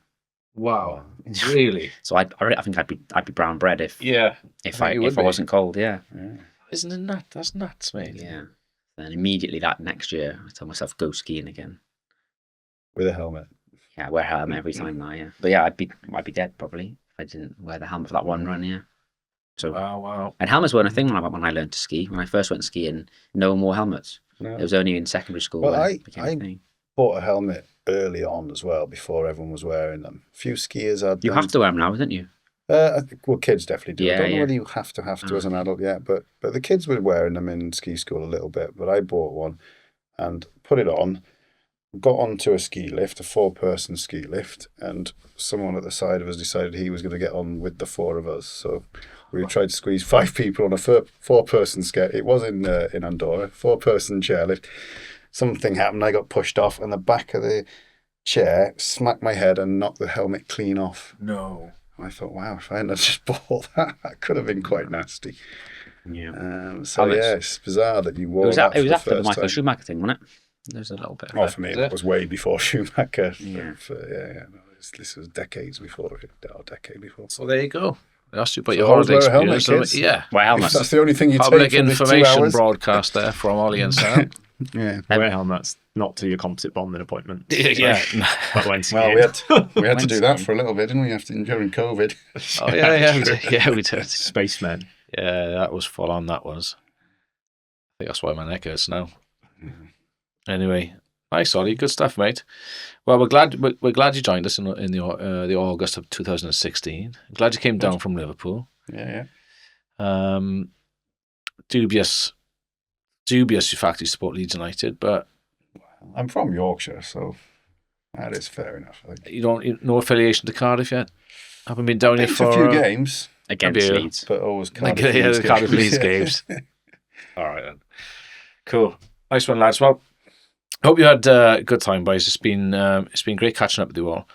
[SPEAKER 3] Wow. Really?
[SPEAKER 1] So I think I'd be brown bread if
[SPEAKER 3] Yeah.
[SPEAKER 1] if
[SPEAKER 3] I think
[SPEAKER 1] I
[SPEAKER 3] you would be.
[SPEAKER 1] wasn't cold. Yeah.
[SPEAKER 3] Isn't it nuts? That's nuts, mate.
[SPEAKER 1] Yeah. Then immediately that next year, I told myself go skiing again.
[SPEAKER 4] With a helmet.
[SPEAKER 1] Yeah, I wear a helmet every time now. Yeah, but yeah, I'd be dead probably if I didn't wear the helmet for that one run. Yeah. So
[SPEAKER 3] Wow.
[SPEAKER 1] and helmets weren't a thing when I learned to ski. When I first went skiing, no one wore helmets.
[SPEAKER 4] No.
[SPEAKER 1] It was only in secondary school
[SPEAKER 4] Well,
[SPEAKER 1] when it became a thing.
[SPEAKER 4] Bought a helmet early on as well before everyone was wearing them. A few skiers had
[SPEAKER 1] You
[SPEAKER 4] them.
[SPEAKER 1] have to wear them now, don't you?
[SPEAKER 4] I think, well, kids definitely do. I
[SPEAKER 1] Yeah,
[SPEAKER 4] don't know
[SPEAKER 1] yeah.
[SPEAKER 4] whether you have to as an adult yet, but the kids were wearing them in ski school a little bit. But I bought one and put it on, got onto a ski lift, a 4-person ski lift, and someone at the side of us decided he was going to get on with the 4 of us. So we tried to squeeze 5 people on a 4-person ski. It was in Andorra, 4-person chairlift. Something happened. I got pushed off, and the back of the chair smacked my head and knocked the helmet clean off.
[SPEAKER 3] No.
[SPEAKER 4] I thought, wow, if I hadn't just bought that could have been quite nasty.
[SPEAKER 1] Yeah.
[SPEAKER 4] So
[SPEAKER 1] Helmets.
[SPEAKER 4] yeah, it's bizarre that you
[SPEAKER 1] It
[SPEAKER 4] wore
[SPEAKER 1] was,
[SPEAKER 4] that.
[SPEAKER 1] it was
[SPEAKER 4] for
[SPEAKER 1] after
[SPEAKER 4] the
[SPEAKER 1] the
[SPEAKER 4] first
[SPEAKER 1] Michael
[SPEAKER 4] time.
[SPEAKER 1] Schumacher thing, wasn't it? There's a little bit.
[SPEAKER 4] Oh, for me,
[SPEAKER 3] Was
[SPEAKER 4] it
[SPEAKER 3] it?
[SPEAKER 4] was way before Schumacher.
[SPEAKER 1] Yeah.
[SPEAKER 4] Yeah. No, this was decades before it. Or a decade before.
[SPEAKER 3] So there you go. I asked you about
[SPEAKER 4] So
[SPEAKER 3] your
[SPEAKER 4] always
[SPEAKER 3] holiday
[SPEAKER 4] wear a helmet,
[SPEAKER 3] experience.
[SPEAKER 4] kids.
[SPEAKER 3] Yeah.
[SPEAKER 1] Wear
[SPEAKER 4] If
[SPEAKER 1] helmets.
[SPEAKER 4] that's the only thing you
[SPEAKER 3] Public
[SPEAKER 4] take from this 2
[SPEAKER 3] information
[SPEAKER 4] hours.
[SPEAKER 3] broadcast there from Ollie and Sam.
[SPEAKER 4] Yeah.
[SPEAKER 2] Wear helmets, not to your composite bonding appointment.
[SPEAKER 3] Yeah.
[SPEAKER 2] But when
[SPEAKER 4] Well,
[SPEAKER 2] skiing.
[SPEAKER 4] we had to do that for a little bit, didn't we? During COVID.
[SPEAKER 3] Oh yeah, yeah, we did.
[SPEAKER 2] Spacemen.
[SPEAKER 3] Yeah, that was full on. That was. I think that's why my neck hurts now. Anyway, nice, Ollie. Good stuff, mate. Well, we're glad you joined us in the August of 2016. Glad you came down from Liverpool.
[SPEAKER 4] Yeah.
[SPEAKER 3] Dubious you factory support Leeds United, but
[SPEAKER 4] I'm from Yorkshire, so that is fair enough. I think.
[SPEAKER 3] you don't no affiliation to Cardiff yet. Haven't been down here
[SPEAKER 4] Been
[SPEAKER 3] for
[SPEAKER 4] to a few games,
[SPEAKER 1] Against
[SPEAKER 3] Maybe,
[SPEAKER 1] Leeds.
[SPEAKER 4] but always
[SPEAKER 3] Like,
[SPEAKER 4] Cardiff
[SPEAKER 3] yeah,
[SPEAKER 4] Leeds
[SPEAKER 3] the Cardiff
[SPEAKER 4] games.
[SPEAKER 3] Leeds games. All right then. Cool. Nice one, lads. Well, hope you had a good time, boys. It's been great catching up with you all.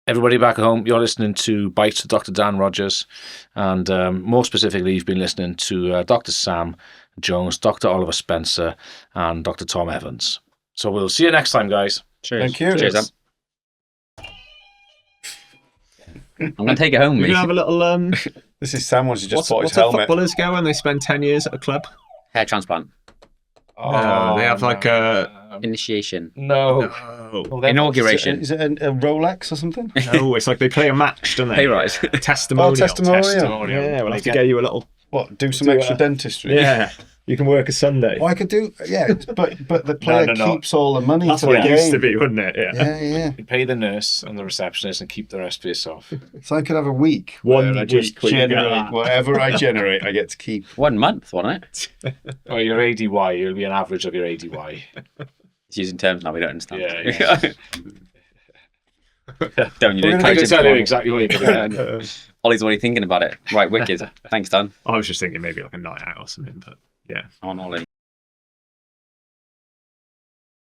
[SPEAKER 3] Everybody back at home, you're listening to Bites with Dr. Dan Rogers, and more specifically, you've been listening to Dr. Sam Jones, Dr. Oliver Spencer, and Dr. Tom Evans. So we'll see you next time, guys.
[SPEAKER 1] Cheers.
[SPEAKER 4] Thank you.
[SPEAKER 1] Cheers. I'm going to take it home,
[SPEAKER 2] We
[SPEAKER 1] mate.
[SPEAKER 2] can have a little.
[SPEAKER 4] This is Sam wants to just bought his
[SPEAKER 2] What's the
[SPEAKER 4] helmet.
[SPEAKER 2] footballers go when they spend 10 years at a club?
[SPEAKER 1] Hair transplant.
[SPEAKER 2] They have like a.
[SPEAKER 1] Initiation.
[SPEAKER 3] No.
[SPEAKER 2] Oh,
[SPEAKER 1] Inauguration.
[SPEAKER 4] Is it a Rolex or something?
[SPEAKER 2] no, it's like they play a match, don't they?
[SPEAKER 1] Pay rise.
[SPEAKER 2] A testimonial.
[SPEAKER 4] Oh, testimonial.
[SPEAKER 3] Testimonial.
[SPEAKER 2] Yeah, we'll
[SPEAKER 3] They
[SPEAKER 2] have to
[SPEAKER 3] get-
[SPEAKER 2] get you a little.
[SPEAKER 4] What? Do some
[SPEAKER 2] Do
[SPEAKER 4] extra
[SPEAKER 2] a-
[SPEAKER 4] dentistry?
[SPEAKER 2] Yeah, you can work a Sunday.
[SPEAKER 4] Well, I could do. Yeah, but the player
[SPEAKER 3] no.
[SPEAKER 4] keeps all the money
[SPEAKER 2] That's
[SPEAKER 4] for
[SPEAKER 2] what
[SPEAKER 4] the
[SPEAKER 2] it used to
[SPEAKER 4] game.
[SPEAKER 2] be, wouldn't it? Yeah.
[SPEAKER 4] Yeah.
[SPEAKER 3] You pay the nurse and the receptionist and keep the rest for yourself.
[SPEAKER 4] So I could have a week
[SPEAKER 2] One
[SPEAKER 4] where I just
[SPEAKER 2] week where you get
[SPEAKER 4] generate
[SPEAKER 2] that.
[SPEAKER 4] whatever I generate. I get to keep.
[SPEAKER 1] 1 month, wasn't it?
[SPEAKER 3] Or your ADY, you'll be an average of your ADY.
[SPEAKER 1] It's using terms now we don't understand.
[SPEAKER 3] Yeah.
[SPEAKER 1] Don't you
[SPEAKER 4] We're
[SPEAKER 1] do
[SPEAKER 4] gonna
[SPEAKER 3] I can
[SPEAKER 4] Coach
[SPEAKER 3] tell you
[SPEAKER 4] him.
[SPEAKER 3] exactly what you're going to do.
[SPEAKER 1] Ollie's already thinking about it. Right, wicked. Thanks, Dan.
[SPEAKER 2] I was just thinking maybe like a night out or something, but yeah.
[SPEAKER 1] On Ollie.